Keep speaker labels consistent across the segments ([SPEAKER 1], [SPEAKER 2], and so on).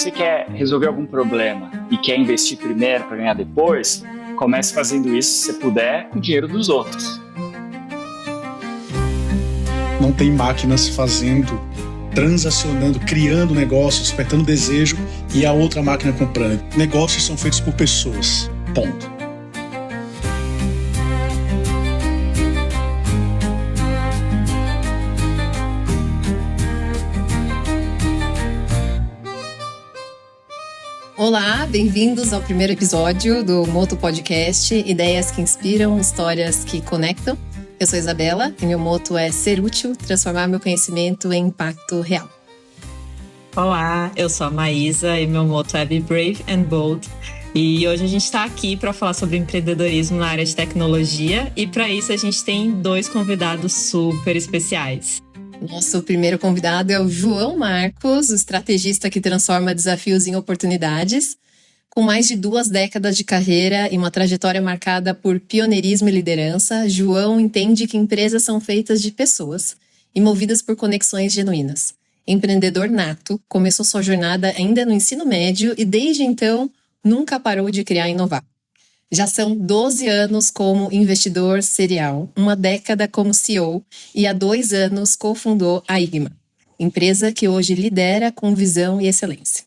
[SPEAKER 1] você quer resolver algum problema e quer investir primeiro para ganhar depois, comece fazendo isso, se você puder, com o dinheiro dos outros.
[SPEAKER 2] Não tem máquinas fazendo, transacionando, criando negócios, despertando desejo e a outra máquina comprando. Negócios são feitos por pessoas. Ponto.
[SPEAKER 3] Olá, bem-vindos ao primeiro episódio do Moto Podcast, ideias que inspiram, histórias que conectam. Eu sou Isabela e meu moto é ser útil, transformar meu conhecimento em impacto real.
[SPEAKER 4] Olá, eu sou a Maísa e meu moto é Be Brave and Bold. E hoje a gente está aqui para falar sobre empreendedorismo na área de tecnologia e para isso a gente tem dois convidados super especiais.
[SPEAKER 3] Nosso primeiro convidado é o João Marcos, o estrategista que transforma desafios em oportunidades. Com mais de 2 décadas de carreira e uma trajetória marcada por pioneirismo e liderança, João entende que empresas são feitas de pessoas e movidas por conexões genuínas. Empreendedor nato, começou sua jornada ainda no ensino médio e desde então nunca parou de criar e inovar. Já são 12 anos como investidor serial, 1 década como CEO e há 2 anos cofundou a Igma, empresa que hoje lidera com visão e excelência.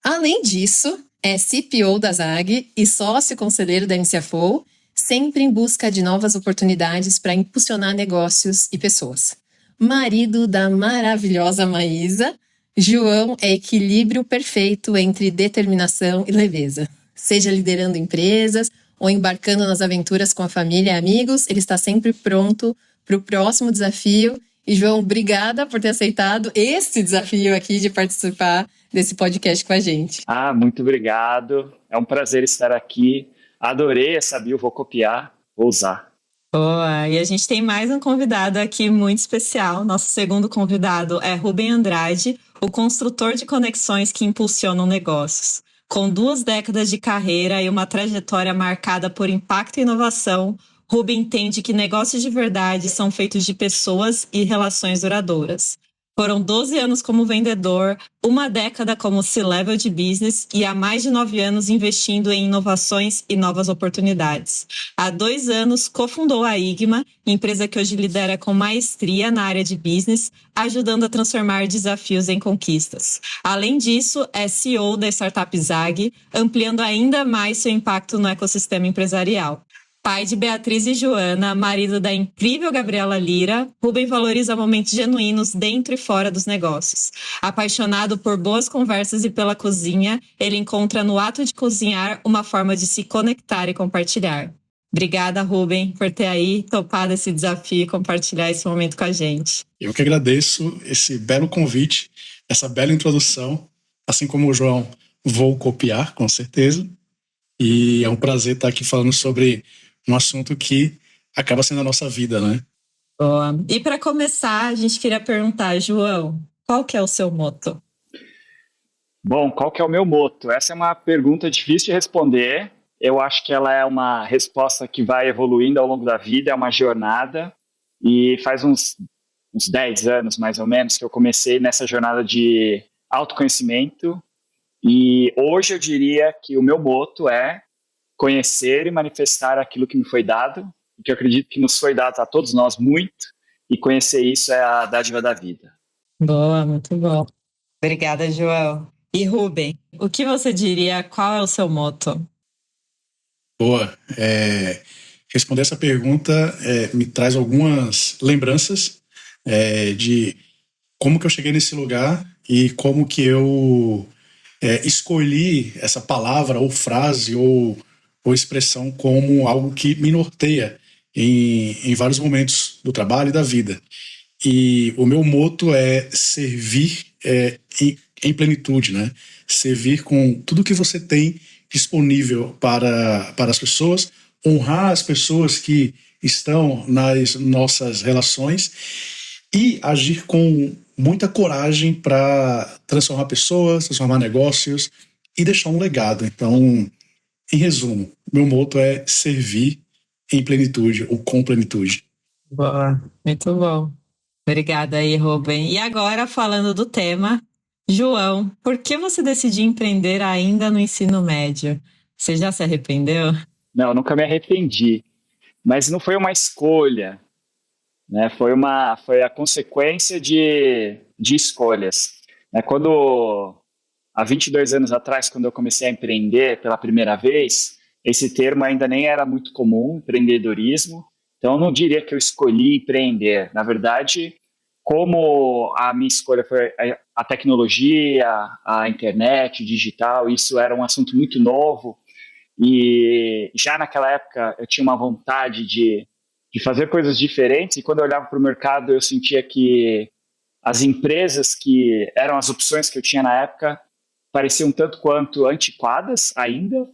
[SPEAKER 3] Além disso, é CPO da Zag e sócio conselheiro da MCFO, sempre em busca de novas oportunidades para impulsionar negócios e pessoas. Marido da maravilhosa Maísa, João é equilíbrio perfeito entre determinação e leveza. Seja liderando empresas ou embarcando nas aventuras com a família e amigos, ele está sempre pronto para o próximo desafio. E, João, obrigada por ter aceitado esse desafio aqui de participar desse podcast com a gente.
[SPEAKER 1] Muito obrigado. É um prazer estar aqui. Adorei essa bio, vou copiar, vou usar.
[SPEAKER 4] Boa! E a gente tem mais um convidado aqui muito especial. Nosso segundo convidado é Rubem Andrade, o construtor de conexões que impulsionam negócios. Com 2 décadas de carreira e uma trajetória marcada por impacto e inovação, Rubem entende que negócios de verdade são feitos de pessoas e relações duradouras. Foram 12 anos como vendedor, 1 década como C-Level de business e há mais de 9 anos investindo em inovações e novas oportunidades. Há 2 anos, cofundou a Igma, empresa que hoje lidera com maestria na área de business, ajudando a transformar desafios em conquistas. Além disso, é CEO da startup Zag, ampliando ainda mais seu impacto no ecossistema empresarial. Pai de Beatriz e Joana, marido da incrível Gabriela Lira, Rubem valoriza momentos genuínos dentro e fora dos negócios. Apaixonado por boas conversas e pela cozinha, ele encontra no ato de cozinhar uma forma de se conectar e compartilhar. Obrigada, Rubem, por ter aí topado esse desafio e compartilhar esse momento com a gente.
[SPEAKER 2] Eu que agradeço esse belo convite, essa bela introdução. Assim como o João, vou copiar, com certeza. E é um prazer estar aqui falando sobre um assunto que acaba sendo a nossa vida, né?
[SPEAKER 4] Boa. E para começar, a gente queria perguntar, João, qual que é o seu moto?
[SPEAKER 1] Bom, qual que é o meu moto? Essa é uma pergunta difícil de responder. Eu acho que ela é uma resposta que vai evoluindo ao longo da vida, é uma jornada. E faz uns 10 anos, mais ou menos, que eu comecei nessa jornada de autoconhecimento. E hoje eu diria que o meu moto é conhecer e manifestar aquilo que me foi dado, e que eu acredito que nos foi dado a todos nós muito, e conhecer isso é a dádiva da vida.
[SPEAKER 4] Boa, muito bom. Obrigada, João. E Rubem, o que você diria, qual é o seu moto?
[SPEAKER 2] Boa. Responder essa pergunta me traz algumas lembranças de como que eu cheguei nesse lugar e como que eu escolhi essa palavra ou frase ou expressão como algo que me norteia em vários momentos do trabalho e da vida. E o meu moto é servir em plenitude, né? Servir com tudo que você tem disponível para as pessoas, honrar as pessoas que estão nas nossas relações e agir com muita coragem para transformar pessoas, transformar negócios e deixar um legado. Então, em resumo, meu moto é servir em plenitude ou com plenitude.
[SPEAKER 4] Boa, muito bom. Obrigada aí, Rubem. E agora, falando do tema, João, por que você decidiu empreender ainda no ensino médio? Você já se arrependeu?
[SPEAKER 1] Não, eu nunca me arrependi, mas não foi uma escolha, né? Foi a consequência de escolhas. Né? Há 22 anos atrás, quando eu comecei a empreender pela primeira vez, esse termo ainda nem era muito comum, empreendedorismo. Então, eu não diria que eu escolhi empreender. Na verdade, como a minha escolha foi a tecnologia, a internet, o digital, isso era um assunto muito novo. E já naquela época eu tinha uma vontade de fazer coisas diferentes. E quando eu olhava para o mercado, eu sentia que as empresas que eram as opções que eu tinha na época pareciam tanto quanto antiquadas ainda,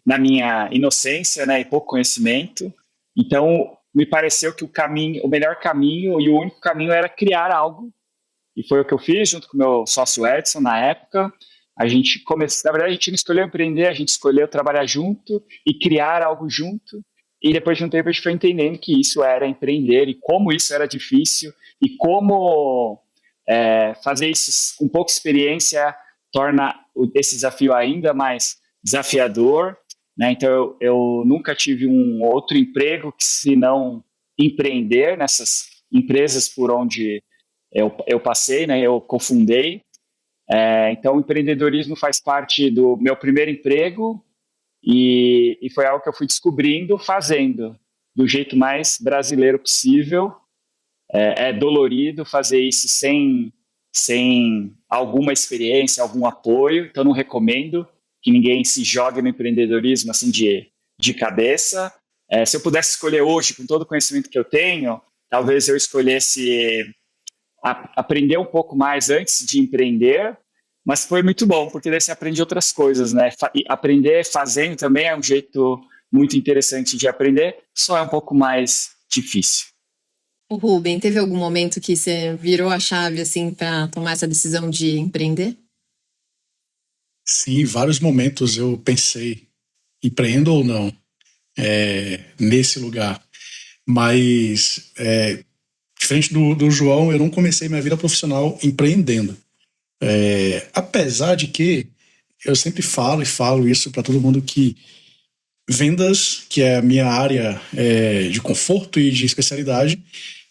[SPEAKER 1] na minha inocência, né, e pouco conhecimento. Então, me pareceu que o melhor caminho e o único caminho era criar algo. E foi o que eu fiz junto com o meu sócio Edson na época. Na verdade, a gente não escolheu empreender, a gente escolheu trabalhar junto e criar algo junto. E depois de um tempo a gente foi entendendo que isso era empreender e como isso era difícil e como fazer isso com pouca experiência torna esse desafio ainda mais desafiador. Né? Então, eu nunca tive um outro emprego que se não empreender nessas empresas por onde eu passei, né? Eu cofundei. Então, o empreendedorismo faz parte do meu primeiro emprego e foi algo que eu fui descobrindo fazendo do jeito mais brasileiro possível. É dolorido fazer isso sem alguma experiência, algum apoio, então não recomendo que ninguém se jogue no empreendedorismo assim de cabeça. Se eu pudesse escolher hoje, com todo o conhecimento que eu tenho, talvez eu escolhesse aprender um pouco mais antes de empreender, mas foi muito bom, porque daí você aprende outras coisas, né? Aprender fazendo também é um jeito muito interessante de aprender, só é um pouco mais difícil.
[SPEAKER 3] O Rubem, teve algum momento que você virou a chave assim para tomar essa decisão de empreender?
[SPEAKER 2] Sim, em vários momentos eu pensei, empreendo ou não, nesse lugar. Mas, diferente do João, eu não comecei minha vida profissional empreendendo. Apesar de que eu sempre falo isso para todo mundo, que vendas, que é a minha área de conforto e de especialidade,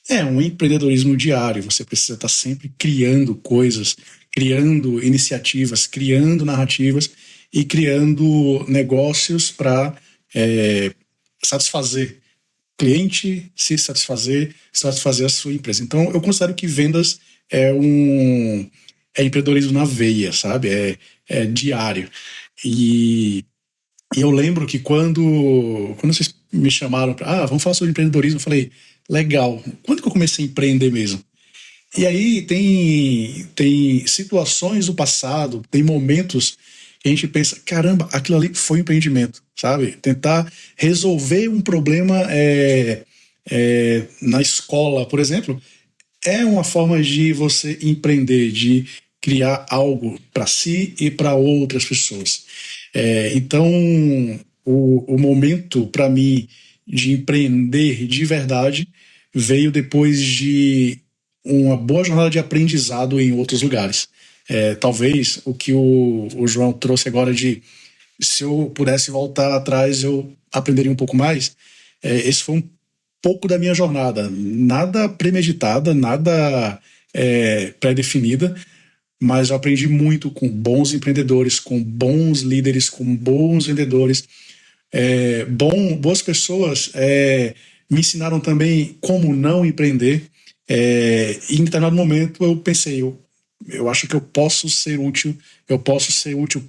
[SPEAKER 2] é um empreendedorismo diário. Você precisa estar sempre criando coisas, criando iniciativas, criando narrativas e criando negócios para satisfazer o cliente, se satisfazer a sua empresa. Então, eu considero que vendas é empreendedorismo na veia, sabe? É diário. E eu lembro que quando vocês me chamaram para, vamos falar sobre empreendedorismo, eu falei, legal, quando que eu comecei a empreender mesmo? E aí tem situações do passado, tem momentos que a gente pensa, caramba, aquilo ali foi um empreendimento, sabe? Tentar resolver um problema na escola, por exemplo, é uma forma de você empreender, de criar algo para si e para outras pessoas. Então, o momento para mim de empreender de verdade veio depois de uma boa jornada de aprendizado em outros lugares. Talvez o que o João trouxe agora de se eu pudesse voltar atrás eu aprenderia um pouco mais. Esse foi um pouco da minha jornada. Nada premeditada, nada pré-definida, mas eu aprendi muito com bons empreendedores, com bons líderes, com bons vendedores. Boas pessoas me ensinaram também como não empreender. E em determinado momento eu pensei, eu acho que eu posso ser útil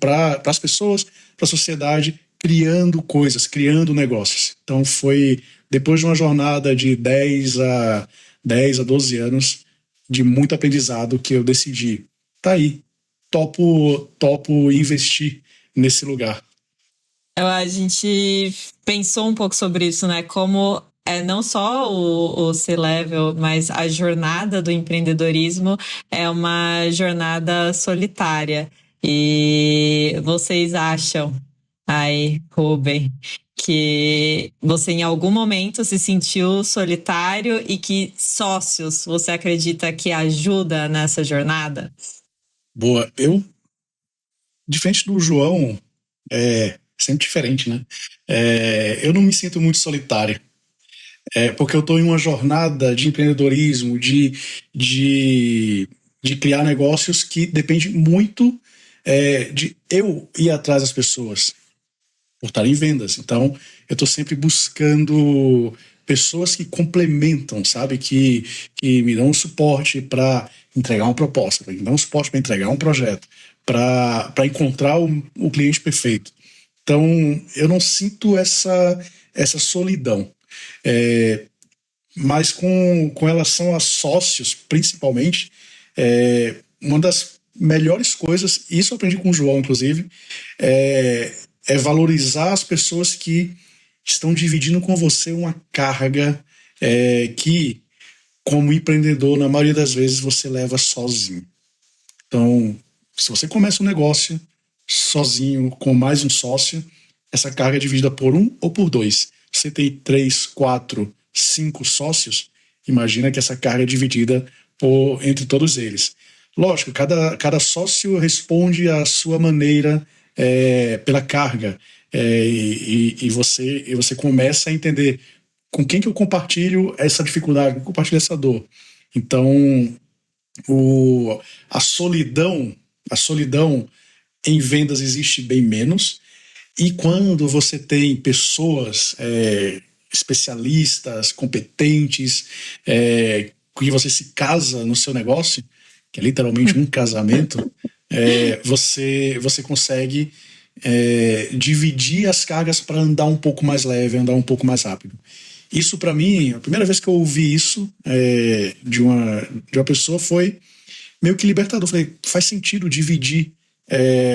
[SPEAKER 2] para as pessoas, para a sociedade, criando coisas, criando negócios. Então foi depois de uma jornada de 10 a 12 anos de muito aprendizado que eu decidi, tá aí, topo investir nesse lugar.
[SPEAKER 4] A gente pensou um pouco sobre isso, né? Como não só o C-Level, mas a jornada do empreendedorismo é uma jornada solitária. E vocês acham, Rubem, que você em algum momento se sentiu solitário e que sócios você acredita que ajuda nessa jornada?
[SPEAKER 2] Boa. Eu, diferente do João, sempre diferente, né? Eu não me sinto muito solitário. Porque eu estou em uma jornada de empreendedorismo, de, de criar negócios que depende muito de eu ir atrás das pessoas, por estar em vendas. Então, eu estou sempre buscando pessoas que complementam, sabe? Que me dão suporte para entregar uma proposta, que me dão suporte para entregar um projeto, para encontrar o cliente perfeito. Então, eu não sinto essa solidão. Mas com relação a sócios, principalmente, uma das melhores coisas, isso eu aprendi com o João, inclusive, é valorizar as pessoas que estão dividindo com você uma carga que, como empreendedor, na maioria das vezes você leva sozinho. Então, se você começa um negócio sozinho, com mais um sócio, essa carga é dividida por um ou por dois. Você tem 3, 4, 5 sócios, imagina que essa carga é dividida entre todos eles. Lógico, cada sócio responde à sua maneira pela carga, e você começa a entender com quem que eu compartilho essa dificuldade, com quem eu compartilho essa dor. Então, a solidão em vendas existe bem menos, e quando você tem pessoas especialistas, competentes, que você se casa no seu negócio, que é literalmente um casamento, você consegue dividir as cargas para andar um pouco mais leve, andar um pouco mais rápido. Isso, para mim, a primeira vez que eu ouvi isso de uma pessoa foi meio que libertador. Eu falei, faz sentido dividir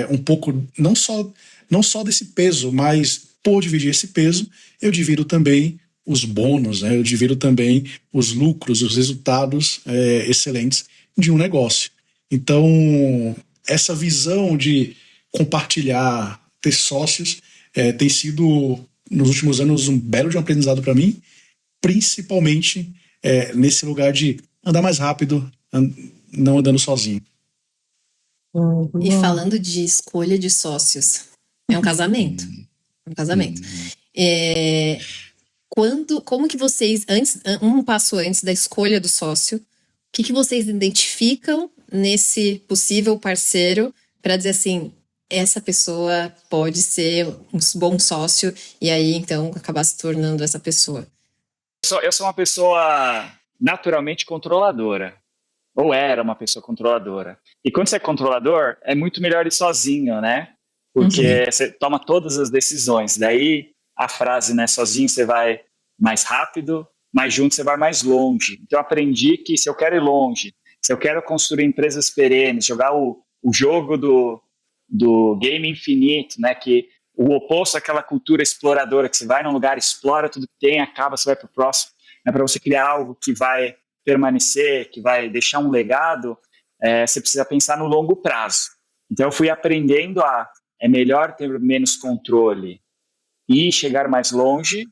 [SPEAKER 2] um pouco, não só desse peso, mas por dividir esse peso, eu divido também os bônus, né? Eu divido também os lucros, os resultados excelentes de um negócio. Então, essa visão de compartilhar, ter sócios, tem sido, nos últimos anos, um belo de um aprendizado para mim, principalmente nesse lugar de andar mais rápido, não andando sozinho.
[SPEAKER 3] E falando de escolha de sócios, é um casamento. Um casamento. Como que vocês, um passo antes da escolha do sócio, o que vocês identificam nesse possível parceiro para dizer assim, essa pessoa pode ser um bom sócio e aí então acabar se tornando essa pessoa?
[SPEAKER 1] Eu sou uma pessoa naturalmente controladora. Ou era uma pessoa controladora. E quando você é controlador, é muito melhor ir sozinho, né? Porque você toma todas as decisões. Daí a frase, né? Sozinho você vai mais rápido, mas junto você vai mais longe. Então eu aprendi que se eu quero ir longe, se eu quero construir empresas perenes, jogar o jogo do game infinito, né? Que o oposto àquela cultura exploradora, que você vai num lugar, explora tudo que tem, acaba, você vai para o próximo. Né? Para você criar algo que vai permanecer, que vai deixar um legado, você precisa pensar no longo prazo. Então eu fui aprendendo é melhor ter menos controle e chegar mais longe,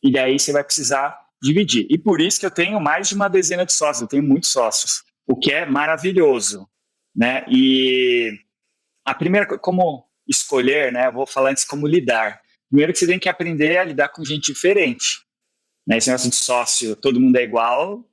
[SPEAKER 1] e daí você vai precisar dividir. E por isso que eu tenho mais de uma dezena de sócios, eu tenho muitos sócios, o que é maravilhoso, né? E a primeira, como escolher, né? Eu vou falar antes como lidar. Primeiro que você tem que aprender a lidar com gente diferente. Né? Esse negócio de sócio, todo mundo é igual,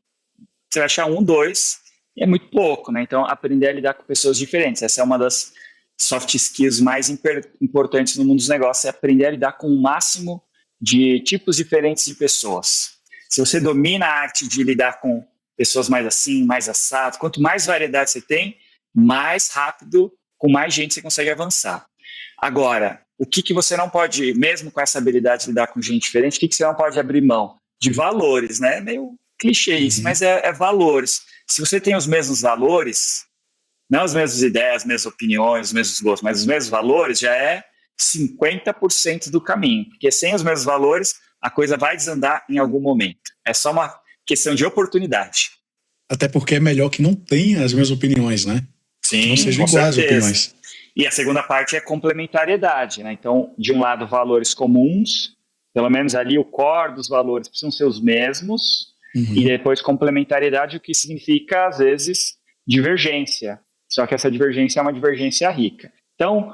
[SPEAKER 1] você vai achar 1, 2, e é muito pouco, né? Então, aprender a lidar com pessoas diferentes. Essa é uma das soft skills mais importantes no mundo dos negócios, é aprender a lidar com o máximo de tipos diferentes de pessoas. Se você domina a arte de lidar com pessoas mais assim, mais assado, quanto mais variedade você tem, mais rápido, com mais gente você consegue avançar. Agora, o que você não pode, mesmo com essa habilidade de lidar com gente diferente, o que você não pode abrir mão? De valores, né? Meio clichê isso, mas é valores. Se você tem os mesmos valores, não as mesmas ideias, as mesmas opiniões, os mesmos gostos, mas os mesmos valores, já é 50% do caminho. Porque sem os mesmos valores, a coisa vai desandar em algum momento. É só uma questão de oportunidade.
[SPEAKER 2] Até porque é melhor que não tenha as mesmas opiniões, né?
[SPEAKER 1] Sim,
[SPEAKER 2] que não sejam
[SPEAKER 1] com
[SPEAKER 2] iguais as
[SPEAKER 1] certeza.
[SPEAKER 2] opiniões.
[SPEAKER 1] E a segunda parte é complementariedade, né? Então, de um lado, valores comuns, pelo menos ali o core dos valores precisam ser os mesmos, e depois complementariedade, o que significa, às vezes, divergência. só que essa divergência é uma divergência rica. Então,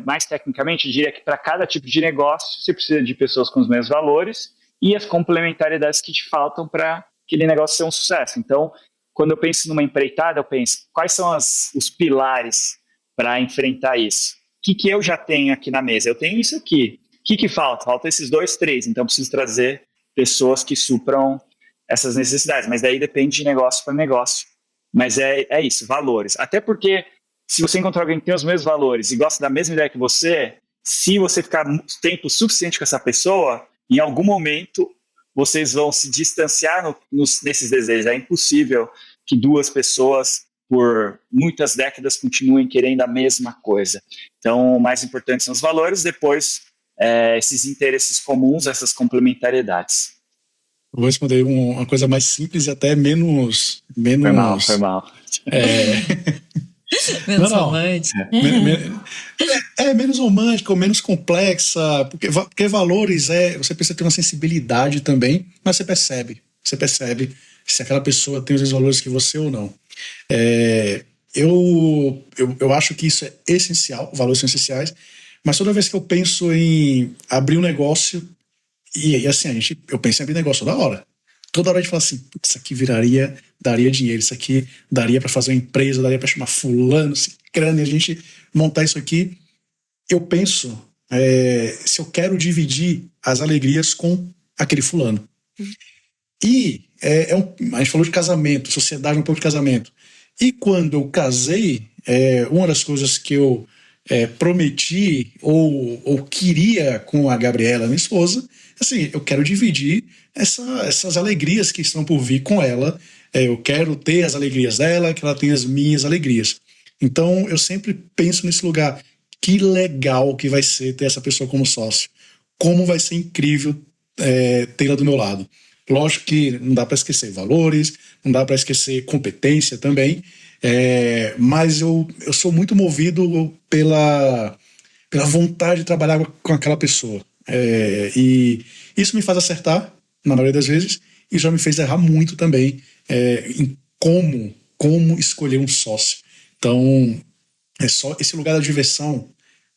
[SPEAKER 1] mais tecnicamente, eu diria que para cada tipo de negócio, você precisa de pessoas com os mesmos valores e as complementariedades que te faltam para aquele negócio ser um sucesso. Então, quando eu penso numa empreitada, eu penso quais são os pilares para enfrentar isso. O que eu já tenho aqui na mesa? Eu tenho isso aqui. O que falta? Falta esses 2, 3. Então, eu preciso trazer pessoas que supram essas necessidades. Mas daí depende de negócio para negócio. Mas é isso, valores. Até porque se você encontrar alguém que tem os mesmos valores e gosta da mesma ideia que você, se você ficar tempo suficiente com essa pessoa, em algum momento vocês vão se distanciar nesses desejos. É impossível que duas pessoas, por muitas décadas, continuem querendo a mesma coisa. Então, o mais importante são os valores, depois esses interesses comuns, essas complementariedades.
[SPEAKER 2] Vou responder uma coisa mais simples e até menos...
[SPEAKER 1] Foi mal.
[SPEAKER 4] Menos romântico.
[SPEAKER 2] Menos romântica, menos complexa, porque valores você precisa ter uma sensibilidade também, mas você percebe se aquela pessoa tem os mesmos valores que você ou não. Eu acho que isso é essencial, valores são essenciais, mas toda vez que eu penso em abrir um negócio, e assim, eu penso em abrir negócio toda hora. Toda hora a gente fala assim, isso aqui daria dinheiro, isso aqui daria para fazer uma empresa, daria para chamar fulano, cicrano, e a gente montar isso aqui. Eu penso se eu quero dividir as alegrias com aquele fulano. E a gente falou de casamento, sociedade, um pouco de casamento. E quando eu casei, uma das coisas que eu prometi ou queria com a Gabriela, minha esposa, assim, eu quero dividir essas alegrias que estão por vir com ela. Eu quero ter as alegrias dela, que ela tenha as minhas alegrias. Então, eu sempre penso nesse lugar. Que legal que vai ser ter essa pessoa como sócio. Como vai ser incrível tê-la do meu lado. Lógico que não dá para esquecer valores, não dá para esquecer competência também, mas eu sou muito movido pela vontade de trabalhar com aquela pessoa. E isso me faz acertar, na maioria das vezes, e já me fez errar muito também em como escolher um sócio. Então, só esse lugar da diversão,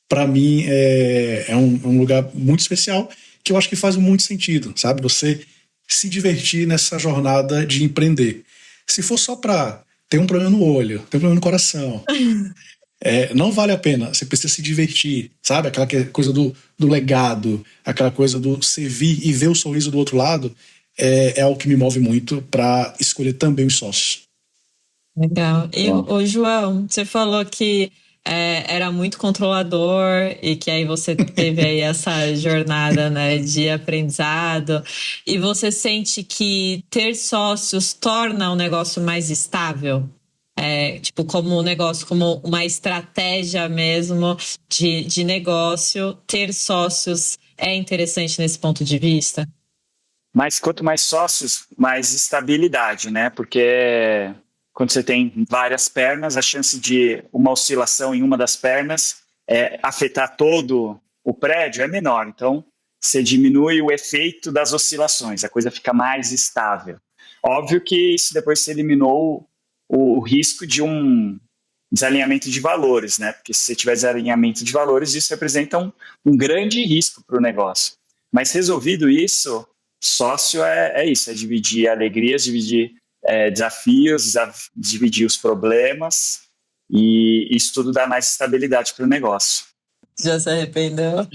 [SPEAKER 2] para mim, é um lugar muito especial, que eu acho que faz muito sentido, sabe? Você se divertir nessa jornada de empreender. Se for só para ter um problema no olho, ter um problema no coração, não vale a pena. Você precisa se divertir, sabe? Aquela coisa do legado, aquela coisa do servir e ver o sorriso do outro lado, é algo que me move muito para escolher também os sócios.
[SPEAKER 4] Legal. E, João, você falou que era muito controlador e que aí você teve aí essa jornada, né, de aprendizado, e você sente que ter sócios torna o negócio mais estável? Tipo, como um negócio, como uma estratégia mesmo de negócio, ter sócios é interessante nesse ponto de vista?
[SPEAKER 1] Mas quanto mais sócios, mais estabilidade, né? Porque quando você tem várias pernas, a chance de uma oscilação em uma das pernas afetar todo o prédio é menor. Então, você diminui o efeito das oscilações, a coisa fica mais estável. Óbvio que isso depois se eliminou o risco de um desalinhamento de valores, né? Porque se você tiver desalinhamento de valores, isso representa um grande risco para o negócio. Mas resolvido isso, sócio é isso, é dividir alegrias, dividir desafios, dividir os problemas, e isso tudo dá mais estabilidade para o negócio.
[SPEAKER 4] Já se arrependeu?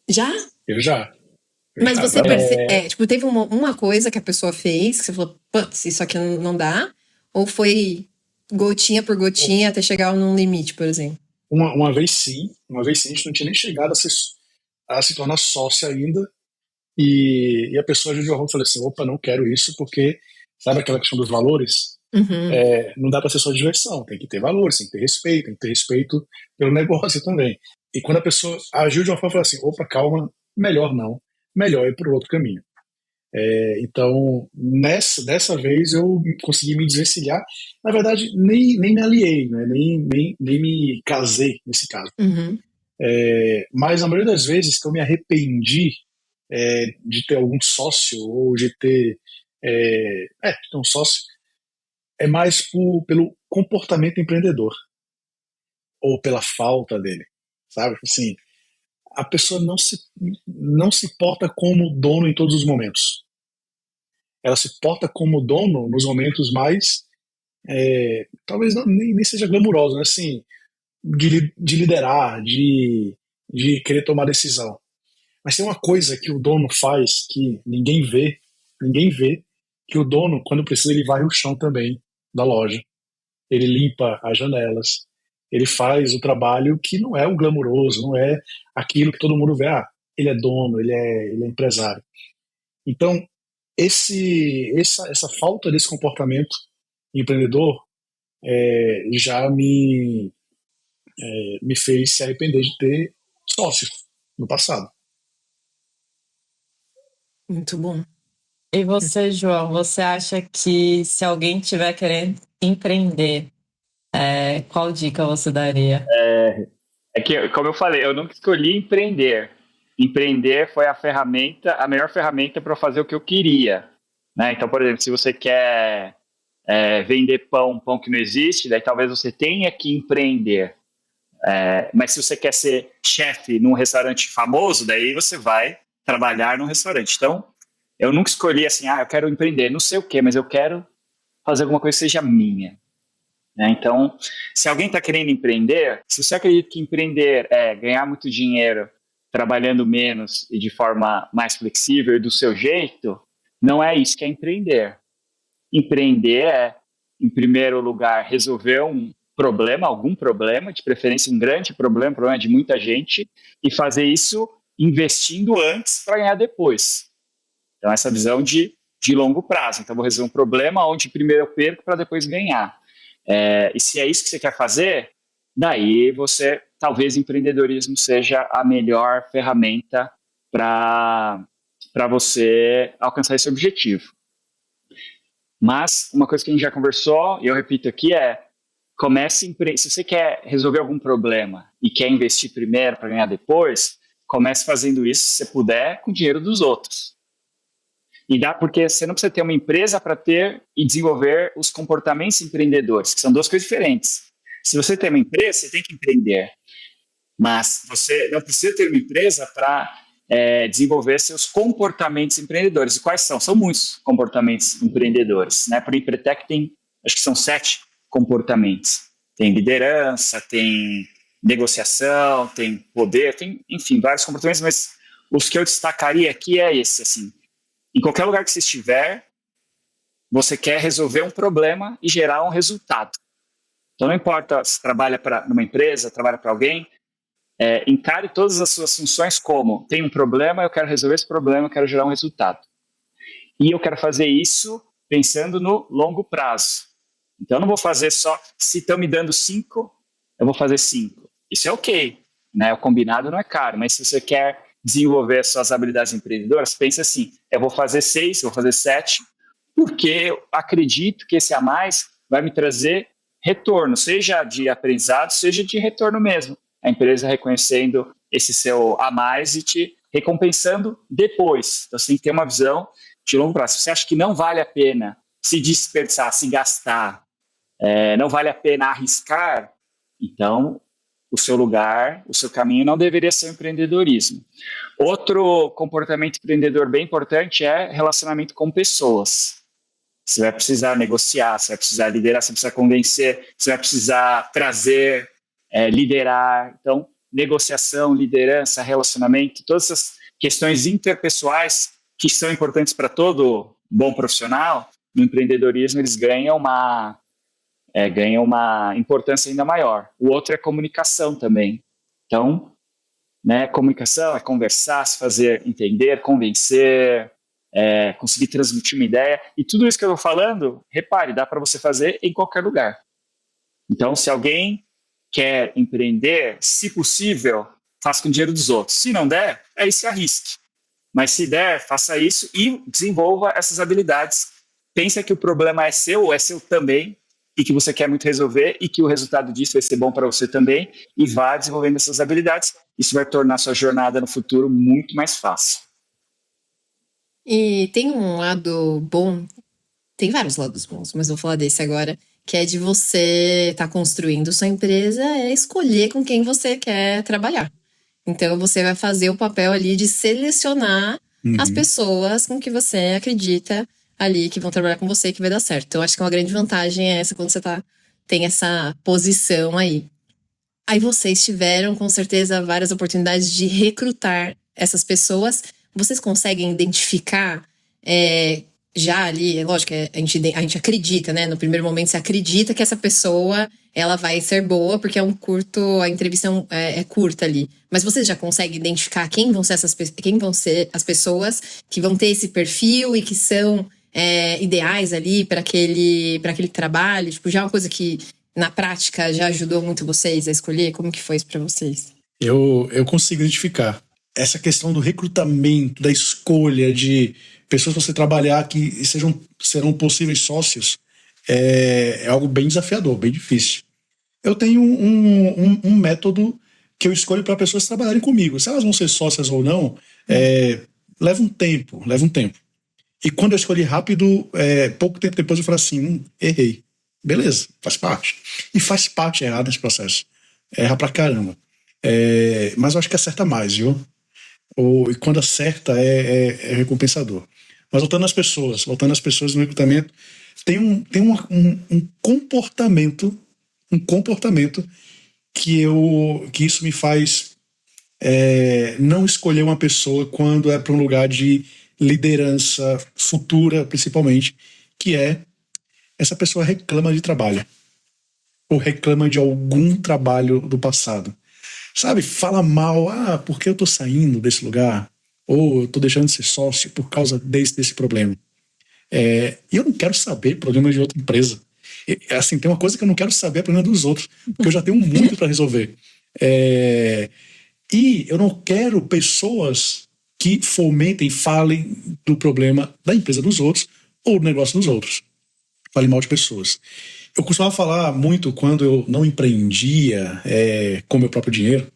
[SPEAKER 3] Já?
[SPEAKER 2] Eu já.
[SPEAKER 3] Mas você percebe, tipo, teve uma coisa que a pessoa fez, que você falou, putz, isso aqui não dá? Ou foi gotinha por gotinha até chegar num limite, por exemplo?
[SPEAKER 2] Uma vez sim, a gente não tinha nem chegado a se tornar sócia ainda, e a pessoa agiu de uma forma e falou assim, opa, não quero isso, porque sabe aquela questão dos valores?
[SPEAKER 3] Uhum.
[SPEAKER 2] Não dá para ser só diversão, tem que ter valores, tem que ter respeito pelo negócio também. E quando a pessoa agiu de uma forma e falou assim, opa, calma, melhor não, melhor ir para o outro caminho. Então, dessa vez eu consegui me desvencilhar. Na verdade, nem me aliei, né? nem me casei nesse caso.
[SPEAKER 3] Uhum.
[SPEAKER 2] Mas na maioria das vezes que eu me arrependi de ter algum sócio ou de ter um sócio, é mais pelo comportamento empreendedor, ou pela falta dele, sabe? Assim, a pessoa não se porta como dono em todos os momentos. Ela se porta como dono nos momentos mais, talvez nem seja glamuroso, né? Assim, de liderar, de querer tomar decisão. Mas tem uma coisa que o dono faz que ninguém vê, que o dono, quando precisa, ele varre o chão também da loja. Ele limpa as janelas, ele faz o trabalho que não é o glamuroso, não é aquilo que todo mundo vê, ele é dono, ele é empresário. Então, essa falta desse comportamento empreendedor já me fez se arrepender de ter sócios no passado.
[SPEAKER 3] Muito bom.
[SPEAKER 4] E você, João, você acha que se alguém tiver querendo empreender, qual dica você daria?
[SPEAKER 1] É que, como eu falei, eu nunca escolhi empreender. Empreender foi a melhor ferramenta para fazer o que eu queria. Né? Então, por exemplo, se você quer vender pão que não existe, daí talvez você tenha que empreender. Mas se você quer ser chefe num restaurante famoso, daí você vai trabalhar num restaurante. Então, eu nunca escolhi assim, eu quero empreender, não sei o quê, mas eu quero fazer alguma coisa que seja minha. Né? Então, se alguém está querendo empreender, se você acredita que empreender é ganhar muito dinheiro trabalhando menos e de forma mais flexível e do seu jeito, não é isso que é empreender. Empreender é, em primeiro lugar, resolver algum problema, de preferência um grande problema de muita gente, e fazer isso investindo antes para ganhar depois. Então, essa visão de longo prazo. Então, vou resolver um problema onde primeiro eu perco para depois ganhar. E se é isso que você quer fazer, daí talvez empreendedorismo seja a melhor ferramenta para você alcançar esse objetivo. Mas uma coisa que a gente já conversou, e eu repito aqui, se você quer resolver algum problema e quer investir primeiro para ganhar depois, comece fazendo isso, se você puder, com o dinheiro dos outros. E porque você não precisa ter uma empresa para ter e desenvolver os comportamentos empreendedores, que são duas coisas diferentes. Se você tem uma empresa, você tem que empreender. Mas você não precisa ter uma empresa para desenvolver seus comportamentos empreendedores. E quais são? São muitos comportamentos empreendedores. Né? Por Empretec tem, acho que são 7 comportamentos. Tem liderança, tem negociação, tem poder, tem, enfim, vários comportamentos, mas os que eu destacaria aqui é esse, assim. Em qualquer lugar que você estiver, você quer resolver um problema e gerar um resultado. Então, não importa se trabalha numa empresa, trabalha para alguém, encare todas as suas funções como: tem um problema, eu quero resolver esse problema, eu quero gerar um resultado. E eu quero fazer isso pensando no longo prazo. Então, eu não vou fazer só, se estão me dando 5, eu vou fazer 5. Isso é ok, né? O combinado não é caro, mas se você quer desenvolver suas habilidades empreendedoras, pense assim: eu vou fazer 6, eu vou fazer 7, porque eu acredito que esse a mais vai me trazer retorno, seja de aprendizado, seja de retorno mesmo. A empresa reconhecendo esse seu a mais e te recompensando depois. Então, você tem que ter uma visão de longo prazo. Se você acha que não vale a pena se desperdiçar, se gastar, não vale a pena arriscar, então o seu lugar, o seu caminho não deveria ser o empreendedorismo. Outro comportamento empreendedor bem importante é relacionamento com pessoas. Você vai precisar negociar, você vai precisar liderar, você vai precisar convencer, você vai precisar trazer, liderar. Então, negociação, liderança, relacionamento, todas essas questões interpessoais que são importantes para todo bom profissional, no empreendedorismo eles ganham uma importância ainda maior. O outro é comunicação também. Então, né, comunicação é conversar, se fazer entender, convencer, conseguir transmitir uma ideia. E tudo isso que eu estou falando, repare, dá para você fazer em qualquer lugar. Então, se alguém quer empreender, se possível, faça com o dinheiro dos outros. Se não der, aí se arrisque. Mas se der, faça isso e desenvolva essas habilidades. Pensa que o problema é seu também, e que você quer muito resolver, e que o resultado disso vai ser bom para você também, e vá desenvolvendo essas habilidades. Isso vai tornar sua jornada no futuro muito mais fácil.
[SPEAKER 3] E tem um lado bom, tem vários lados bons, mas vou falar desse agora, que é de você estar construindo sua empresa, é escolher com quem você quer trabalhar. Então, você vai fazer o papel ali de selecionar as pessoas com que você acredita ali que vão trabalhar com você e que vai dar certo. Então, acho que uma grande vantagem é essa quando você tem essa posição aí. Aí vocês tiveram, com certeza, várias oportunidades de recrutar essas pessoas. Vocês conseguem identificar já ali, é lógico, a gente acredita, né? No primeiro momento, você acredita que essa pessoa ela vai ser boa, porque a entrevista é curta ali. Mas vocês já conseguem identificar quem vão ser as pessoas que vão ter esse perfil e que são ideais ali para aquele trabalho? Tipo, já é uma coisa que na prática já ajudou muito vocês a escolher? Como que foi isso para vocês?
[SPEAKER 2] Eu consigo identificar. Essa questão do recrutamento, da escolha de pessoas para você trabalhar que serão possíveis sócios, é algo bem desafiador, bem difícil. Eu tenho um método que eu escolho para pessoas trabalharem comigo. Se elas vão ser sócias ou não, leva um tempo. E quando eu escolhi rápido, pouco tempo depois eu falei assim, errei. Beleza, faz parte. E faz parte errar nesse processo. Erra pra caramba. Mas eu acho que acerta mais, viu? E quando acerta, é recompensador. Mas voltando às pessoas no recrutamento, tem um comportamento que isso me faz não escolher uma pessoa quando é para um lugar de liderança futura, principalmente, que essa pessoa reclama de trabalho ou reclama de algum trabalho do passado. Sabe, fala mal, por que eu tô saindo desse lugar? Ou eu tô deixando de ser sócio por causa desse problema. E eu não quero saber problemas de outra empresa. Assim, tem uma coisa que eu não quero saber, é problema dos outros, porque eu já tenho muito para resolver. E eu não quero pessoas que fomentem, falem do problema da empresa dos outros ou do negócio dos outros. Falem mal de pessoas. Eu costumava falar muito quando eu não empreendia com meu próprio dinheiro.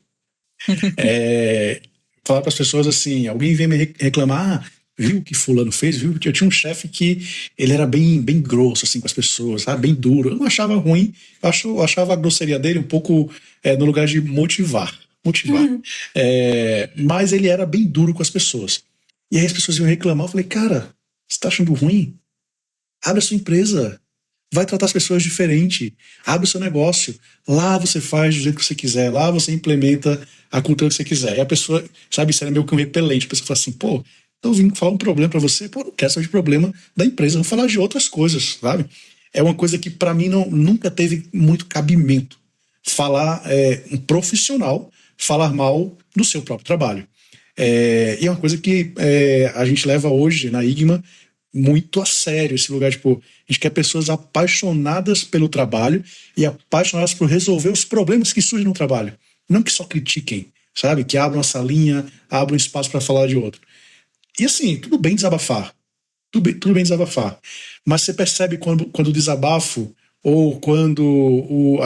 [SPEAKER 2] Falar para as pessoas assim, alguém vem me reclamar, viu o que fulano fez, viu? Eu tinha um chefe que ele era bem grosso assim com as pessoas, sabe? Bem duro. Eu não achava ruim, eu achava a grosseria dele um pouco no lugar de motivar. Mas ele era bem duro com as pessoas. E aí as pessoas iam reclamar, eu falei, cara, você tá achando ruim? Abre a sua empresa. Vai tratar as pessoas diferente. Abre o seu negócio. Lá você faz do jeito que você quiser. Lá você implementa a cultura que você quiser. E a pessoa, sabe, isso era meio que um repelente. A pessoa fala assim, tô vindo falar um problema pra você. Não quero saber de problema da empresa. Vou falar de outras coisas, sabe? É uma coisa que pra mim nunca teve muito cabimento. Falar, um profissional falar mal do seu próprio trabalho. E é uma coisa que a gente leva hoje na IGMA muito a sério, esse lugar, tipo, a gente quer pessoas apaixonadas pelo trabalho e apaixonadas por resolver os problemas que surgem no trabalho. Não que só critiquem, sabe? Que abram a salinha, abram espaço para falar de outro. E assim, tudo bem desabafar. Tudo bem desabafar. Mas você percebe quando o desabafo ou quando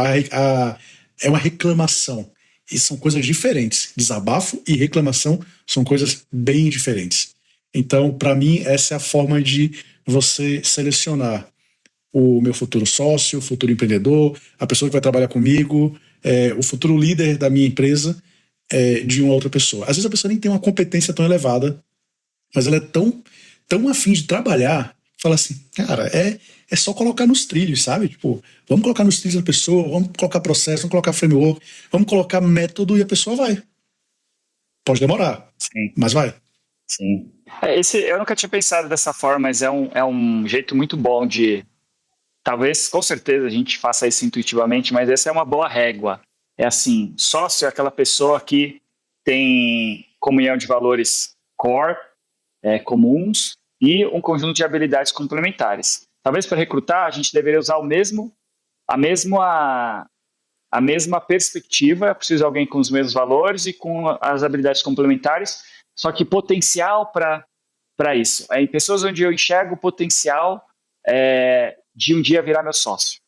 [SPEAKER 2] é uma reclamação. E são coisas diferentes. Desabafo e reclamação são coisas bem diferentes. Então, para mim, essa é a forma de você selecionar o meu futuro sócio, o futuro empreendedor, a pessoa que vai trabalhar comigo, o futuro líder da minha empresa, de uma outra pessoa. Às vezes a pessoa nem tem uma competência tão elevada, mas ela é tão afim de trabalhar, fala assim, cara, é só colocar nos trilhos, sabe? Tipo, vamos colocar nos trilhos da pessoa, vamos colocar processo, vamos colocar framework, vamos colocar método e a pessoa vai. Pode demorar,
[SPEAKER 1] Sim.
[SPEAKER 2] Mas vai.
[SPEAKER 1] Sim. Eu nunca tinha pensado dessa forma, mas é um jeito muito bom de... Talvez, com certeza, a gente faça isso intuitivamente, mas essa é uma boa régua. É assim, sócio é aquela pessoa que tem comunhão de valores core, comuns, e um conjunto de habilidades complementares. Talvez para recrutar, a gente deveria usar a mesma perspectiva, é preciso de alguém com os mesmos valores e com as habilidades complementares, só que potencial para isso. Em pessoas onde eu enxergo o potencial de um dia virar meu sócio.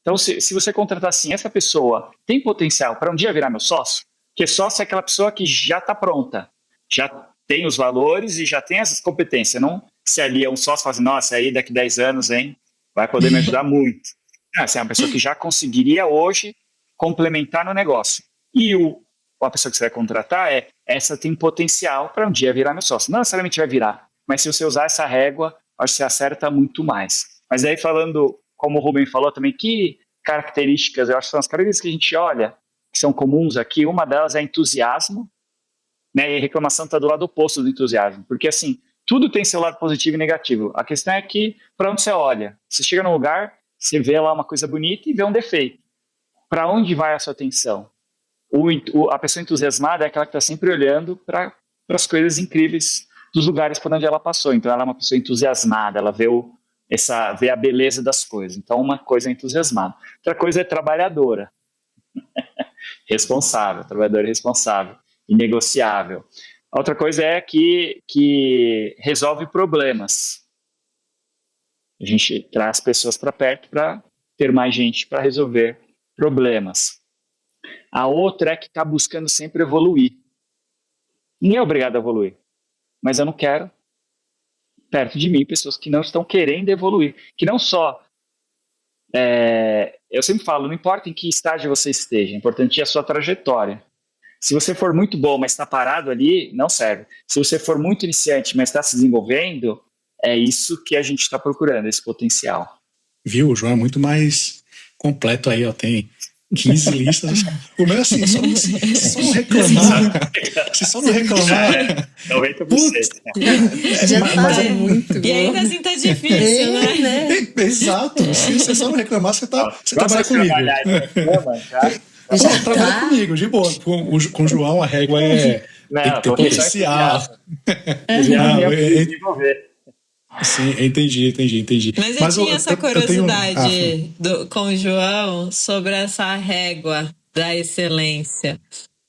[SPEAKER 1] Então, se você contratar assim, essa pessoa tem potencial para um dia virar meu sócio, porque sócio é aquela pessoa que já está pronta, já tem os valores e já tem essas competências. Não se alia um sócio e fala assim, nossa, aí daqui 10 anos, hein, vai poder me ajudar muito. Assim, é uma pessoa que já conseguiria hoje complementar no negócio. E a pessoa que você vai contratar essa tem potencial para um dia virar meu sócio. Não necessariamente vai virar, mas se você usar essa régua, acho que você acerta muito mais. Mas aí falando, como o Rubem falou também, que características, eu acho que são as características que a gente olha, que são comuns aqui, uma delas é entusiasmo, né? E a reclamação está do lado oposto do entusiasmo, porque assim, tudo tem seu lado positivo e negativo. A questão é que, para onde você olha? Você chega num lugar, você vê lá uma coisa bonita e vê um defeito. Para onde vai a sua atenção? A pessoa entusiasmada é aquela que está sempre olhando para as coisas incríveis dos lugares por onde ela passou. Então, ela é uma pessoa entusiasmada, ela vê a beleza das coisas. Então, uma coisa é entusiasmada. Outra coisa é trabalhadora. Trabalhadora responsável, inegociável. Outra coisa é que resolve problemas. A gente traz pessoas para perto para ter mais gente para resolver problemas. A outra é que está buscando sempre evoluir. Ninguém é obrigado a evoluir, mas eu não quero perto de mim pessoas que não estão querendo evoluir, que não só eu sempre falo, não importa em que estágio você esteja, é importante a sua trajetória. Se você for muito bom, mas está parado ali, não serve. Se você for muito iniciante, mas está se desenvolvendo, é isso que a gente está procurando, esse potencial.
[SPEAKER 2] Viu? O João é muito mais completo aí, ó. Tem 15 listas. O meu é assim, se só não reclamar. Se só não reclamar.
[SPEAKER 1] 90%.
[SPEAKER 3] Já tá muito bom.
[SPEAKER 4] E ainda assim tá difícil, né?
[SPEAKER 2] Exato. Se você só não reclamar, você trabalha comigo. Trabalha comigo, de boa. Com o João, a régua tem que ter potencial. Sim, entendi.
[SPEAKER 4] Mas eu tinha essa curiosidade com o João sobre essa régua da excelência.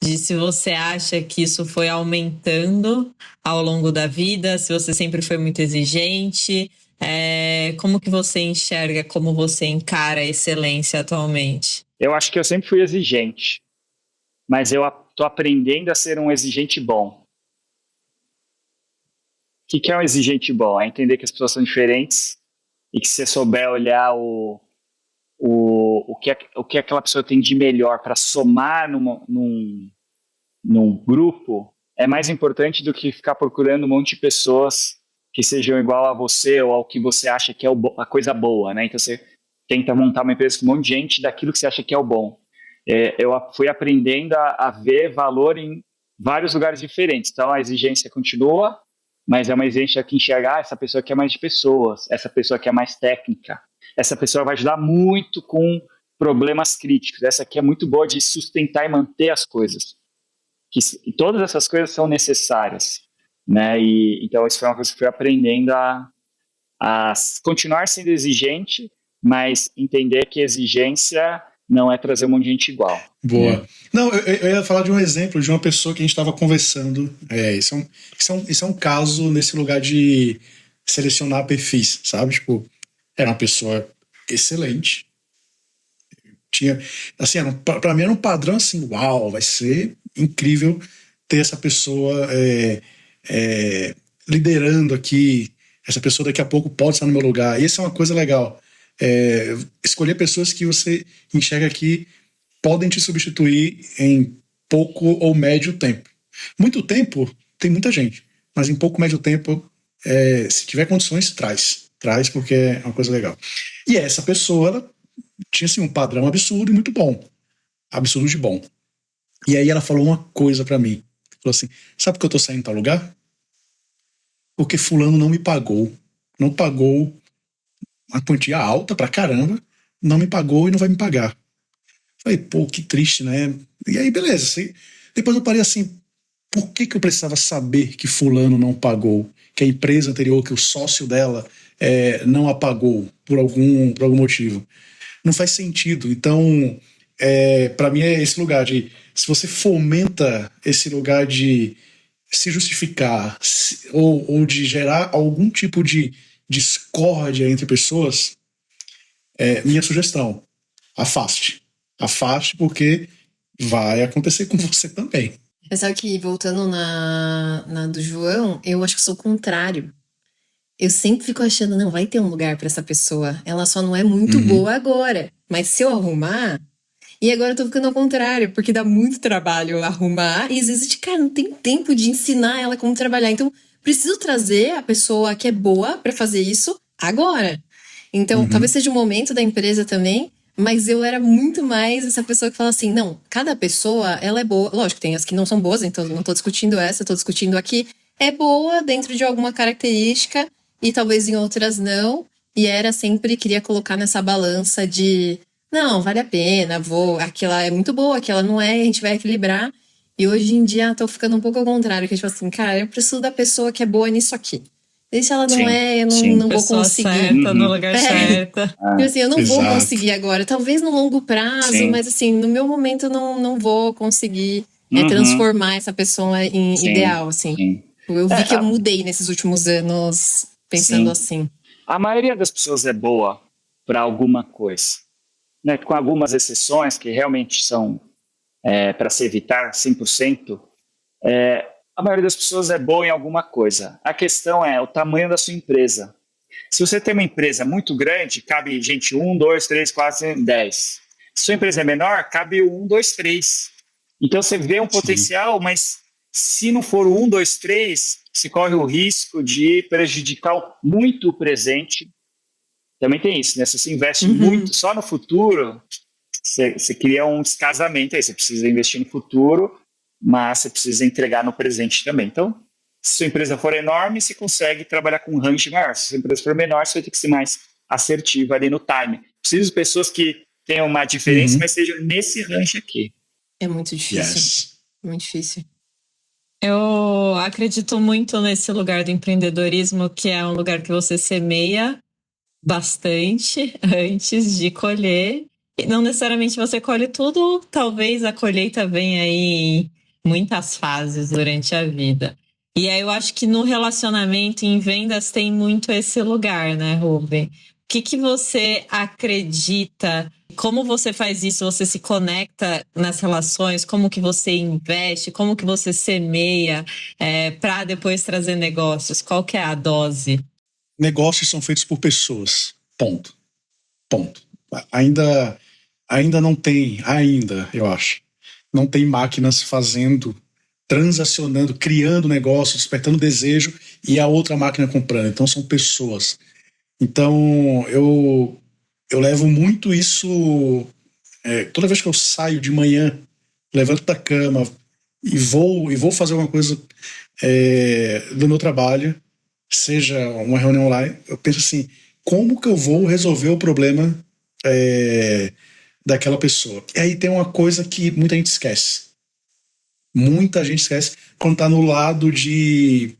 [SPEAKER 4] De se você acha que isso foi aumentando ao longo da vida, se você sempre foi muito exigente, como que você enxerga, como você encara a excelência atualmente?
[SPEAKER 1] Eu acho que eu sempre fui exigente, mas eu estou aprendendo a ser um exigente bom. O que é um exigente bom? É entender que as pessoas são diferentes e que se você souber olhar o que aquela pessoa tem de melhor para somar num grupo, é mais importante do que ficar procurando um monte de pessoas que sejam igual a você ou ao que você acha que é a coisa boa, né? Então você tenta montar uma empresa com um monte de gente daquilo que você acha que é o bom. Eu fui aprendendo a ver valor em vários lugares diferentes. Então a exigência continua, mas é uma exigência que enxerga essa pessoa quer mais de pessoas, essa pessoa quer mais técnica, essa pessoa vai ajudar muito com problemas críticos, essa aqui é muito boa de sustentar e manter as coisas. E todas essas coisas são necessárias, né? Então isso foi uma coisa que eu fui aprendendo a continuar sendo exigente, mas entender que exigência não é trazer um monte de gente igual.
[SPEAKER 2] Boa. Não, eu ia falar de um exemplo de uma pessoa que a gente estava conversando. Isso é um caso nesse lugar de selecionar perfis, sabe? Tipo, era uma pessoa excelente. Tinha, assim, para mim era um padrão assim, uau, vai ser incrível ter essa pessoa liderando aqui. Essa pessoa daqui a pouco pode estar no meu lugar. E isso é uma coisa legal. Escolher pessoas que você enxerga que podem te substituir em pouco ou médio tempo. Muito tempo, tem muita gente, mas em pouco, médio tempo, se tiver condições, traz porque é uma coisa legal. E essa pessoa, ela tinha assim, um padrão absurdo e muito bom, absurdo de bom. E aí ela falou uma coisa pra mim, falou assim, sabe por que eu tô saindo de tal lugar? Porque fulano não me pagou, uma quantia alta pra caramba, não me pagou e não vai me pagar. Falei, pô, que triste, né? E aí, beleza. Assim, depois eu parei assim, por que eu precisava saber que fulano não pagou? Que a empresa anterior, que o sócio dela não a pagou por algum motivo? Não faz sentido. Então, para mim é esse lugar de, se você fomenta esse lugar de se justificar ou de gerar algum tipo de discórdia entre pessoas, minha sugestão, afaste porque vai acontecer com você também.
[SPEAKER 3] Mas sabe que, voltando na do João, eu acho que sou o contrário. Eu sempre fico achando, não, vai ter um lugar para essa pessoa. Ela só não é muito boa agora. mas se eu arrumar... E agora eu tô ficando ao contrário, porque dá muito trabalho arrumar. E às vezes, cara, não tem tempo de ensinar ela como trabalhar. Então, preciso trazer a pessoa que é boa pra fazer isso agora. Então, talvez seja um momento da empresa também, mas eu era muito mais essa pessoa que fala assim, não, cada pessoa, ela é boa. Lógico, tem as que não são boas, então não tô discutindo essa, tô discutindo aqui. É boa dentro de alguma característica e talvez em outras não. E era sempre, queria colocar nessa balança de... Não, vale a pena, aquela é muito boa, aquela não é, a gente vai equilibrar. E hoje em dia tô ficando um pouco ao contrário, que tipo assim, cara, eu preciso da pessoa que é boa nisso aqui. E se ela não é, eu não vou
[SPEAKER 4] Pessoa
[SPEAKER 3] conseguir.
[SPEAKER 4] certa, no lugar certo.
[SPEAKER 3] Tipo assim, eu não vou
[SPEAKER 2] Exato.
[SPEAKER 3] conseguir agora. Talvez no longo prazo,
[SPEAKER 1] Sim.
[SPEAKER 3] mas assim, no meu momento eu não vou conseguir
[SPEAKER 1] Uhum.
[SPEAKER 3] transformar essa pessoa em
[SPEAKER 1] Sim,
[SPEAKER 3] ideal, assim.
[SPEAKER 1] sim.
[SPEAKER 3] Eu vi que eu mudei nesses últimos anos pensando
[SPEAKER 1] Sim.
[SPEAKER 3] assim.
[SPEAKER 1] A maioria das pessoas é boa para alguma coisa, né? Com algumas exceções que realmente são para se evitar 100%, a maioria das pessoas é boa em alguma coisa. A questão é o tamanho da sua empresa. Se você tem uma empresa muito grande, cabe gente 1, 2, 3, 4, 10. Se sua empresa é menor, cabe 1, 2, 3. Então você vê um potencial, mas se não for o 1, 2, 3, você corre o risco de prejudicar muito o presente. Também tem isso, né? Se você investe muito só no futuro, você cria um descasamento aí. Você precisa investir no futuro, mas você precisa entregar no presente também. Então, se sua empresa for enorme, você consegue trabalhar com um range maior. Se sua empresa for menor, você vai ter que ser mais assertivo ali no time. Preciso de pessoas que tenham uma diferença, mas sejam nesse range aqui.
[SPEAKER 3] É muito difícil.
[SPEAKER 2] Yes.
[SPEAKER 3] Muito difícil.
[SPEAKER 4] Eu acredito muito nesse lugar do empreendedorismo, que é um lugar que você semeia bastante antes de colher. E não necessariamente você colhe tudo, talvez a colheita venha aí em muitas fases durante a vida. E aí eu acho que no relacionamento, em vendas, tem muito esse lugar, né, Rubem? O que você acredita? Como você faz isso? Você se conecta nas relações? Como que você investe? Como que você semeia para depois trazer negócios? Qual que é a dose?
[SPEAKER 2] Negócios são feitos por pessoas. Ponto. Ainda não tem, eu acho, não tem máquinas fazendo, transacionando, criando negócio, despertando desejo e a outra máquina comprando. Então são pessoas. Então eu levo muito isso. Toda vez que eu saio de manhã, levanto da cama e vou fazer alguma coisa do meu trabalho, seja uma reunião online, eu penso assim, como que eu vou resolver o problema daquela pessoa? E aí tem uma coisa que muita gente esquece. Muita gente esquece quando está no lado de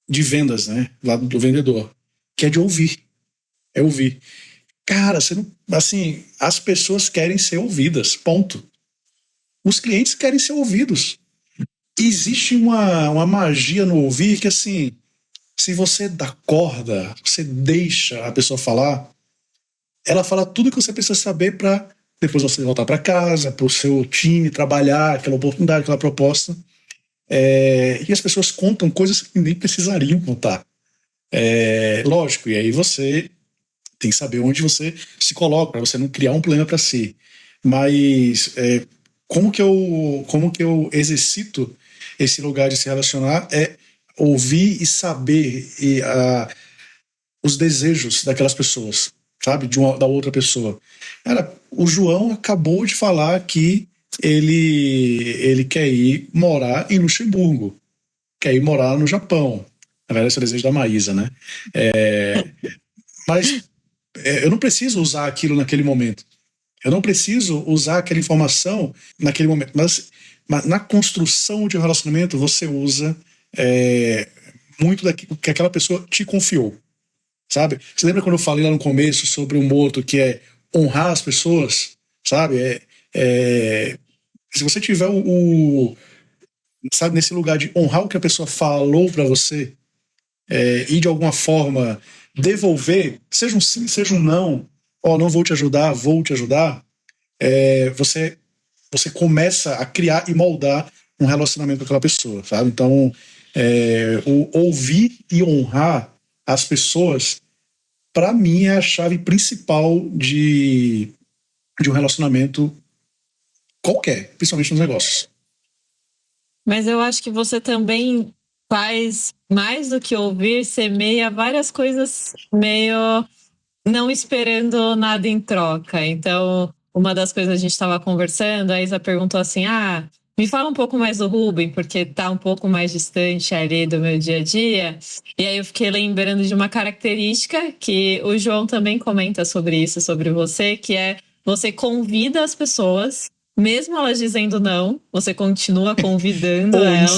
[SPEAKER 2] vendas, né? Lado do vendedor, que é de ouvir. É ouvir. Cara, você não, assim, as pessoas querem ser ouvidas, ponto. Os clientes querem ser ouvidos. Existe uma magia no ouvir que, assim, se você dá corda, você deixa a pessoa falar, ela fala tudo que você precisa saber para depois você voltar para casa, para o seu time trabalhar, aquela oportunidade, aquela proposta. E as pessoas contam coisas que nem precisariam contar. Lógico, e aí você tem que saber onde você se coloca, para você não criar um problema para si. Mas como que eu exercito esse lugar de se relacionar é ouvir e saber os desejos daquelas pessoas, sabe? Da outra pessoa. Cara, o João acabou de falar que ele quer ir morar em Luxemburgo, quer ir morar no Japão. Na verdade, esse é o desejo da Maísa, né? Mas eu não preciso usar aquilo naquele momento. Eu não preciso usar aquela informação naquele momento. Mas na construção de um relacionamento, você usa muito daquilo que aquela pessoa te confiou. Sabe? Você lembra quando eu falei lá no começo sobre o Moto, que é honrar as pessoas? Sabe? Se você tiver sabe, nesse lugar de honrar o que a pessoa falou para você e de alguma forma devolver, seja um sim, seja um não, não vou te ajudar, vou te ajudar, você começa a criar e moldar um relacionamento com aquela pessoa, sabe? Então, o ouvir e honrar as pessoas, para mim, é a chave principal de de um relacionamento qualquer, principalmente nos negócios.
[SPEAKER 4] Mas eu acho que você também faz mais do que ouvir, semeia várias coisas meio não esperando nada em troca. Então, uma das coisas a gente estava conversando, a Isa perguntou assim: me fala um pouco mais do Rubem, porque tá um pouco mais distante ali do meu dia a dia. E aí eu fiquei lembrando de uma característica que o João também comenta sobre isso, sobre você, que é você convida as pessoas, mesmo elas dizendo não, você continua convidando elas.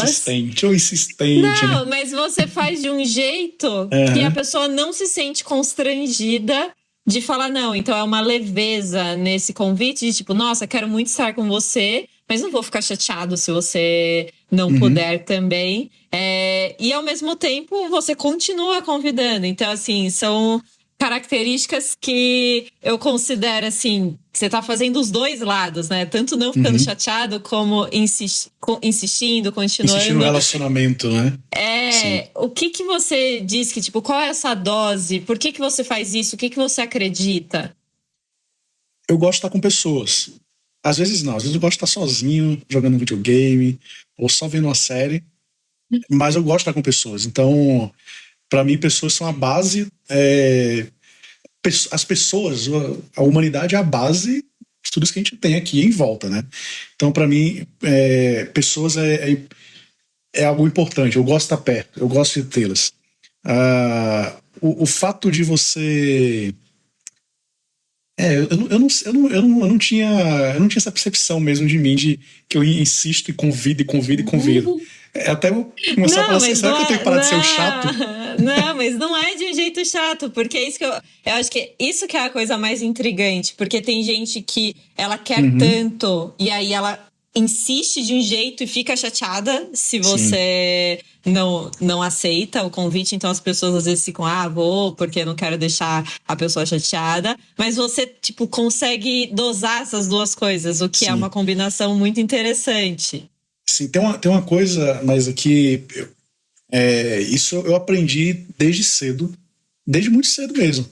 [SPEAKER 2] Ou insistente,
[SPEAKER 4] Não,
[SPEAKER 2] né?
[SPEAKER 4] mas você faz de um jeito que a pessoa não se sente constrangida de falar não. Então é uma leveza nesse convite de tipo, nossa, quero muito estar com você, mas não vou ficar chateado se você não puder também. E ao mesmo tempo você continua convidando. Então, assim, são características que eu considero assim, você tá fazendo os dois lados, né? Tanto não ficando chateado como insistindo, continuando.
[SPEAKER 2] Insistir no relacionamento, né?
[SPEAKER 4] Sim. O que você diz que, tipo, qual é essa dose? Por que você faz isso? O que você acredita?
[SPEAKER 2] Eu gosto de estar com pessoas. Às vezes não, às vezes eu gosto de estar sozinho, jogando videogame, ou só vendo uma série, mas eu gosto de estar com pessoas. Então, para mim, pessoas são a base. As pessoas, a humanidade é a base de tudo isso que a gente tem aqui em volta, né? Então, para mim, pessoas é algo importante. Eu gosto de estar perto, eu gosto de tê-las. O fato de você... eu não tinha essa percepção mesmo de mim, de que eu insisto e convido. Até eu começar a falar assim, será que eu tenho que parar de ser o chato?
[SPEAKER 4] Não, mas não é de um jeito chato, porque é isso que eu acho que isso que é a coisa mais intrigante, porque tem gente que ela quer tanto, e aí ela insiste de um jeito e fica chateada se você não aceita o convite. Então as pessoas às vezes ficam, vou porque eu não quero deixar a pessoa chateada, mas você tipo consegue dosar essas duas coisas, o que é uma combinação muito interessante.
[SPEAKER 2] Sim, tem uma coisa, mas aqui isso eu aprendi desde cedo, desde muito cedo mesmo,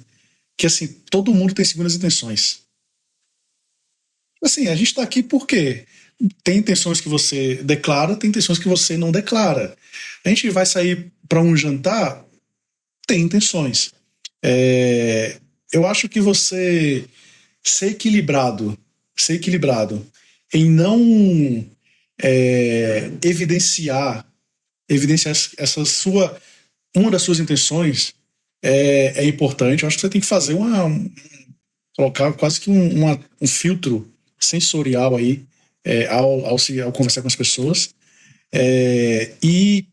[SPEAKER 2] que assim, todo mundo tem segundas intenções. Assim, a gente tá aqui por quê? Tem intenções que você declara, tem intenções que você não declara. A gente vai sair para um jantar, tem intenções. Eu acho que você ser equilibrado em não evidenciar uma das suas intenções é importante. Eu acho que você tem que fazer colocar quase que um filtro sensorial aí ao conversar com as pessoas, e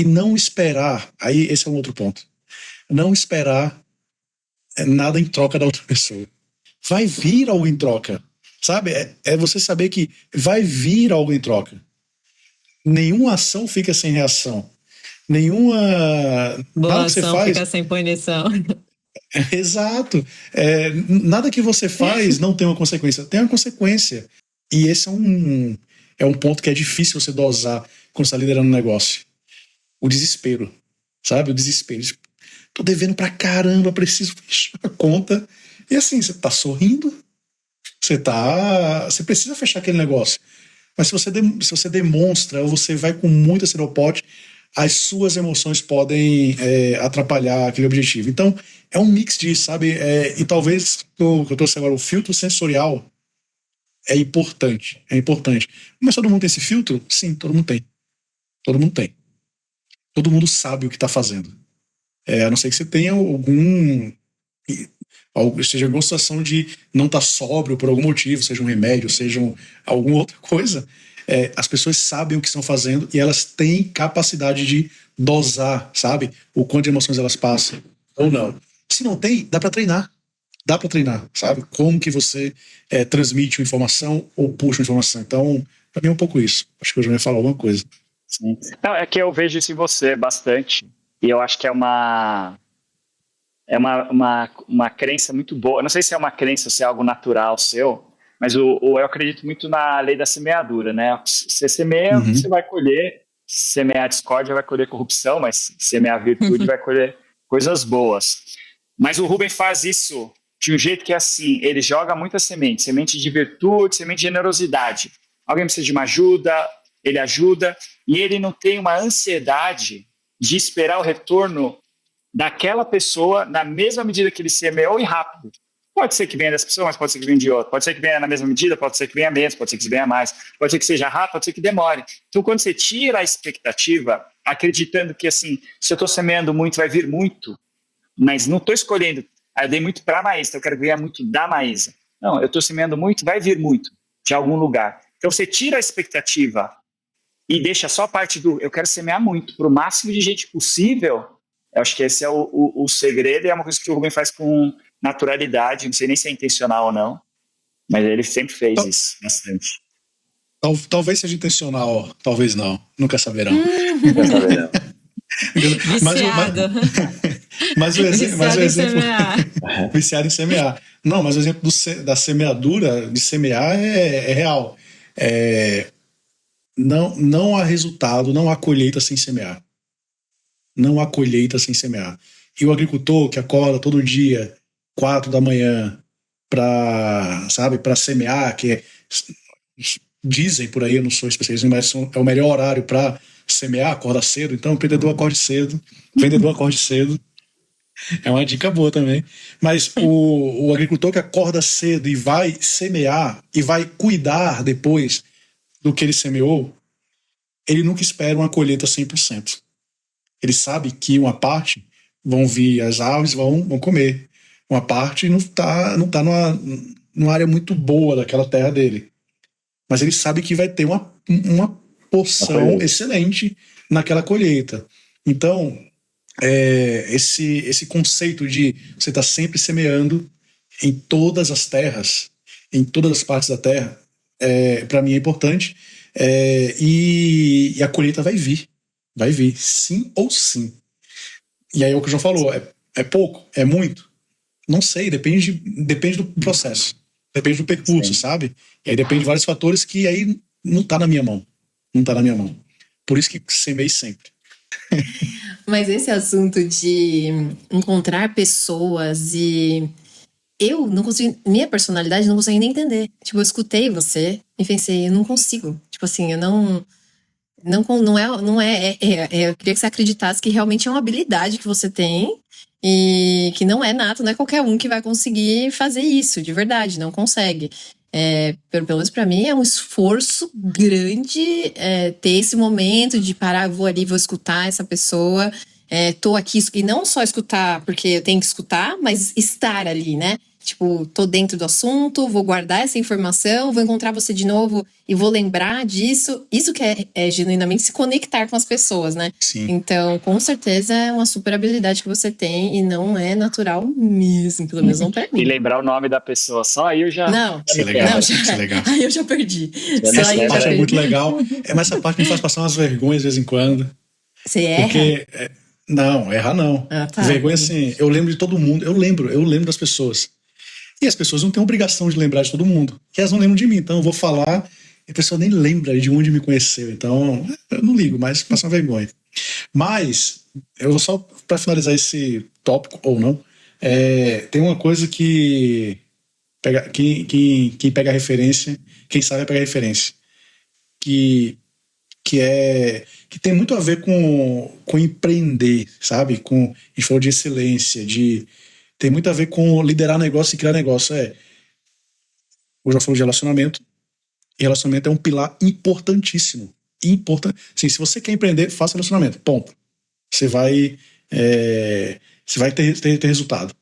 [SPEAKER 2] não esperar. Aí esse é um outro ponto. Não esperar nada em troca da outra pessoa. Vai vir algo em troca, sabe? É você saber que vai vir algo em troca. Nenhuma ação fica sem reação.
[SPEAKER 4] Boa ação fica sem punição.
[SPEAKER 2] Exato. Nada que você faz não tem uma consequência. Tem uma consequência. E esse é um ponto que é difícil você dosar quando você está liderando um negócio. O desespero. Sabe? O desespero. Tô devendo pra caramba, preciso fechar a conta. E assim, você tá sorrindo. Você precisa fechar aquele negócio. Mas se você demonstra ou você vai com muita sede ao pote, as suas emoções podem atrapalhar aquele objetivo. Então, é um mix disso, sabe? E talvez o que eu trouxe agora, o filtro sensorial, é importante. Mas todo mundo tem esse filtro? Sim, todo mundo tem. Todo mundo tem. Todo mundo sabe o que está fazendo. A não ser que você tenha seja alguma situação de não estar sóbrio por algum motivo, seja um remédio, seja alguma outra coisa. As pessoas sabem o que estão fazendo e elas têm capacidade de dosar, sabe? O quanto de emoções elas passam ou não. Se não tem, dá para treinar. Sabe? Como que você transmite uma informação ou puxa uma informação. Então, para mim é um pouco isso. Acho que eu já ia falar alguma coisa.
[SPEAKER 1] Sim. Não, é que eu vejo isso em você bastante. E eu acho que é uma crença muito boa. Não sei se é uma crença, se é algo natural seu, mas eu acredito muito na lei da semeadura, né? Você semeia, você vai colher. Semear discórdia vai colher corrupção, mas semear virtude vai colher coisas boas. Mas o Rubem faz isso de um jeito que é assim, ele joga muita semente de virtude, semente de generosidade. Alguém precisa de uma ajuda, ele ajuda, e ele não tem uma ansiedade de esperar o retorno daquela pessoa na mesma medida que ele semeou e rápido. Pode ser que venha dessa pessoa, mas pode ser que venha de outra. Pode ser que venha na mesma medida, pode ser que venha menos, pode ser que venha mais, pode ser que seja rápido, pode ser que demore. Então, quando você tira a expectativa, acreditando que, assim, se eu estou semeando muito, vai vir muito, mas não estou escolhendo, eu dei muito para a Maísa, então eu quero ganhar muito da Maísa. Não, eu estou semeando muito, vai vir muito de algum lugar. Então, você tira a expectativa e deixa só a parte do eu quero semear muito para o máximo de gente possível. Eu acho que esse é o segredo, e é uma coisa que o Rubem faz com naturalidade, não sei nem se é intencional ou não, mas ele sempre fez isso bastante.
[SPEAKER 2] Talvez seja intencional, talvez não. Nunca saberão.
[SPEAKER 1] Nunca saberão.
[SPEAKER 4] Viciado.
[SPEAKER 2] Mas o exemplo
[SPEAKER 4] Viciado em semear.
[SPEAKER 2] viciado em semear. Não, mas o exemplo da semeadura, de semear, é real. Não há resultado, não há colheita sem semear. Não há colheita sem semear. E o agricultor que acorda todo dia, 4 da manhã, para semear, dizem por aí, eu não sou especialista, mas é o melhor horário para semear, acorda cedo. Então, o vendedor acorde cedo. É uma dica boa também. Mas o agricultor que acorda cedo e vai semear e vai cuidar depois do que ele semeou, ele nunca espera uma colheita 100%. Ele sabe que uma parte vão vir as aves, vão comer. Uma parte não tá numa área muito boa daquela terra dele. Mas ele sabe que vai ter uma porção excelente naquela colheita. Então, esse conceito de você estar sempre semeando em todas as terras, em todas as partes da terra, para mim é importante. E a colheita vai vir, sim ou sim. E aí é o que o João falou, é pouco, é muito? Não sei, depende do processo, depende do percurso, sabe? E aí depende de vários fatores que aí não está na minha mão. Por isso que semei sempre.
[SPEAKER 3] Mas esse assunto de encontrar pessoas e eu não consigo, minha personalidade não consigo nem entender. Tipo, eu escutei você e pensei, eu não consigo. Tipo assim, eu não é, eu queria que você acreditasse que realmente é uma habilidade que você tem e que não é nato, não é qualquer um que vai conseguir fazer isso, de verdade, não consegue. Pelo menos pra mim é um esforço grande ter esse momento de parar, vou ali, vou escutar essa pessoa, tô aqui, e não só escutar porque eu tenho que escutar, mas estar ali, né? Tipo, tô dentro do assunto, vou guardar essa informação, vou encontrar você de novo e vou lembrar disso. Isso que é genuinamente se conectar com as pessoas, né?
[SPEAKER 2] Sim.
[SPEAKER 3] Então, com certeza é uma super habilidade que você tem e não é natural mesmo, pelo menos não pra mim.
[SPEAKER 1] E lembrar o nome da pessoa, só aí eu já...
[SPEAKER 3] Não,
[SPEAKER 2] Isso é legal.
[SPEAKER 3] Isso
[SPEAKER 2] é legal.
[SPEAKER 3] Aí eu já perdi.
[SPEAKER 2] Essa parte é muito legal. Mas essa parte me faz passar umas vergonhas de vez em quando.
[SPEAKER 3] Você erra?
[SPEAKER 2] Porque... não, errar não.
[SPEAKER 3] Ah, tá.
[SPEAKER 2] Vergonha assim, eu lembro de todo mundo. Eu lembro das pessoas. E as pessoas não têm obrigação de lembrar de todo mundo. Que elas não lembram de mim. Então eu vou falar e a pessoa nem lembra de onde me conheceu. Então eu não ligo, mas passa uma vergonha. Mas, eu só para finalizar esse tópico, ou não, tem uma coisa que quem pega a referência, quem sabe é pegar a referência. Que tem muito a ver com empreender, sabe? A gente falou de excelência, tem muito a ver com liderar negócio e criar negócio. Eu já falei de relacionamento. E relacionamento é um pilar importantíssimo. Sim, se você quer empreender, faça relacionamento. Ponto. Você vai ter resultado.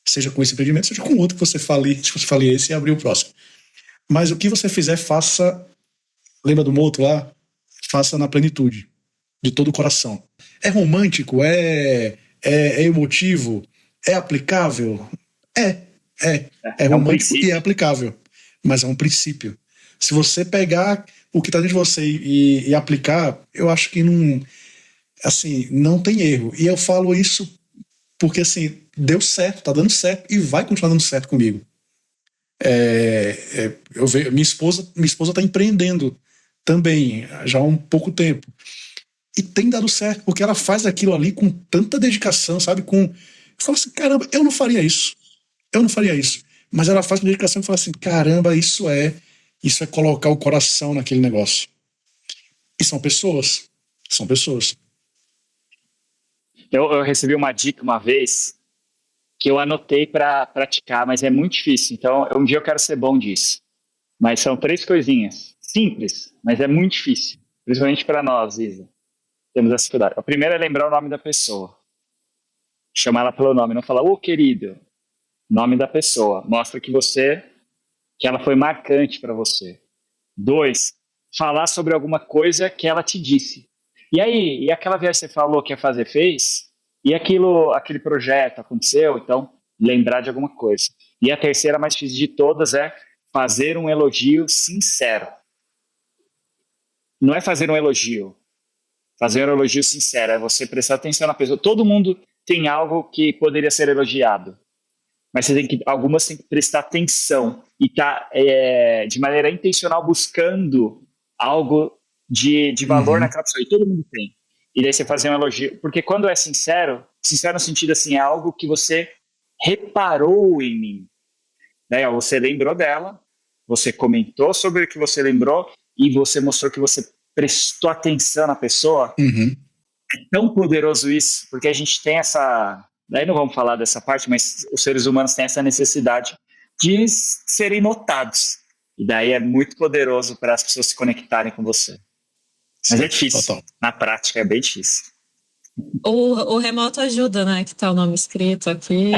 [SPEAKER 2] Seja com esse empreendimento, seja com outro que você fale esse e abrir o próximo. Mas o que você fizer, faça. Lembra do moto lá? Faça na plenitude, de todo o coração. É romântico? É emotivo? É aplicável? É romântico e é aplicável. Mas é um princípio. Se você pegar o que está dentro de você e aplicar, eu acho que não tem erro. E eu falo isso porque assim, deu certo, tá dando certo e vai continuar dando certo comigo. Eu vejo, minha esposa tá empreendendo também já há um pouco tempo e tem dado certo porque ela faz aquilo ali com tanta dedicação, sabe? Eu falo assim, caramba, eu não faria isso. Eu não faria isso. Mas ela faz com dedicação e fala assim, caramba, isso é colocar o coração naquele negócio. E são pessoas. São pessoas.
[SPEAKER 1] Eu recebi uma dica uma vez que eu anotei para praticar, mas é muito difícil. Então, um dia eu quero ser bom disso. Mas são 3 coisinhas. Simples, mas é muito difícil. Principalmente para nós, Isa. Temos essa dificuldade. A primeira é lembrar o nome da pessoa. Chamar ela pelo nome. Não falar, ô querido. Nome da pessoa. Mostra que ela foi marcante para você. 2, falar sobre alguma coisa que ela te disse. E aí, e aquela vez que você falou que ia fazer, fez? E aquele projeto aconteceu? Então, lembrar de alguma coisa. E a terceira, mais difícil de todas, é fazer um elogio sincero. Não é fazer um elogio. Fazer um elogio sincero é você prestar atenção na pessoa. Todo mundo tem algo que poderia ser elogiado. Mas algumas tem que prestar atenção e tá de maneira intencional buscando algo de valor naquela pessoa. E todo mundo tem. E daí você fazer um elogio. Porque quando é sincero no sentido assim, é algo que você reparou em mim. Daí, você lembrou dela, você comentou sobre o que você lembrou e você mostrou que você prestou atenção na pessoa. É tão poderoso isso, porque a gente tem essa... Daí não vamos falar dessa parte, mas os seres humanos têm essa necessidade de serem notados. E daí é muito poderoso para as pessoas se conectarem com você. Mas é difícil.
[SPEAKER 2] Total.
[SPEAKER 1] Na prática é bem difícil.
[SPEAKER 4] O remoto ajuda, né? Que tá o nome escrito aqui.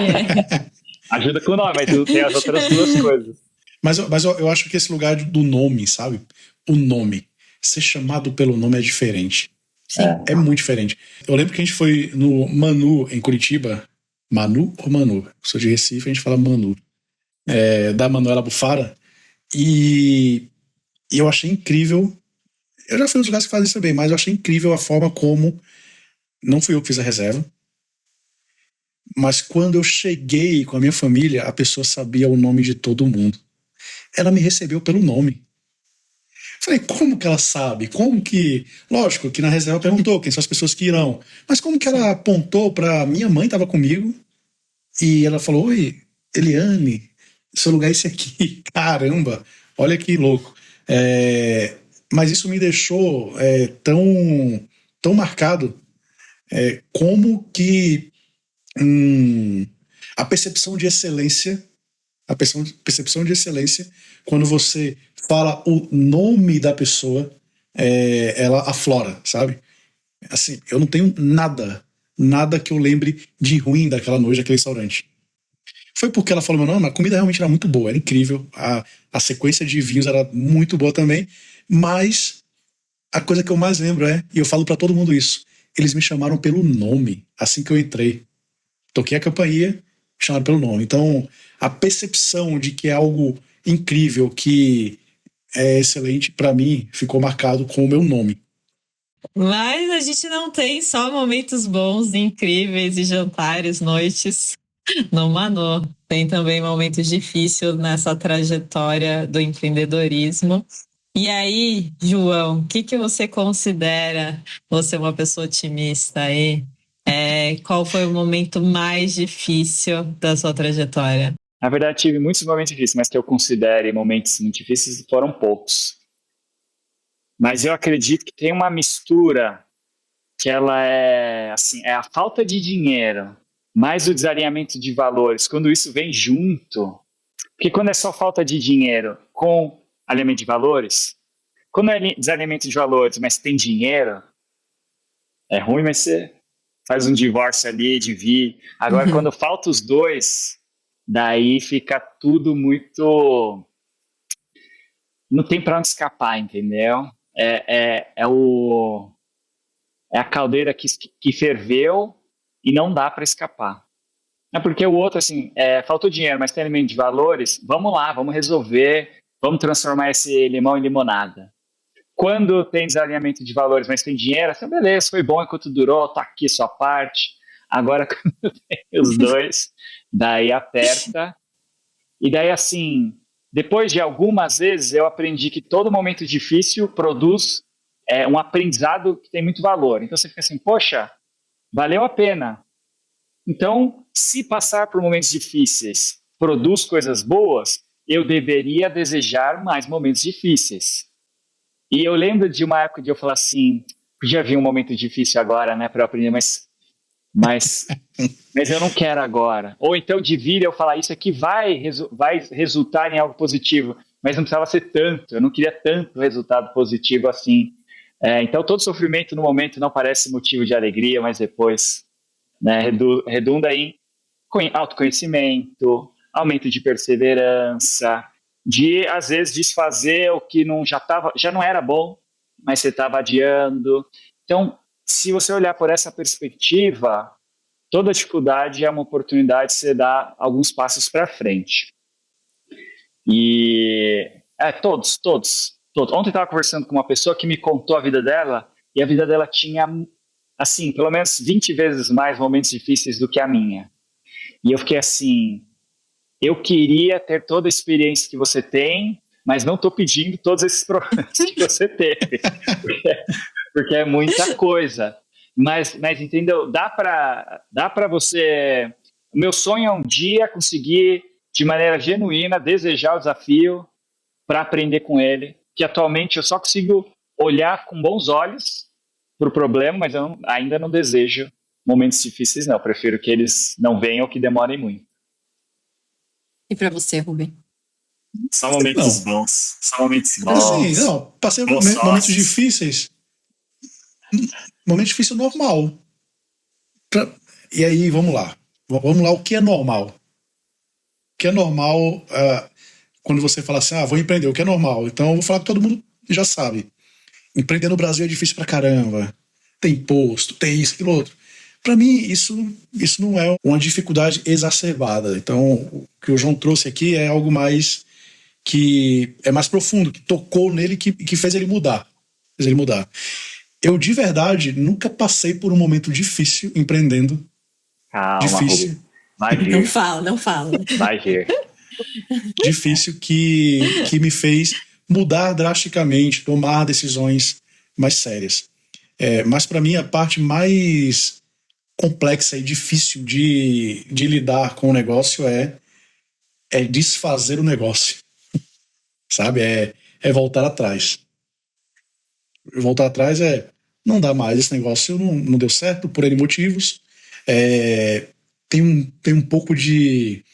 [SPEAKER 1] Ajuda com o nome, mas tem as outras 2 coisas.
[SPEAKER 2] Mas eu acho que esse lugar do nome, sabe? O nome. Ser chamado pelo nome é diferente.
[SPEAKER 3] Sim.
[SPEAKER 2] É muito diferente. Eu lembro que a gente foi no Manu, em Curitiba. Manu ou Manu? Eu sou de Recife, a gente fala Manu. Da Manuela Bufara. E eu achei incrível. Eu já fui nos lugares que fazem isso também, mas eu achei incrível a forma como... Não fui eu que fiz a reserva. Mas quando eu cheguei com a minha família, a pessoa sabia o nome de todo mundo. Ela me recebeu pelo nome. Falei, como que ela sabe? Como que... Lógico que na reserva perguntou quem são as pessoas que irão. Mas como que ela apontou para... Minha mãe estava comigo e ela falou, oi, Eliane, seu lugar é esse aqui. Caramba, olha que louco. Mas isso me deixou tão marcado como que a percepção de excelência, quando você fala o nome da pessoa, ela aflora, sabe? Assim, eu não tenho nada que eu lembre de ruim daquela noite, daquele restaurante. Foi porque ela falou meu nome, a comida realmente era muito boa, era incrível, a sequência de vinhos era muito boa também, mas a coisa que eu mais lembro e eu falo pra todo mundo isso, eles me chamaram pelo nome assim que eu entrei. Toquei a campainha, me chamaram pelo nome. Então, a percepção de que é algo incrível, que é excelente, pra mim, ficou marcado com o meu nome.
[SPEAKER 4] Mas a gente não tem só momentos bons, incríveis e jantares, noites no Manu. Tem também momentos difíceis nessa trajetória do empreendedorismo. E aí, João, o que você considera você uma pessoa otimista aí? Qual foi o momento mais difícil da sua trajetória?
[SPEAKER 1] Na verdade, tive muitos momentos difíceis, mas que eu considere momentos muito difíceis foram poucos. Mas eu acredito que tem uma mistura que ela é a falta de dinheiro, mais o desalinhamento de valores. Quando isso vem junto, porque quando é só falta de dinheiro com alinhamento de valores, quando é desalinhamento de valores, mas tem dinheiro, é ruim, mas você faz um divórcio ali, divide. Agora, quando falta os dois, daí fica tudo muito... Não tem para onde escapar, entendeu? É a caldeira que ferveu e não dá para escapar. É porque o outro, assim, faltou dinheiro, mas tem alimento de valores, vamos lá, vamos resolver, vamos transformar esse limão em limonada. Quando tem desalinhamento de valores, mas tem dinheiro, assim, beleza, foi bom enquanto durou, tá aqui sua parte. Agora, quando tem os dois, daí aperta. E daí, assim, depois de algumas vezes, eu aprendi que todo momento difícil produz um aprendizado que tem muito valor. Então, você fica assim, poxa, valeu a pena. Então, se passar por momentos difíceis produz coisas boas, eu deveria desejar mais momentos difíceis. E eu lembro de uma época de eu falar assim, já vi um momento difícil agora, né, para eu aprender, mas eu não quero agora. Ou então de vir eu falar, isso aqui vai resultar em algo positivo, mas não precisava ser tanto, eu não queria tanto resultado positivo assim. Então todo sofrimento no momento não parece motivo de alegria, mas depois, né, redunda em autoconhecimento, aumento de perseverança, de às vezes desfazer o que já não era bom, mas você estava adiando. Então, se você olhar por essa perspectiva, toda dificuldade é uma oportunidade de você dar alguns passos para frente. E todos. Ontem eu estava conversando com uma pessoa que me contou a vida dela, e a vida dela tinha, assim, pelo menos 20 vezes mais momentos difíceis do que a minha. E eu fiquei assim, eu queria ter toda a experiência que você tem, mas não estou pedindo todos esses problemas que você teve, porque é muita coisa. Mas entendeu? Dá para você... O meu sonho é um dia conseguir, de maneira genuína, desejar o desafio para aprender com ele, que atualmente eu só consigo olhar com bons olhos para o problema, mas eu ainda não desejo momentos difíceis, não. Eu prefiro que eles não venham ou que demorem muito.
[SPEAKER 3] E para você, Rubem?
[SPEAKER 1] Só momentos bons. Só momentos bons.
[SPEAKER 2] Assim, não, passei momentos difíceis. Momento difícil normal. E aí, vamos lá. Vamos lá, o que é normal? O que é normal quando você fala assim, vou empreender, o que é normal? Então eu vou falar que todo mundo já sabe. Empreender no Brasil é difícil pra caramba. Tem imposto, tem isso, aquilo outro. Para mim, isso não é uma dificuldade exacerbada. Então, o que o João trouxe aqui é algo mais que é mais profundo, que tocou nele, que fez ele mudar. Eu, de verdade, nunca passei por um momento difícil empreendendo.
[SPEAKER 1] Calma,
[SPEAKER 2] difícil.
[SPEAKER 1] Vai vir.
[SPEAKER 3] Não fala.
[SPEAKER 1] Vai vir.
[SPEAKER 2] Difícil que me fez mudar drasticamente, tomar decisões mais sérias. Mas para mim, a parte mais complexa e difícil de lidar com o negócio é desfazer o negócio. Sabe? É voltar atrás. Voltar atrás não dá mais, esse negócio não deu certo por N motivos. Tem um pouco de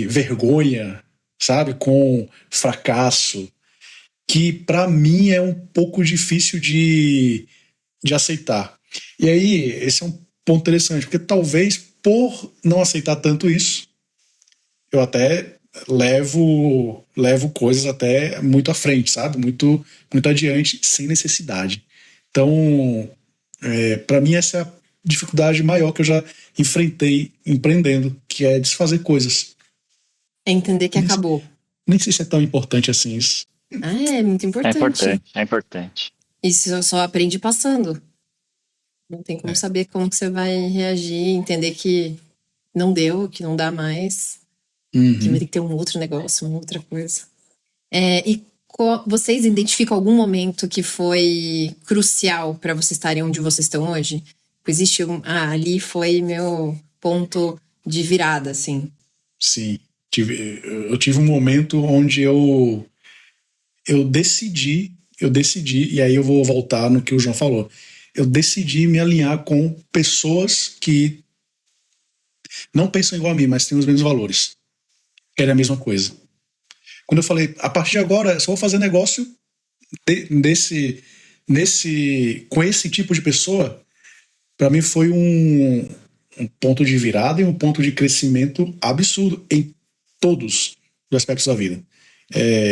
[SPEAKER 2] vergonha, sabe? Com fracasso, que para mim é um pouco difícil de aceitar. E aí, esse é um ponto interessante, porque talvez por não aceitar tanto isso, eu até levo coisas até muito à frente, sabe? Muito, muito adiante, sem necessidade. Então, para mim, essa é a dificuldade maior que eu já enfrentei empreendendo, que é desfazer coisas.
[SPEAKER 3] É entender que acabou.
[SPEAKER 2] Nem sei se é tão importante assim isso.
[SPEAKER 3] É muito importante.
[SPEAKER 1] É importante.
[SPEAKER 3] Isso só aprende passando. Não tem como saber como que você vai reagir, entender que não deu, que não dá mais, que vai ter que ter um outro negócio, uma outra coisa. Vocês identificam algum momento que foi crucial para vocês estarem onde vocês estão hoje? Existe ali foi meu ponto de virada, assim.
[SPEAKER 2] Sim. Eu tive um momento onde eu decidi, e aí eu vou voltar no que o João falou. Eu decidi me alinhar com pessoas que não pensam igual a mim, mas têm os mesmos valores. Era a mesma coisa. Quando eu falei, a partir de agora, eu só vou fazer negócio com esse tipo de pessoa, para mim foi um ponto de virada e um ponto de crescimento absurdo em todos os aspectos da vida.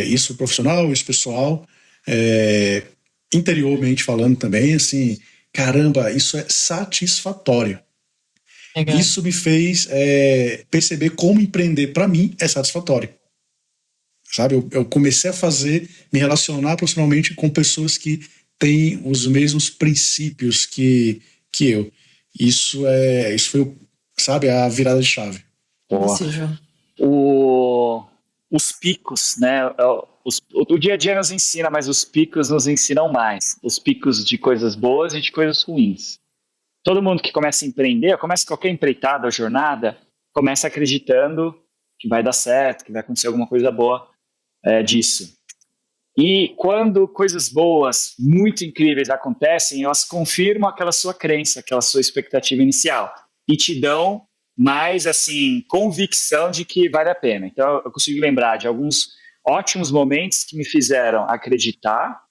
[SPEAKER 2] Isso profissional, isso pessoal, interiormente falando também, assim, caramba, isso é satisfatório. Legal. Isso me fez perceber como empreender para mim é satisfatório. Sabe, eu comecei a me relacionar profissionalmente com pessoas que têm os mesmos princípios que eu. Isso foi, sabe, a virada de chave.
[SPEAKER 1] Os picos, né? O dia a dia nos ensina, mas os picos nos ensinam mais. Os picos de coisas boas e de coisas ruins. Todo mundo que começa a empreender, começa qualquer empreitada ou jornada, começa acreditando que vai dar certo, que vai acontecer alguma coisa boa disso. E quando coisas boas, muito incríveis acontecem, elas confirmam aquela sua crença, aquela sua expectativa inicial e te dão mais, assim, convicção de que vale a pena. Então, eu consigo lembrar de alguns ótimos momentos que me fizeram acreditar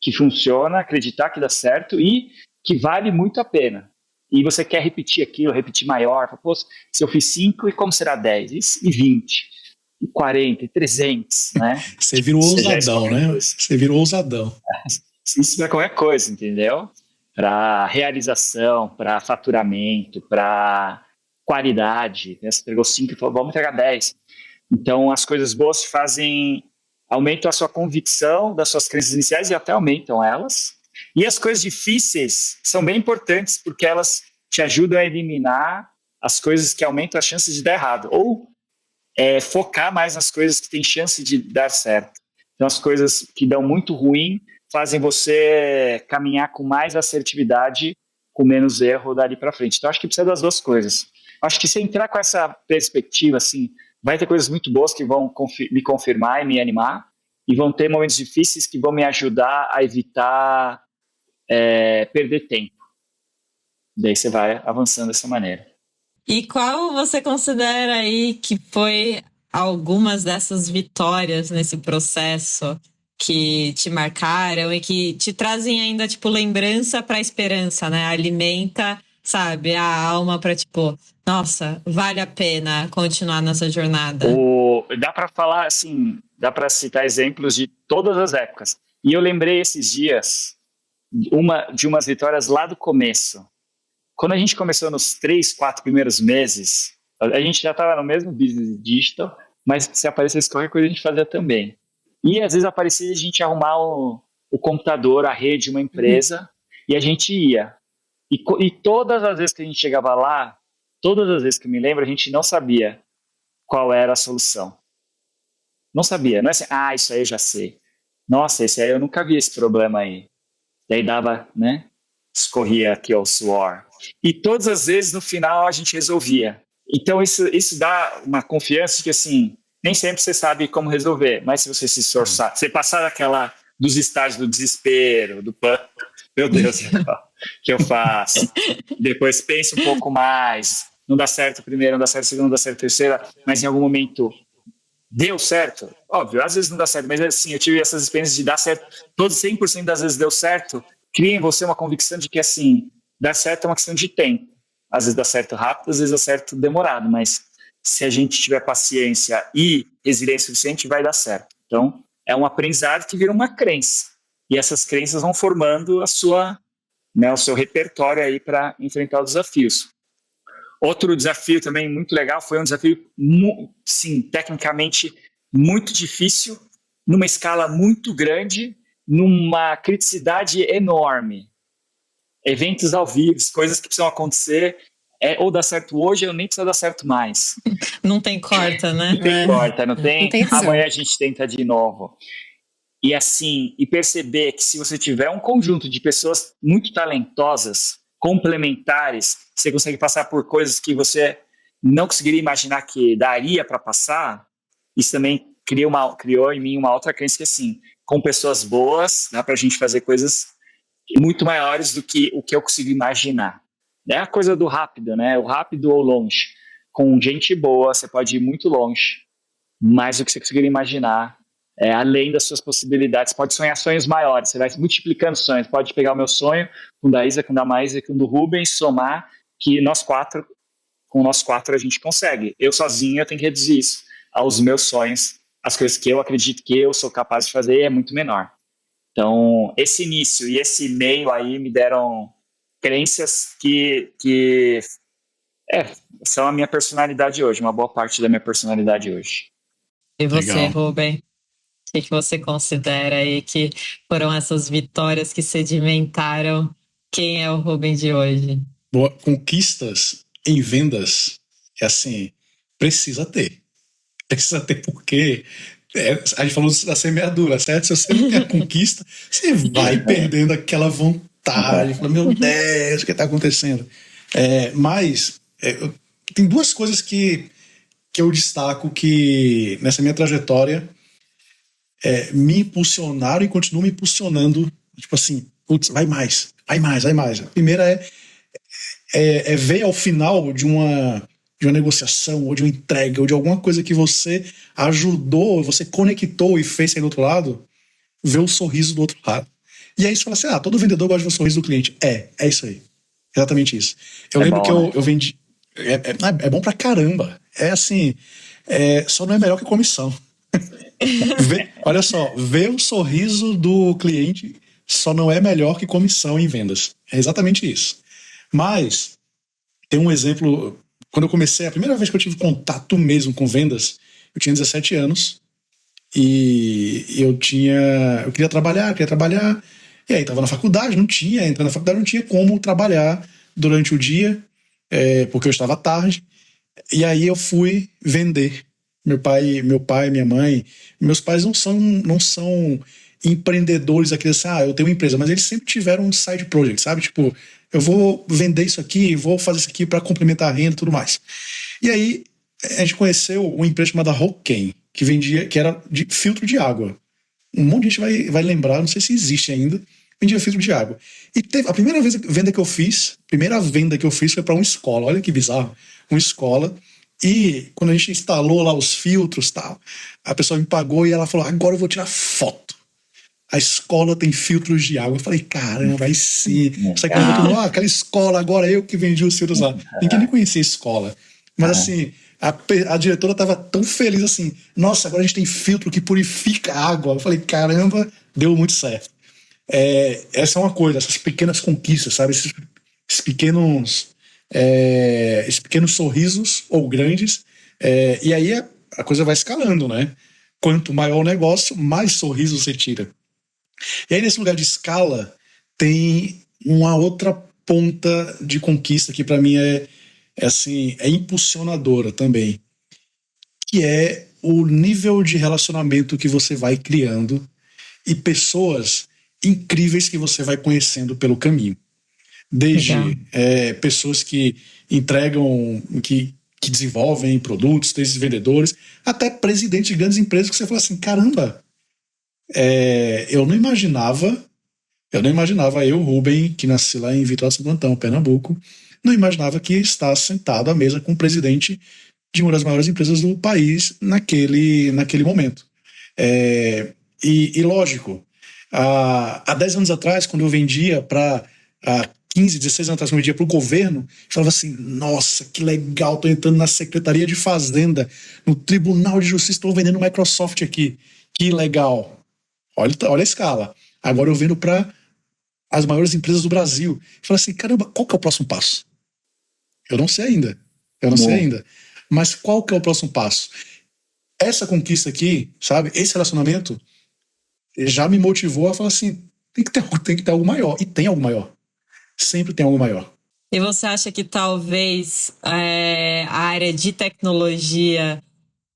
[SPEAKER 1] que funciona, acreditar que dá certo e que vale muito a pena. E você quer repetir aquilo, repetir maior. Pô, se eu fiz 5, e como será 10? E 20? E 40? E 300, né?
[SPEAKER 2] Você virou ousadão, né? Você virou ousadão.
[SPEAKER 1] Isso é qualquer coisa, entendeu? Para realização, para faturamento, para qualidade. Né? Você entregou 5 e falou, vamos entregar 10. Então, as coisas boas fazem, aumentam a sua convicção das suas crenças iniciais e até aumentam elas. E as coisas difíceis são bem importantes porque elas te ajudam a eliminar as coisas que aumentam as chances de dar errado. Ou focar mais nas coisas que têm chance de dar certo. Então, as coisas que dão muito ruim fazem você caminhar com mais assertividade, com menos erro dali para frente. Então, acho que precisa das duas coisas. Acho que se entrar com essa perspectiva, assim, vai ter coisas muito boas que vão me confirmar e me animar, e vão ter momentos difíceis que vão me ajudar a evitar perder tempo. Daí você vai avançando dessa maneira.
[SPEAKER 4] E qual você considera aí que foi algumas dessas vitórias nesse processo que te marcaram e que te trazem ainda, tipo, lembrança para a esperança, né? Alimenta, sabe, a alma para, tipo, nossa, vale a pena continuar nessa jornada.
[SPEAKER 1] Dá para falar, assim, dá para citar exemplos de todas as épocas. E eu lembrei esses dias de umas vitórias lá do começo. Quando a gente começou nos 3, 4 primeiros meses, a gente já estava no mesmo business digital, mas se aparecesse qualquer coisa a gente fazia também. E às vezes aparecia a gente arrumar o computador, a rede de uma empresa, e a gente ia. E todas as vezes que a gente chegava lá, todas as vezes que eu me lembro, a gente não sabia qual era a solução. Não sabia. Não é assim, isso aí eu já sei. Nossa, esse aí eu nunca vi esse problema aí. Daí dava, né? Escorria aqui o suor. E todas as vezes, no final, a gente resolvia. Então, isso dá uma confiança de que, assim, nem sempre você sabe como resolver, mas se você se esforçar, você passar dos estágios do desespero, do pânico, meu Deus, o que eu faço? Depois pense um pouco mais, não dá certo primeiro, não dá certo segundo, não dá certo terceira, mas em algum momento deu certo. Óbvio, às vezes não dá certo, mas assim, eu tive essas experiências de dar certo, todos 100% das vezes deu certo, cria em você uma convicção de que, assim, dar certo é uma questão de tempo. Às vezes dá certo rápido, às vezes dá certo demorado, mas se a gente tiver paciência e resiliência suficiente, vai dar certo. Então, é um aprendizado que vira uma crença. E essas crenças vão formando o seu repertório aí para enfrentar os desafios. Outro desafio também muito legal foi um desafio, sim, tecnicamente muito difícil, numa escala muito grande, numa criticidade enorme. Eventos ao vivo, coisas que precisam acontecer, ou dá certo hoje, ou nem precisa dar certo mais.
[SPEAKER 4] Não tem corta, né?
[SPEAKER 1] Não tem corta, não tem
[SPEAKER 3] tem
[SPEAKER 1] amanhã a gente tenta de novo. E assim, e perceber que se você tiver um conjunto de pessoas muito talentosas, complementares, você consegue passar por coisas que você não conseguiria imaginar que daria para passar, isso também criou em mim uma outra crença que, assim, com pessoas boas, dá para a gente fazer coisas muito maiores do que o que eu consigo imaginar. É a coisa do rápido, né? O rápido ou longe. Com gente boa, você pode ir muito longe, mais do que você conseguiria imaginar, além das suas possibilidades. Você pode sonhar sonhos maiores, você vai multiplicando sonhos. Pode pegar o meu sonho, com o da Isa, com o da Maísa, com o do Rubens, somar, que com nós quatro a gente consegue. Eu sozinho eu tenho que reduzir isso aos meus sonhos, as coisas que eu acredito que eu sou capaz de fazer é muito menor. Então, esse início e esse meio aí me deram crenças que são a minha personalidade hoje, uma boa parte da minha personalidade hoje.
[SPEAKER 4] E você,
[SPEAKER 2] Legal.
[SPEAKER 4] Rubem? O que você considera aí que foram essas vitórias que sedimentaram quem é o Rubem de hoje?
[SPEAKER 2] Boa, conquistas em vendas, é assim, precisa ter. Precisa ter porque a gente falou da semeadura, certo? Se você não tem a conquista, você vai perdendo aquela vontade. Fala, meu Deus, o que está acontecendo? Mas tem duas coisas que que eu destaco que nessa minha trajetória me impulsionaram e continuam me impulsionando, tipo assim, putz, vai mais, vai mais, vai mais. A primeira é ver ao final de uma negociação, ou de uma entrega, ou de alguma coisa que você ajudou, você conectou e fez aí do outro lado, ver o sorriso do outro lado. E aí você fala assim, todo vendedor gosta de ver o sorriso do cliente. É isso aí. Exatamente isso. Eu lembro que eu vendi... É bom pra caramba. É assim, só não é melhor que comissão. Olha só, ver o sorriso do cliente só não é melhor que comissão em vendas. É exatamente isso. Mas tem um exemplo, quando eu comecei, a primeira vez que eu tive contato mesmo com vendas, eu tinha 17 anos e eu queria trabalhar, e aí estava na faculdade, entrando na faculdade não tinha como trabalhar durante o dia, porque eu estava tarde, e aí eu fui vender. Meu pai, minha mãe, meus pais não são empreendedores aqui, assim, eu tenho uma empresa, mas eles sempre tiveram um side project, sabe? Tipo, eu vou vender isso aqui, vou fazer isso aqui para complementar a renda e tudo mais. E aí a gente conheceu uma empresa chamada Roken, que era de filtro de água. Um monte de gente vai lembrar, não sei se existe ainda, vendia filtro de água. E a primeira venda que eu fiz foi para uma escola, olha que bizarro, uma escola. E quando a gente instalou lá os filtros e tal, a pessoa me pagou e ela falou, agora eu vou tirar foto. A escola tem filtros de água. Eu falei, caramba, aí sim. Só que aquela escola, agora eu que vendi os filtros lá. Ninguém nem conhecia a escola. Mas assim, a diretora estava tão feliz assim, nossa, agora a gente tem filtro que purifica a água. Eu falei, caramba, deu muito certo. Essa é uma coisa, essas pequenas conquistas, sabe? Esses pequenos sorrisos ou grandes, e aí a coisa vai escalando, né? Quanto maior o negócio, mais sorrisos você tira. E aí nesse lugar de escala tem uma outra ponta de conquista que para mim é impulsionadora também, que é o nível de relacionamento que você vai criando e pessoas incríveis que você vai conhecendo pelo caminho. Desde pessoas que entregam, que desenvolvem produtos, desde vendedores, até presidentes de grandes empresas que você fala assim, caramba, eu não imaginava, eu, Rubem, que nasci lá em Vitória de Santo Antão, Pernambuco, não imaginava que estar sentado à mesa com o presidente de uma das maiores empresas do país naquele momento. E lógico, há 10 anos atrás, quando eu vendia para 15, 16 anos atrás, quando eu vendia para o governo, eu falava assim, nossa, que legal, estou entrando na Secretaria de Fazenda, no Tribunal de Justiça, estou vendendo Microsoft aqui, que legal. Olha a escala. Agora eu vendo para as maiores empresas do Brasil. Eu falei assim, caramba, qual que é o próximo passo? Eu não sei ainda. Mas qual que é o próximo passo? Essa conquista aqui, sabe? Esse relacionamento já me motivou a falar assim, tem que ter algo maior. E tem algo maior. Sempre tem algo maior.
[SPEAKER 4] E você acha que talvez a área de tecnologia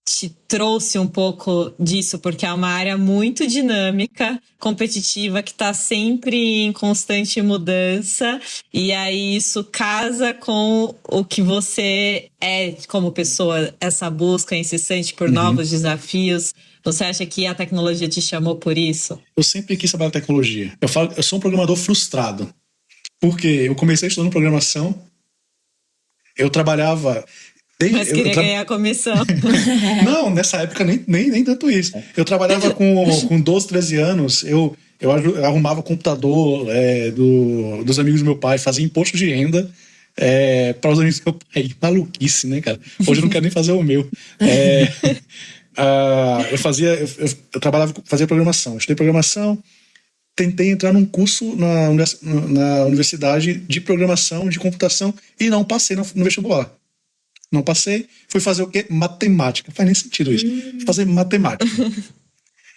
[SPEAKER 4] te trouxe um pouco disso, porque é uma área muito dinâmica, competitiva, que está sempre em constante mudança, e aí isso casa com o que você é como pessoa, essa busca incessante por novos desafios. Você acha que a tecnologia te chamou por isso?
[SPEAKER 2] Eu sempre quis trabalhar em tecnologia. Eu sou um programador frustrado, porque eu comecei estudando programação, eu trabalhava...
[SPEAKER 4] Mas queria ganhar comissão.
[SPEAKER 2] Não, nessa época nem tanto isso. Eu trabalhava com 12, 13 anos, eu arrumava computador dos amigos do meu pai, fazia imposto de renda para os amigos do meu pai. Maluquice, né, cara? Hoje eu não quero nem fazer o meu. Eu trabalhava, fazia programação. Eu estudei programação, tentei entrar num curso na universidade de programação, de computação, e não passei no vestibular. Não passei, fui fazer o quê? Matemática. Não faz nem sentido isso. Fui fazer matemática.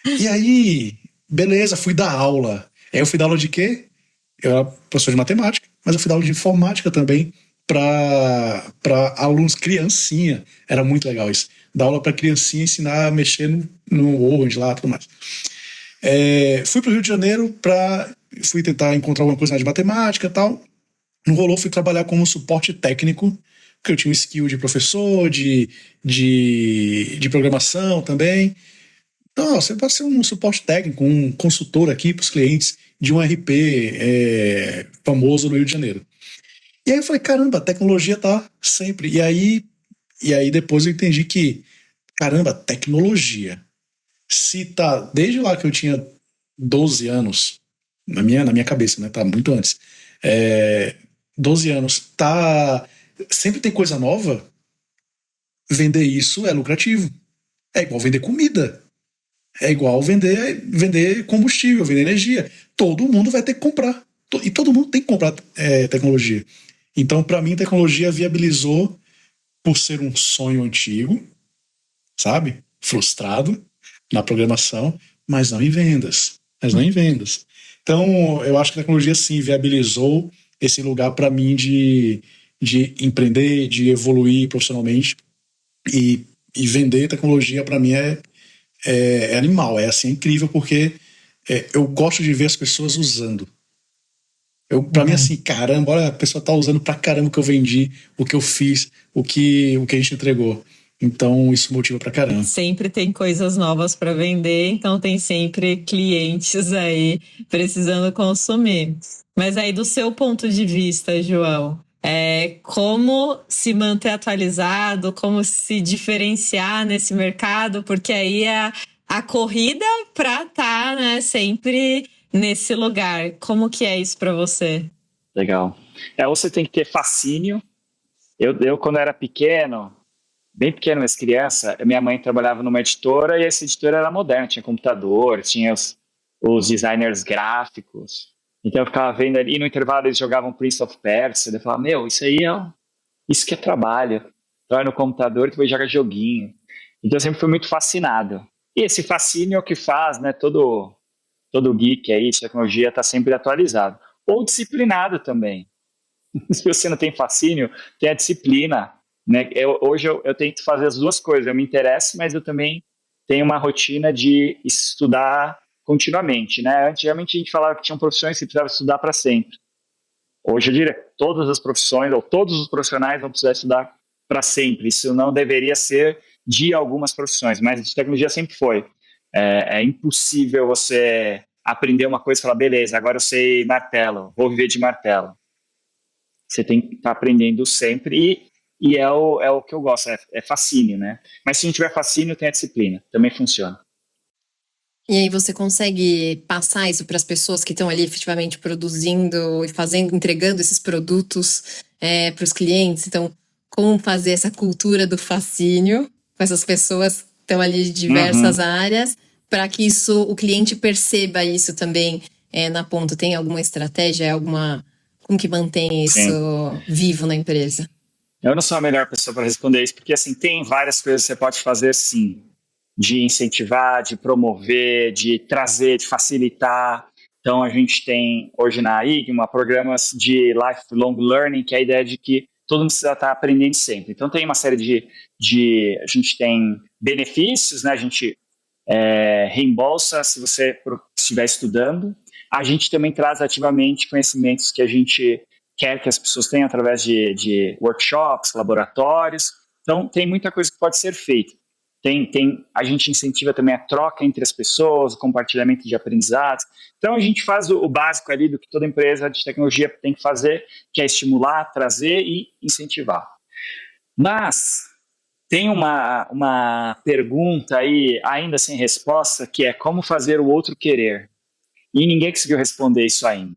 [SPEAKER 2] E aí, beleza, fui dar aula. Aí eu fui dar aula de quê? Eu era professor de matemática, mas eu fui dar aula de informática também para alunos, criancinha. Era muito legal isso. Dar aula para criancinha, ensinar a mexer no Word lá e tudo mais. Fui para o Rio de Janeiro fui tentar encontrar alguma coisa na área de matemática e tal. Não rolou, fui trabalhar como suporte técnico porque eu tinha um skill de professor, de programação também. Então, ó, você pode ser um suporte técnico, um consultor aqui para os clientes de um RP famoso no Rio de Janeiro. E aí eu falei, caramba, a tecnologia tá sempre. E aí depois eu entendi que, caramba, tecnologia. Se tá, desde lá que eu tinha 12 anos, na minha cabeça, né? Tá muito antes. 12 anos, tá. Sempre tem coisa nova, vender isso é lucrativo. É igual vender comida. É igual vender combustível, vender energia. Todo mundo vai ter que comprar. E todo mundo tem que comprar tecnologia. Então, para mim, tecnologia viabilizou por ser um sonho antigo, sabe? Frustrado na programação, mas não em vendas. Então, eu acho que a tecnologia, sim, viabilizou esse lugar para mim de empreender, de evoluir profissionalmente. E vender tecnologia, para mim, é animal, é assim, incrível, porque eu gosto de ver as pessoas usando. Pra mim, assim, caramba, olha, a pessoa tá usando pra caramba o que eu vendi, o que eu fiz, o que a gente entregou. Então, isso motiva pra caramba.
[SPEAKER 4] Sempre tem coisas novas para vender, então tem sempre clientes aí precisando consumir. Mas aí, do seu ponto de vista, João, como se manter atualizado, como se diferenciar nesse mercado, porque aí é a corrida para estar, né, sempre nesse lugar. Como que é isso para você?
[SPEAKER 1] Legal. Ou você tem que ter fascínio. Eu quando era pequeno, bem pequeno, mas criança, minha mãe trabalhava numa editora e essa editora era moderna, tinha computador, tinha os designers gráficos. Então eu ficava vendo ali, no intervalo eles jogavam Prince of Persia, eu falava, meu, isso que é trabalho. Trabalha no computador e depois joga joguinho. Então eu sempre fui muito fascinado. E esse fascínio é o que faz, né, todo geek aí de tecnologia está sempre atualizado. Ou disciplinado também. Se você não tem fascínio, tem a disciplina. Né? Hoje eu tento fazer as duas coisas. Eu me interesso, mas eu também tenho uma rotina de estudar continuamente. Né? Antigamente a gente falava que tinham profissões que precisava estudar para sempre. Hoje eu diria que todas as profissões, ou todos os profissionais vão precisar estudar para sempre. Isso não deveria ser de algumas profissões, mas de tecnologia sempre foi. É impossível você aprender uma coisa e falar, beleza, agora eu sei martelo, vou viver de martelo. Você tem que estar aprendendo sempre e é o que eu gosto, é fascínio, né? Mas se não tiver fascínio, tem a disciplina, também funciona.
[SPEAKER 3] E aí você consegue passar isso para as pessoas que estão ali efetivamente produzindo e entregando esses produtos para os clientes. Então, como fazer essa cultura do fascínio com essas pessoas que estão ali de diversas áreas, para que o cliente perceba isso também na ponta? Tem alguma estratégia, como que mantém isso vivo na empresa?
[SPEAKER 1] Eu não sou a melhor pessoa para responder isso, porque assim, tem várias coisas que você pode fazer sim, de incentivar, de promover, de trazer, de facilitar. Então a gente tem hoje na IGMA programas de lifelong learning, que é a ideia de que todo mundo precisa estar aprendendo sempre. Então tem uma série a gente tem benefícios, né? A gente reembolsa se você estiver estudando. A gente também traz ativamente conhecimentos que a gente quer que as pessoas tenham através de workshops, laboratórios. Então, tem muita coisa que pode ser feita. A gente incentiva também a troca entre as pessoas, o compartilhamento de aprendizados. Então, a gente faz o básico ali do que toda empresa de tecnologia tem que fazer, que é estimular, trazer e incentivar. Mas tem uma pergunta aí, ainda sem resposta, que é como fazer o outro querer. E ninguém conseguiu responder isso ainda.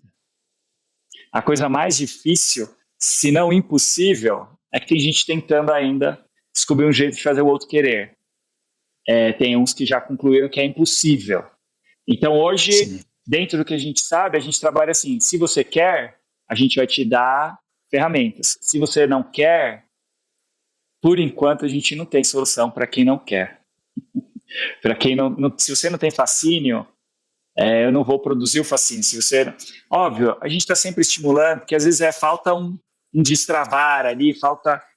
[SPEAKER 1] A coisa mais difícil, se não impossível, é que tem gente tentando ainda descobrir um jeito de fazer o outro querer. Tem uns que já concluíram que é impossível. Então hoje, sim, dentro do que a gente sabe, a gente trabalha assim, se você quer, a gente vai te dar ferramentas. Se você não quer, por enquanto a gente não tem solução para quem não quer. Para quem se você não tem fascínio, eu não vou produzir o fascínio. Óbvio, a gente está sempre estimulando, porque às vezes falta um destravar ali,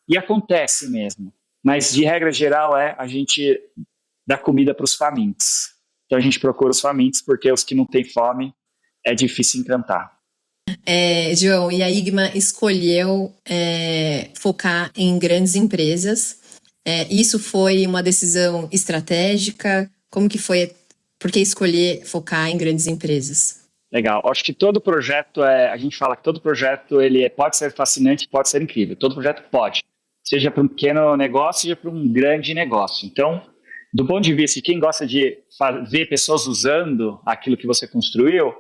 [SPEAKER 1] e acontece mesmo. Mas de regra geral a gente dá comida para os famintos. Então a gente procura os famintos, porque os que não têm fome é difícil encantar.
[SPEAKER 3] João, e a Igma escolheu focar em grandes empresas. Isso foi uma decisão estratégica? Como que foi? Por que escolher focar em grandes empresas?
[SPEAKER 1] Legal. Acho que todo projeto, a gente fala que todo projeto ele pode ser fascinante, pode ser incrível. Todo projeto pode. Seja para um pequeno negócio, seja para um grande negócio. Então, do ponto de vista de quem gosta de ver pessoas usando aquilo que você construiu,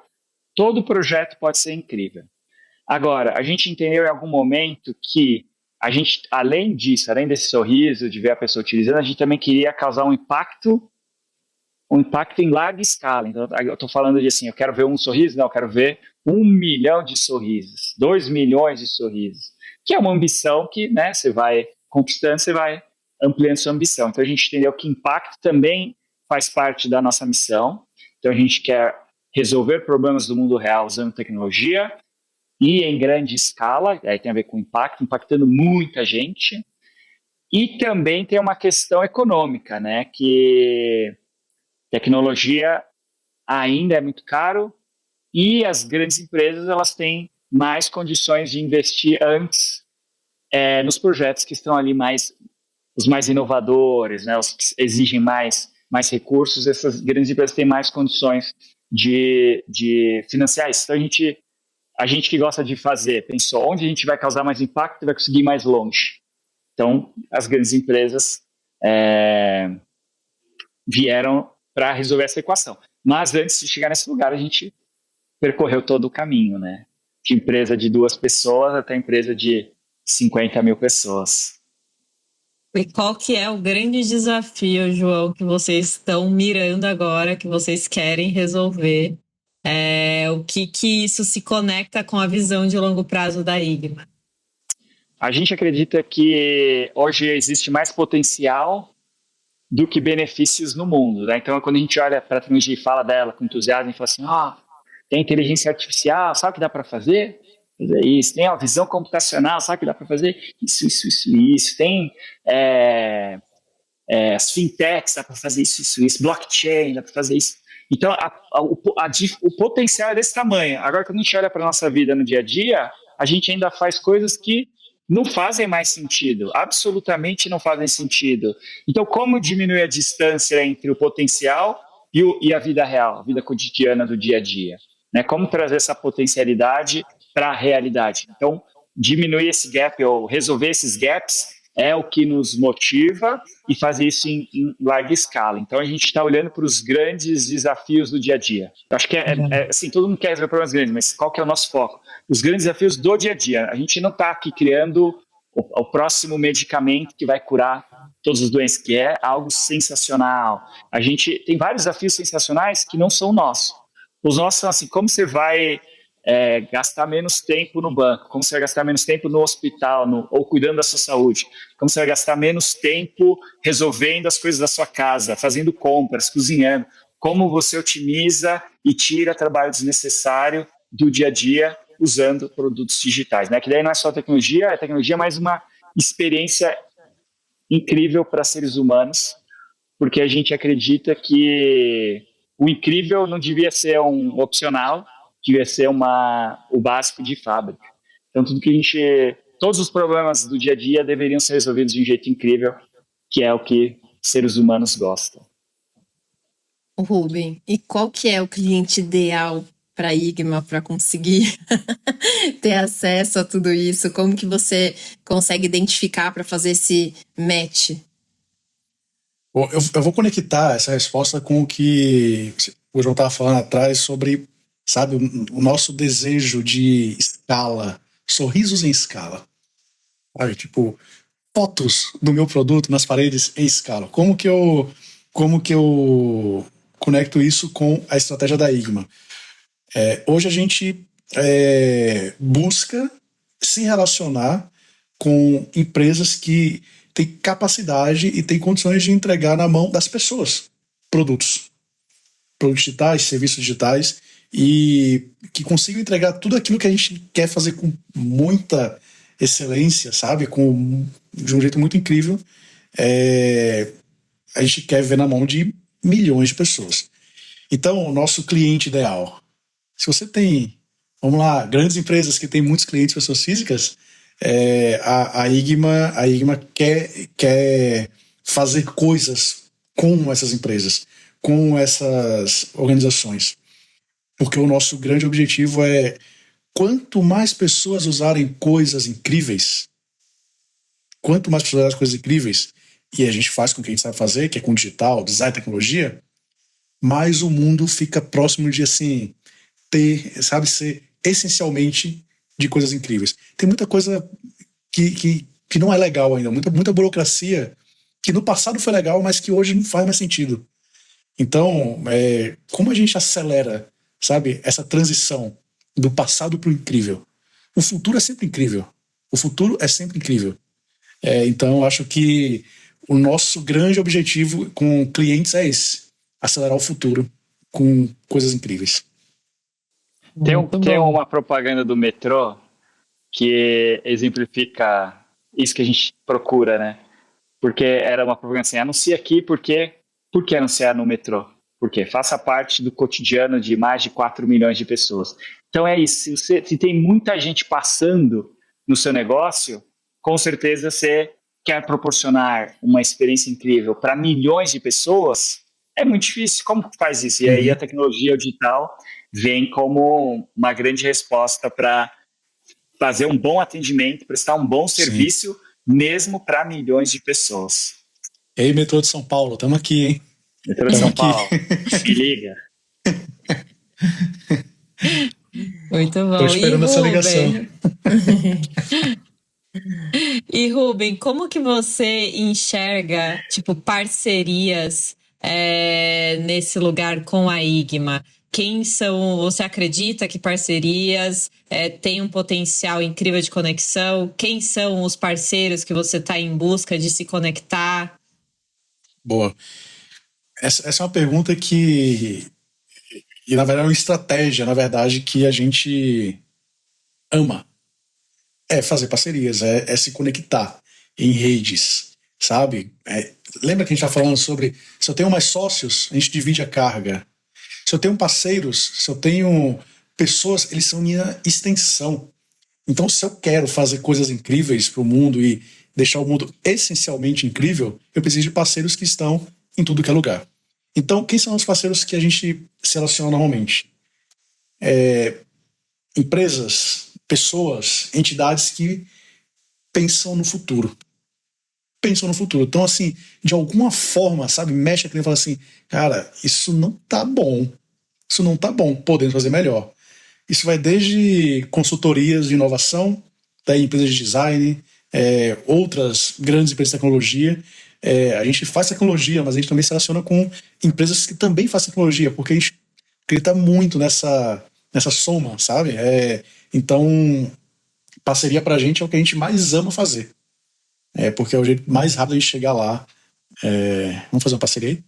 [SPEAKER 1] todo projeto pode ser incrível. Agora, a gente entendeu em algum momento que a gente, além disso, além desse sorriso, de ver a pessoa utilizando, a gente também queria causar um impacto em larga escala. Então, eu estou falando de assim, eu quero ver um sorriso? Não, eu quero ver 1 milhão de sorrisos, 2 milhões de sorrisos, que é uma ambição que, né, você vai conquistando, você vai ampliando sua ambição. Então, a gente entendeu que impacto também faz parte da nossa missão. Então, a gente quer resolver problemas do mundo real usando tecnologia e em grande escala, aí tem a ver com impacto, impactando muita gente. E também tem uma questão econômica, né, que tecnologia ainda é muito caro e as grandes empresas elas têm mais condições de investir antes nos projetos que estão ali os mais inovadores, né, os que exigem mais recursos. Essas grandes empresas têm mais condições de financiar isso. Então a gente que gosta de fazer pensou onde a gente vai causar mais impacto e vai conseguir ir mais longe. Então as grandes empresas vieram para resolver essa equação. Mas antes de chegar nesse lugar, a gente percorreu todo o caminho, né? De empresa de 2 pessoas até empresa de 50 mil pessoas.
[SPEAKER 4] E qual que é o grande desafio, João, que vocês estão mirando agora, que vocês querem resolver? O que isso se conecta com a visão de longo prazo da Igma?
[SPEAKER 1] A gente acredita que hoje existe mais potencial do que benefícios no mundo, né? Então, quando a gente olha para a tecnologia e fala dela com entusiasmo e fala assim, tem inteligência artificial, sabe o que dá para fazer? Fazer isso. Tem a visão computacional, sabe o que dá para fazer? Isso. Tem as fintechs, dá para fazer isso. Blockchain, dá para fazer isso. Então, o potencial é desse tamanho. Agora, quando a gente olha para a nossa vida no dia a dia, a gente ainda faz coisas que não fazem mais sentido, absolutamente não fazem sentido. Então, como diminuir a distância entre o potencial e a vida real, a vida cotidiana do dia a dia? Né? Como trazer essa potencialidade para a realidade? Então, diminuir esse gap ou resolver esses gaps é o que nos motiva e fazer isso em larga escala. Então, a gente está olhando para os grandes desafios do dia a dia. Eu acho que assim, todo mundo quer resolver problemas grandes, mas qual que é o nosso foco? Os grandes desafios do dia a dia. A gente não está aqui criando o próximo medicamento que vai curar todas as doenças, que é algo sensacional. A gente tem vários desafios sensacionais que não são nossos. Os nossos são assim, como você vai gastar menos tempo no banco, como você vai gastar menos tempo no hospital ou cuidando da sua saúde, como você vai gastar menos tempo resolvendo as coisas da sua casa, fazendo compras, cozinhando, como você otimiza e tira trabalho desnecessário do dia a dia usando produtos digitais, né? Que daí não é só tecnologia, é tecnologia, mas uma experiência incrível para seres humanos, porque a gente acredita que o incrível não devia ser um opcional, devia ser o básico de fábrica. Então, todos os problemas do dia a dia deveriam ser resolvidos de um jeito incrível, que é o que seres humanos gostam.
[SPEAKER 3] Rubem, e qual que é o cliente ideal para a Igma para conseguir ter acesso a tudo isso? Como que você consegue identificar para fazer esse match?
[SPEAKER 2] Bom, eu vou conectar essa resposta com o que o João estava falando atrás sobre, sabe, o nosso desejo de escala, sorrisos em escala. Sabe, tipo, fotos do meu produto nas paredes em escala. Como que eu conecto isso com a estratégia da Igma? Hoje a gente busca se relacionar com empresas que têm capacidade e têm condições de entregar na mão das pessoas produtos digitais, serviços digitais, e que consigam entregar tudo aquilo que a gente quer fazer com muita excelência, sabe? De um jeito muito incrível. A gente quer ver na mão de milhões de pessoas. Então, o nosso cliente ideal, se você tem Vamos lá, grandes empresas que têm muitos clientes pessoas físicas, a Igma quer fazer coisas com essas empresas, com essas organizações. Porque o nosso grande objetivo é quanto mais pessoas usarem coisas incríveis, e a gente faz com o que a gente sabe fazer, que é com digital, design, tecnologia, mais o mundo fica próximo de, assim, ser essencialmente de coisas incríveis. Tem muita coisa que não é legal ainda, muita burocracia que no passado foi legal, mas que hoje não faz mais sentido. Então, como a gente acelera, sabe, essa transição do passado para o incrível? O futuro é sempre incrível. Então, eu acho que o nosso grande objetivo com clientes é esse: acelerar o futuro com coisas incríveis.
[SPEAKER 1] Tem uma propaganda do metrô que exemplifica isso que a gente procura, né? Porque era uma propaganda assim, anuncia aqui por que anunciar no metrô? Porque faça parte do cotidiano de mais de 4 milhões de pessoas. Então é isso, se tem muita gente passando no seu negócio, com certeza você quer proporcionar uma experiência incrível para milhões de pessoas, é muito difícil. Como que faz isso? E aí a tecnologia digital vem como uma grande resposta para fazer um bom atendimento, prestar um bom serviço, mesmo para milhões de pessoas.
[SPEAKER 2] E aí, metrô de São Paulo, estamos aqui, hein?
[SPEAKER 1] Metrô de São Paulo, me liga.
[SPEAKER 4] Muito bom.
[SPEAKER 2] Estou esperando essa ligação.
[SPEAKER 4] E Rubem, como que você enxerga, tipo, parcerias nesse lugar com a Igma? Você acredita que parcerias têm um potencial incrível de conexão? Quem são os parceiros que você está em busca de se conectar?
[SPEAKER 2] Boa. Essa é uma pergunta que, na verdade, é uma estratégia, na verdade, que a gente ama. É fazer parcerias, é se conectar em redes, sabe? Lembra que a gente está falando sobre, se eu tenho mais sócios, a gente divide a carga. Se eu tenho parceiros, se eu tenho pessoas, eles são minha extensão. Então, se eu quero fazer coisas incríveis para o mundo e deixar o mundo essencialmente incrível, eu preciso de parceiros que estão em tudo que é lugar. Então, quem são os parceiros que a gente se relaciona normalmente? Empresas, pessoas, entidades que pensam no futuro. Então, assim, de alguma forma, sabe, mexe aqui e fala assim, cara, isso não tá bom, podemos fazer melhor. Isso vai desde consultorias de inovação, daí empresas de design, outras grandes empresas de tecnologia. A gente faz tecnologia, mas a gente também se relaciona com empresas que também fazem tecnologia, porque a gente acredita muito nessa soma, sabe? Então, parceria pra gente é o que a gente mais ama fazer. Porque é o jeito mais rápido de a gente chegar lá. Vamos fazer uma parceria aí?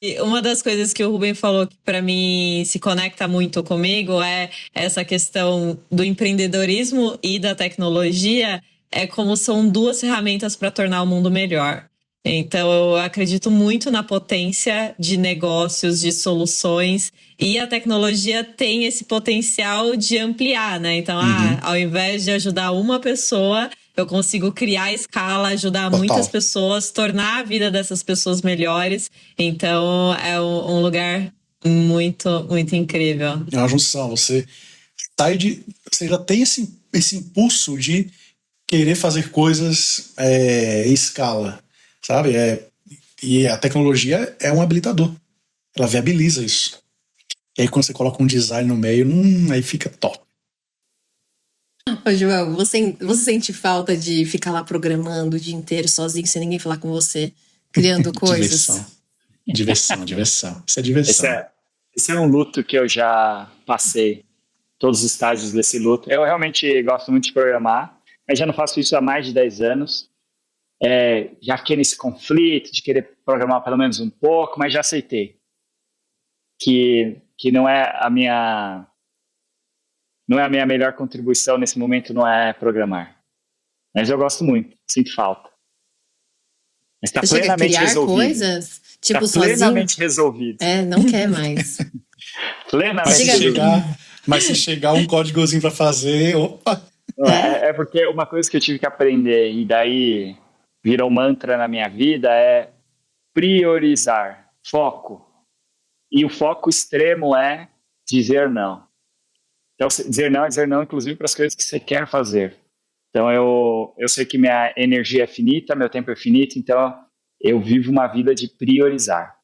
[SPEAKER 4] E uma das coisas que o Rubem falou que para mim se conecta muito comigo é essa questão do empreendedorismo e da tecnologia, como são duas ferramentas para tornar o mundo melhor. Então, eu acredito muito na potência de negócios, de soluções, e a tecnologia tem esse potencial de ampliar, né? Então, ao invés de ajudar uma pessoa, eu consigo criar escala, ajudar muitas pessoas, tornar a vida dessas pessoas melhores. Então, é um lugar muito, muito incrível.
[SPEAKER 2] É uma junção. Você já tem esse impulso de querer fazer coisas em escala, sabe? E a tecnologia é um habilitador. Ela viabiliza isso. E aí, quando você coloca um design no meio, aí fica top.
[SPEAKER 3] Ô, João, você sente falta de ficar lá programando o dia inteiro sozinho, sem ninguém falar com você, criando coisas?
[SPEAKER 2] Diversão. Isso é diversão.
[SPEAKER 1] Esse é um luto que eu já passei, todos os estágios desse luto. Eu realmente gosto muito de programar, mas já não faço isso há mais de 10 anos. Já fiquei nesse conflito de querer programar pelo menos um pouco, mas já aceitei que não é a minha melhor contribuição nesse momento, não é programar. Mas eu gosto muito, sinto falta. Mas está plenamente
[SPEAKER 3] criar
[SPEAKER 1] resolvido.
[SPEAKER 3] Coisas, tipo,
[SPEAKER 1] tá plenamente resolvido.
[SPEAKER 3] Não quer mais.
[SPEAKER 1] Plenamente resolvido.
[SPEAKER 2] Mas se chegar um códigozinho para fazer, opa!
[SPEAKER 1] É porque uma coisa que eu tive que aprender, e daí virou mantra na minha vida, é priorizar, foco. E o foco extremo é dizer não. Então, dizer não, inclusive para as coisas que você quer fazer. Então, eu sei que minha energia é finita, meu tempo é finito, então eu vivo uma vida de priorizar.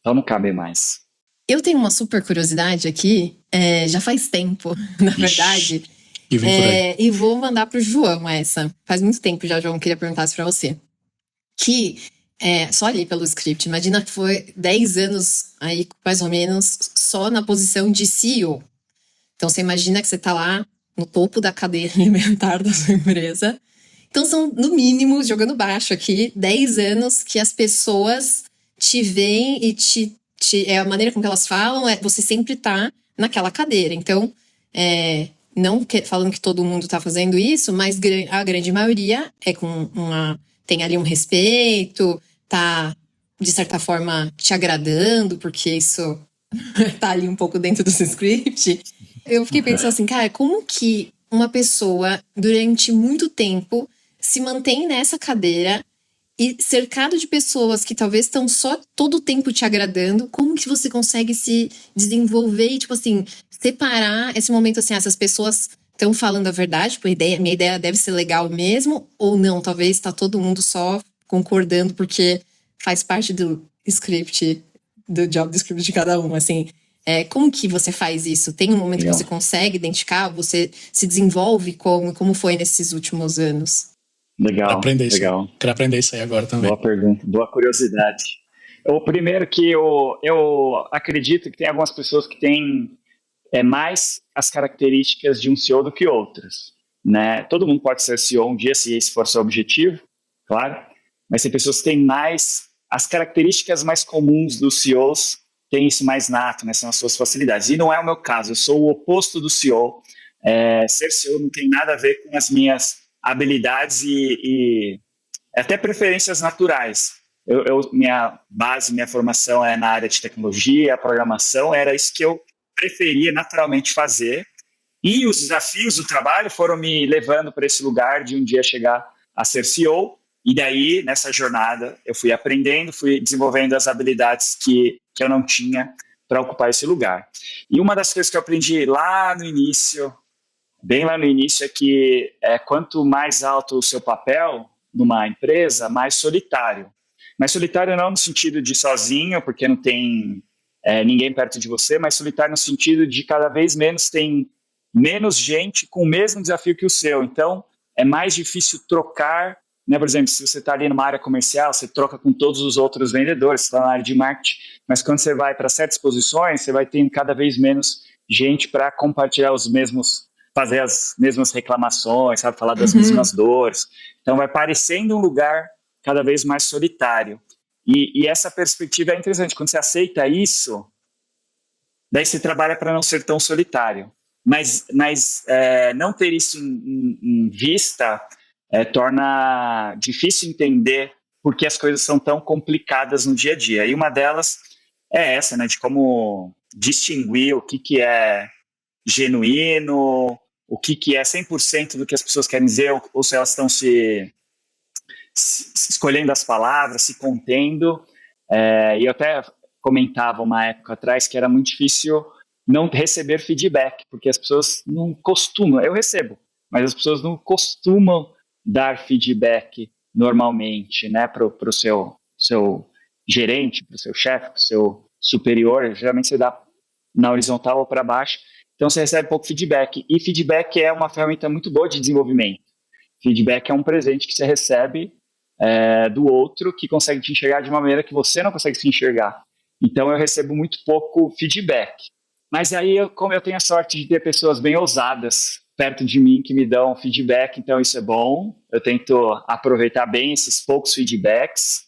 [SPEAKER 1] Então, não cabe mais.
[SPEAKER 3] Eu tenho uma super curiosidade aqui, já faz tempo, na verdade.
[SPEAKER 2] E vem por aí.
[SPEAKER 3] E vou mandar pro João essa. Faz muito tempo já, João, queria perguntar isso pra você. Que, só ali pelo script, imagina que foi 10 anos aí, mais ou menos, só na posição de CEO. Então, você imagina que você tá lá no topo da cadeia alimentar da sua empresa. Então, são, no mínimo, jogando baixo aqui, 10 anos que as pessoas te veem e a maneira com que elas falam você sempre tá naquela cadeira. Então, não falando que todo mundo tá fazendo isso, mas a grande maioria tem ali um respeito, tá, de certa forma, te agradando, porque isso tá ali um pouco dentro do seu script. Eu fiquei pensando assim, cara, como que uma pessoa, durante muito tempo, se mantém nessa cadeira e cercado de pessoas que talvez estão só todo o tempo te agradando, como que você consegue se desenvolver e, tipo assim, separar esse momento assim, essas pessoas estão falando a verdade, tipo, minha ideia deve ser legal mesmo, ou não, talvez tá todo mundo só concordando porque faz parte do script, do job description de cada um, assim. Como que você faz isso? Tem um momento que você consegue identificar? Você se desenvolve como foi nesses últimos anos?
[SPEAKER 1] Legal,
[SPEAKER 2] Quero aprender isso aí agora também.
[SPEAKER 1] Boa pergunta, boa curiosidade. O primeiro que eu acredito que tem algumas pessoas que têm mais as características de um CEO do que outras, né? Todo mundo pode ser CEO um dia, se esse for seu objetivo, claro, mas tem pessoas que têm mais as características mais comuns dos CEOs, têm isso mais nato, né? São as suas facilidades. E não é o meu caso, eu sou o oposto do CEO. Ser CEO não tem nada a ver com as minhas habilidades e até preferências naturais. Minha base, minha formação é na área de tecnologia, programação, era isso que eu preferia naturalmente fazer. E os desafios do trabalho foram me levando para esse lugar de um dia chegar a ser CEO. E daí, nessa jornada, eu fui aprendendo, fui desenvolvendo as habilidades que eu não tinha para ocupar esse lugar. E uma das coisas que eu aprendi lá no início, bem lá no início, é que quanto mais alto o seu papel numa empresa, mais solitário. Mas solitário não no sentido de sozinho, porque não tem ninguém perto de você, mas solitário no sentido de cada vez menos tem menos gente com o mesmo desafio que o seu. Então, é mais difícil trocar, né? Por exemplo, se você está ali numa área comercial, você troca com todos os outros vendedores, você está na área de marketing, mas quando você vai para certas posições, você vai ter cada vez menos gente para compartilhar fazer as mesmas reclamações, sabe? Falar das mesmas dores. Então, vai parecendo um lugar cada vez mais solitário. E essa perspectiva é interessante. Quando você aceita isso, daí você trabalha para não ser tão solitário. Mas não ter isso em vista torna difícil entender por que as coisas são tão complicadas no dia a dia. E uma delas é essa, né? De como distinguir o que é genuíno, o que é 100% do que as pessoas querem dizer, ou se elas estão se escolhendo as palavras, se contendo. E eu até comentava uma época atrás que era muito difícil não receber feedback, porque as pessoas não costumam, eu recebo, mas as pessoas não costumam dar feedback normalmente, né, para o seu gerente, para o seu chefe, para o seu superior. Geralmente você dá na horizontal ou para baixo, então você recebe pouco feedback, e feedback é uma ferramenta muito boa de desenvolvimento. Feedback é um presente que você recebe do outro, que consegue te enxergar de uma maneira que você não consegue se enxergar. Então eu recebo muito pouco feedback. Mas aí, como eu tenho a sorte de ter pessoas bem ousadas perto de mim que me dão feedback, então isso é bom. Eu tento aproveitar bem esses poucos feedbacks.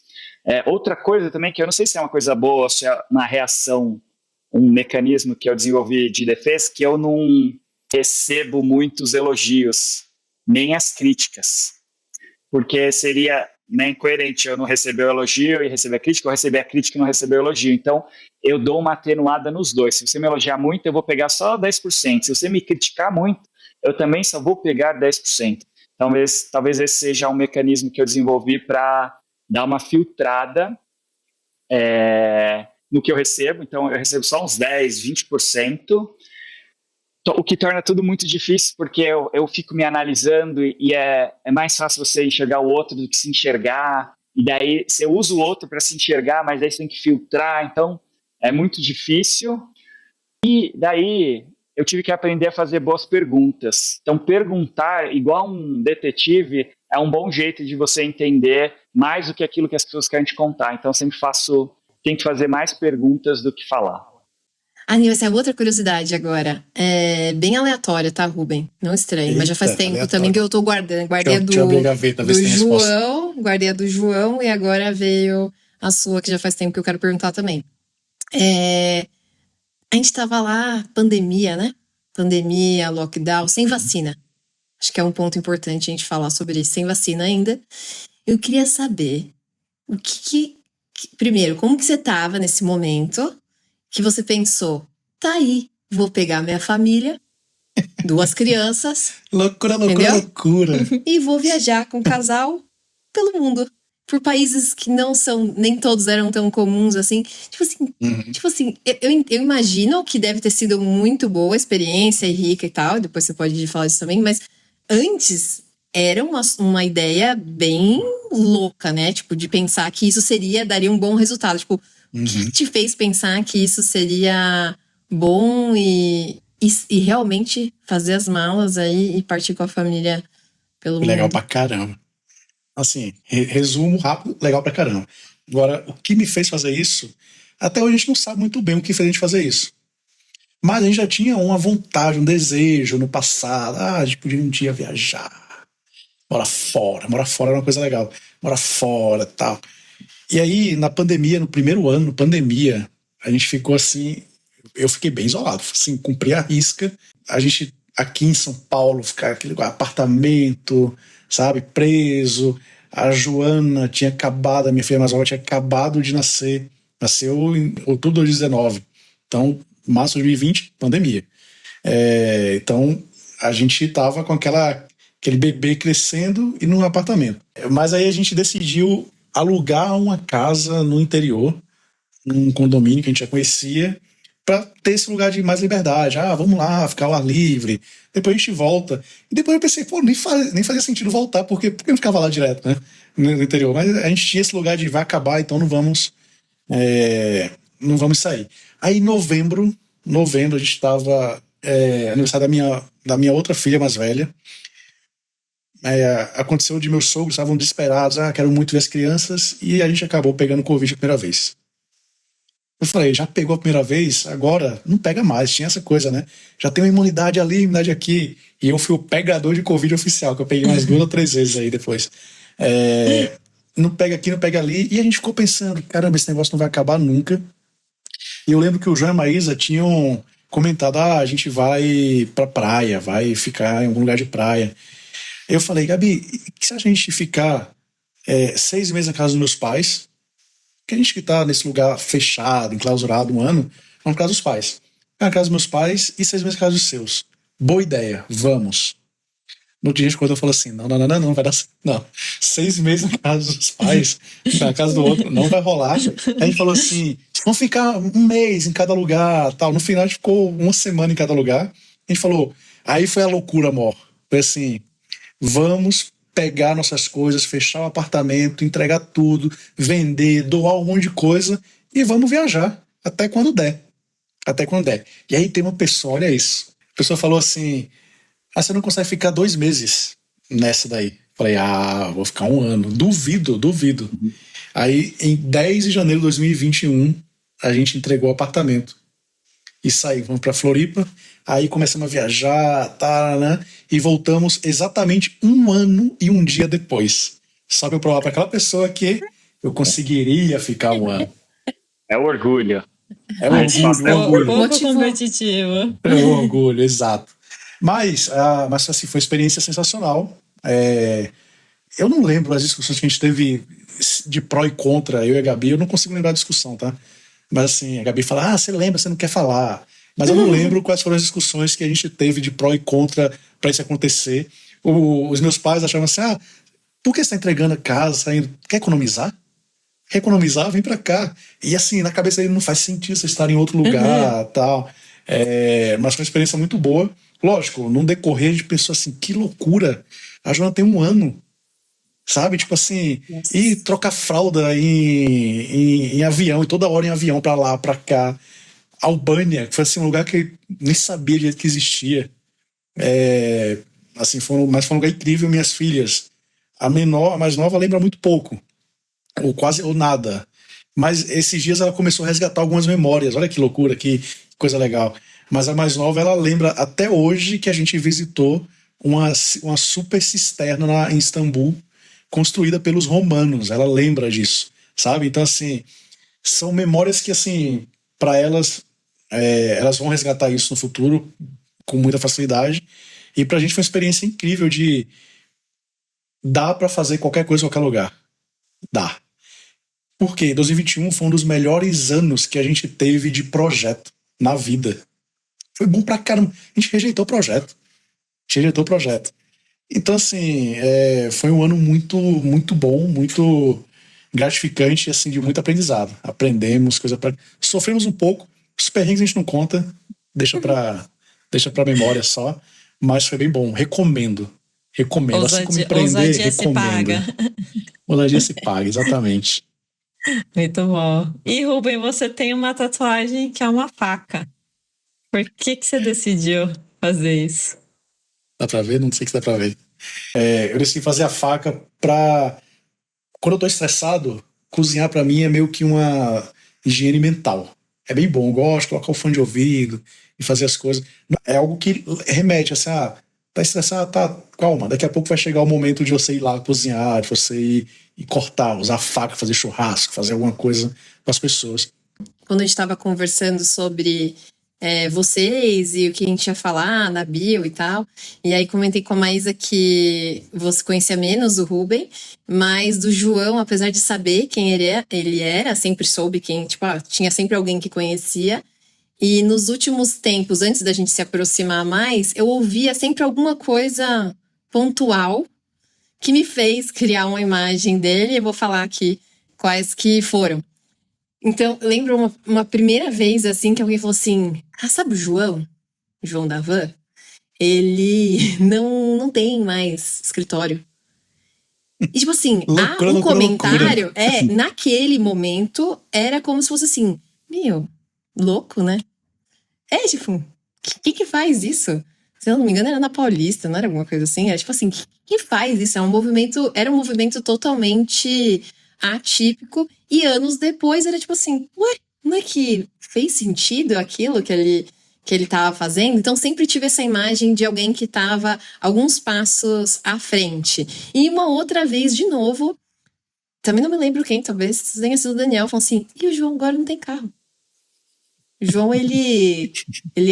[SPEAKER 1] Outra coisa também, que eu não sei se é uma coisa boa, se é uma reação, um mecanismo que eu desenvolvi de defesa, que eu não recebo muitos elogios, nem as críticas. Porque seria né, incoerente eu não receber o elogio e receber a crítica, ou receber a crítica e não receber o elogio. Então, eu dou uma atenuada nos dois. Se você me elogiar muito, eu vou pegar só 10%. Se você me criticar muito, eu também só vou pegar 10%. Talvez esse seja um mecanismo que eu desenvolvi para dar uma filtrada no que eu recebo. Então, eu recebo só uns 10, 20%, o que torna tudo muito difícil, porque eu fico me analisando e é mais fácil você enxergar o outro do que se enxergar, e daí você usa o outro para se enxergar, mas daí você tem que filtrar, então é muito difícil. E daí eu tive que aprender a fazer boas perguntas. Então, perguntar, igual um detetive, é um bom jeito de você entender mais do que aquilo que as pessoas querem te contar. Então, eu sempre tento fazer mais perguntas do que falar.
[SPEAKER 3] Nilson, outra curiosidade agora. É bem aleatório, tá, Ruben? Não estranho, mas já faz tempo aleatório. Também que eu tô guardando. Guardei guardei a do João e agora veio a sua, que já faz tempo que eu quero perguntar também. A gente tava lá, pandemia, né? Pandemia, lockdown, sem vacina. Acho que é um ponto importante a gente falar sobre isso, sem vacina ainda. Eu queria saber primeiro, como que você tava nesse momento que você pensou, tá aí, vou pegar minha família, 2 crianças.
[SPEAKER 2] Loucura.
[SPEAKER 3] E vou viajar com um casal pelo mundo. Por países que nem todos eram tão comuns assim. Tipo assim, eu imagino que deve ter sido muito boa a experiência e rica e tal, depois você pode falar isso também, mas antes era uma ideia bem louca, né? Tipo, de pensar que isso daria um bom resultado. Tipo, o que te fez pensar que isso seria bom e realmente fazer as malas aí e partir com a família pelo mundo?
[SPEAKER 2] Legal pra caramba. Assim, resumo rápido, legal pra caramba. Agora, o que me fez fazer isso, até hoje a gente não sabe muito bem o que fez a gente fazer isso. Mas a gente já tinha uma vontade, um desejo no passado. A gente podia um dia viajar. Morar fora era uma coisa legal. Morar fora e tal. E aí, na pandemia, no primeiro ano, a gente ficou assim, eu fiquei bem isolado, assim, cumpri a risca. A gente, aqui em São Paulo, ficar aquele apartamento, sabe, preso. A Joana tinha acabado, a minha filha mais nova tinha acabado de nascer. Nasceu em outubro de 2019. Então, março de 2020, pandemia. Então, a gente tava com aquele bebê crescendo e num apartamento. Mas aí a gente decidiu alugar uma casa no interior, num condomínio que a gente já conhecia, para ter esse lugar de mais liberdade. Vamos lá, ficar ao ar livre. Depois a gente volta. E depois eu pensei, nem fazia sentido voltar, porque eu ficava lá direto, né, no interior. Mas a gente tinha esse lugar de vai acabar, então não vamos sair. Aí em novembro a gente estava aniversário da minha outra filha mais velha. Aconteceu de meus sogros estavam desesperados, quero muito ver as crianças, e a gente acabou pegando Covid a primeira vez. Eu falei, já pegou a primeira vez, agora não pega mais, tinha essa coisa, né? Já tem uma imunidade ali, imunidade aqui, e eu fui o pegador de Covid oficial, que eu peguei umas 2 ou 3 vezes aí depois. Não pega aqui, não pega ali, e a gente ficou pensando, caramba, esse negócio não vai acabar nunca. E eu lembro que o João e a Maísa tinham comentado, a gente vai pra praia, vai ficar em algum lugar de praia. Eu falei, Gabi, que se a gente ficar 6 meses na casa dos meus pais, que a gente que tá nesse lugar fechado, enclausurado 1 ano, vamos na casa dos pais. Na casa dos meus pais e 6 meses na casa dos seus. Boa ideia, vamos. No dia de quando eu falo assim, não, vai dar certo. Não, 6 meses na casa dos pais, na casa do outro, não vai rolar. A gente falou assim, vamos ficar 1 mês em cada lugar, tal. No final a gente ficou 1 semana em cada lugar. A gente falou, aí foi a loucura, amor. Foi assim, vamos pegar nossas coisas, fechar o apartamento, entregar tudo, vender, doar um monte de coisa e vamos viajar até quando der. E aí tem uma pessoa, olha isso. A pessoa falou assim, você não consegue ficar 2 meses nessa daí. Falei, vou ficar 1 ano. Duvido. Aí em 10 de janeiro de 2021 a gente entregou o apartamento e saímos, vamos pra Floripa. Aí começamos a viajar, né? E voltamos exatamente 1 ano e 1 dia depois. Só pra eu provar pra aquela pessoa que eu conseguiria ficar 1 ano.
[SPEAKER 1] É o orgulho.
[SPEAKER 2] É o orgulho.
[SPEAKER 4] Pouco competitivo.
[SPEAKER 2] É o orgulho, exato. Mas assim, foi uma experiência sensacional. Eu não lembro as discussões que a gente teve de pró e contra, eu e a Gabi. Eu não consigo lembrar a discussão, tá? Mas assim, a Gabi fala, você lembra, você não quer falar. Mas eu não lembro quais foram as discussões que a gente teve de pró e contra para isso acontecer. Os meus pais achavam assim, por que você está entregando a casa, quer economizar? Quer economizar? Vem para cá. E assim, na cabeça dele não faz sentido você estar em outro lugar, tal. Mas foi uma experiência muito boa. Lógico, num decorrer a gente pensou assim, que loucura. A Joana tem 1 ano. Sabe, tipo assim, e trocar fralda em avião, e toda hora em avião pra lá, pra cá. Albânia, que foi assim, um lugar que eu nem sabia de que existia. Assim, mas foi um lugar incrível. Minhas filhas, a mais nova lembra muito pouco, ou quase ou nada. Mas esses dias ela começou a resgatar algumas memórias. Olha que loucura, que coisa legal. Mas a mais nova, ela lembra até hoje que a gente visitou uma super cisterna em Istambul, construída pelos romanos. Ela lembra disso, sabe? Então, assim, são memórias que, assim, para elas, elas vão resgatar isso no futuro com muita facilidade. E pra gente foi uma experiência incrível de dá para fazer qualquer coisa em qualquer lugar. Dá. Porque 2021 foi um dos melhores anos que a gente teve de projeto na vida. Foi bom pra caramba. A gente rejeitou o projeto. Então, assim, foi um ano muito, muito bom, muito gratificante, assim, de muito aprendizado. Aprendemos, sofremos um pouco, os perrengues a gente não conta, deixa pra memória só, mas foi bem bom, recomendo. Assim como empreender, recomendo. Se paga. Ousadia se paga, exatamente.
[SPEAKER 4] Muito bom. E, Rubem, você tem uma tatuagem que é uma faca. Por que você decidiu fazer isso?
[SPEAKER 2] Dá pra ver? Não sei se dá pra ver. Eu decidi fazer a faca pra... Quando eu tô estressado, cozinhar pra mim é meio que uma higiene mental. É bem bom, eu gosto de colocar o fone de ouvido e fazer as coisas. É algo que remete assim, tá estressado, tá, calma, daqui a pouco vai chegar o momento de você ir lá cozinhar, de você ir cortar, usar a faca, fazer churrasco, fazer alguma coisa com as pessoas.
[SPEAKER 3] Quando a gente estava conversando sobre vocês e o que a gente ia falar na bio e tal, e aí comentei com a Maísa que você conhecia menos o Rubem, mas do João, apesar de saber quem ele era, sempre soube quem, tipo, tinha sempre alguém que conhecia. E nos últimos tempos, antes da gente se aproximar mais, eu ouvia sempre alguma coisa pontual que me fez criar uma imagem dele. Eu vou falar aqui quais que foram. Então, eu lembro uma primeira vez, assim, que alguém falou assim, sabe o João? O João da Van? Ele não tem mais escritório. E, tipo assim,
[SPEAKER 2] loucura,
[SPEAKER 3] um comentário, naquele momento, era como se fosse assim, louco, né? Tipo, que faz isso? Se eu não me engano, era na Paulista, não era alguma coisa assim? Era tipo assim, que faz isso? Era um movimento totalmente atípico. E anos depois era tipo assim, não é que fez sentido aquilo que ele tava fazendo? Então sempre tive essa imagem de alguém que tava alguns passos à frente. E uma outra vez, de novo, também não me lembro quem, talvez tenha sido o Daniel, falou assim, e o João agora não tem carro. O João, ele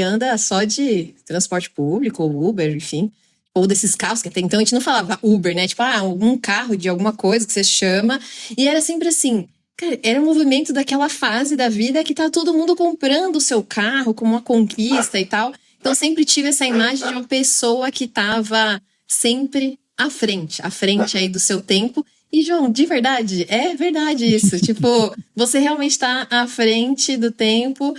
[SPEAKER 3] anda só de transporte público, ou Uber, enfim. Ou desses carros que até então a gente não falava Uber, né? Tipo, um carro de alguma coisa que você chama. E era sempre assim, cara, era um movimento daquela fase da vida que tá todo mundo comprando o seu carro como uma conquista e tal. Então sempre tive essa imagem de uma pessoa que tava sempre à frente aí do seu tempo. E, João, de verdade, é verdade isso. Tipo, você realmente tá à frente do tempo.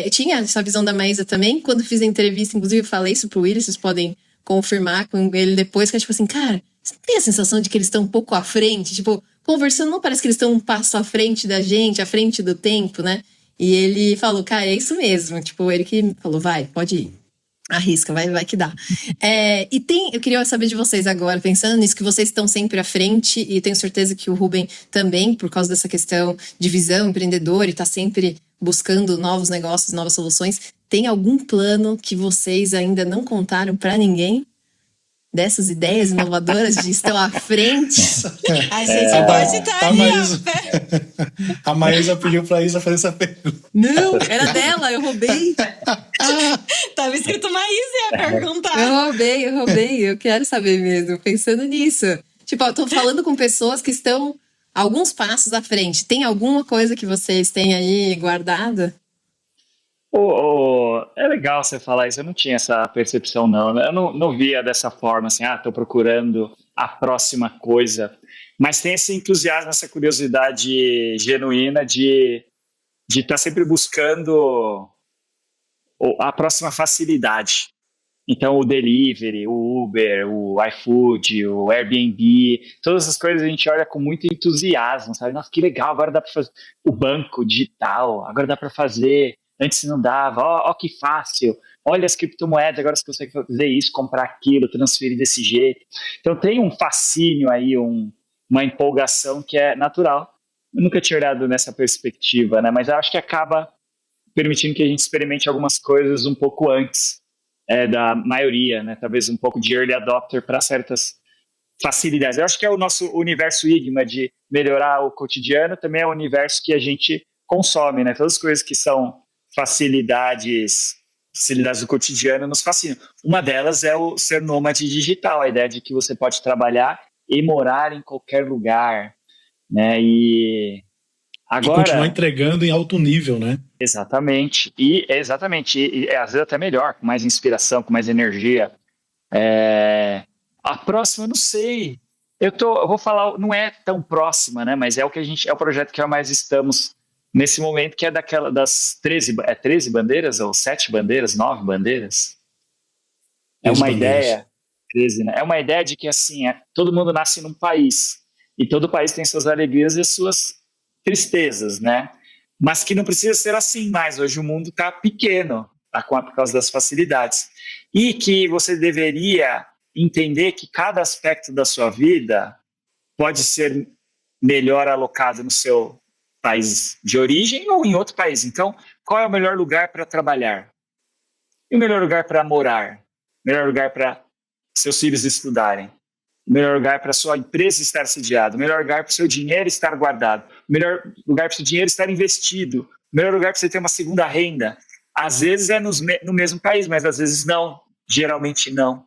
[SPEAKER 3] Eu tinha essa visão da Maísa também. Quando fiz a entrevista, inclusive, eu falei isso pro Willis, vocês podem confirmar com ele depois, que é tipo assim, cara, você não tem a sensação de que eles estão um pouco à frente? Tipo, conversando, não parece que eles estão um passo à frente da gente, à frente do tempo, né? E ele falou, cara, é isso mesmo. Tipo, ele que falou, vai, pode ir. Arrisca, vai que dá. Eu queria saber de vocês agora, pensando nisso, que vocês estão sempre à frente, e tenho certeza que o Rubem também, por causa dessa questão de visão empreendedora, e está sempre buscando novos negócios, novas soluções. Tem algum plano que vocês ainda não contaram para ninguém? Dessas ideias inovadoras de estão à frente?
[SPEAKER 4] A gente pode estar ali,
[SPEAKER 2] A Maísa pediu pra Isa fazer essa pergunta.
[SPEAKER 3] Não, era dela, eu roubei.
[SPEAKER 4] Tava escrito Maísa ia perguntar.
[SPEAKER 3] Eu roubei, eu quero saber mesmo, pensando nisso. Tipo, eu tô falando com pessoas que estão alguns passos à frente. Tem alguma coisa que vocês têm aí guardada?
[SPEAKER 1] É legal você falar isso, eu não tinha essa percepção, não. Eu não via dessa forma, assim, tô procurando a próxima coisa. Mas tem esse entusiasmo, essa curiosidade genuína de estar sempre buscando a próxima facilidade. Então, o delivery, o Uber, o iFood, o Airbnb, todas essas coisas a gente olha com muito entusiasmo, sabe? Nossa, que legal, agora dá para fazer o banco digital, agora dá para fazer, antes não dava, ó que fácil, olha as criptomoedas, agora você consegue fazer isso, comprar aquilo, transferir desse jeito. Então, tem um fascínio aí, uma empolgação que é natural. Eu nunca tinha olhado nessa perspectiva, né? Mas eu acho que acaba permitindo que a gente experimente algumas coisas um pouco antes da maioria, né? Talvez um pouco de early adopter para certas facilidades. Eu acho que é o nosso universo IGMA de melhorar o cotidiano, também é o universo que a gente consome, né? Todas as coisas que são facilidades do cotidiano nos fascinam. Uma delas é o ser nômade digital, a ideia de que você pode trabalhar e morar em qualquer lugar, né? E
[SPEAKER 2] continuar entregando em alto nível, né?
[SPEAKER 1] Exatamente. E às vezes até melhor, com mais inspiração, com mais energia. A próxima, eu não sei. Eu vou falar, não é tão próxima, né? Mas é o projeto que mais estamos nesse momento, que é das 13 bandeiras, ou 7 bandeiras, 9 bandeiras. É uma ideia, 13, né? É uma ideia de que assim, todo mundo nasce num país, e todo país tem suas alegrias e suas tristezas, né? Mas que não precisa ser assim mais. Hoje o mundo está pequeno, por causa das facilidades. E que você deveria entender que cada aspecto da sua vida pode ser melhor alocado no seu país de origem ou em outro país. Então, qual é o melhor lugar para trabalhar? E o melhor lugar para morar? O melhor lugar para seus filhos estudarem? O melhor lugar para sua empresa estar sediada, o melhor lugar para o seu dinheiro estar guardado, o melhor lugar para o seu dinheiro estar investido, o melhor lugar para você ter uma segunda renda. Às vezes é no mesmo país, mas às vezes não, geralmente não.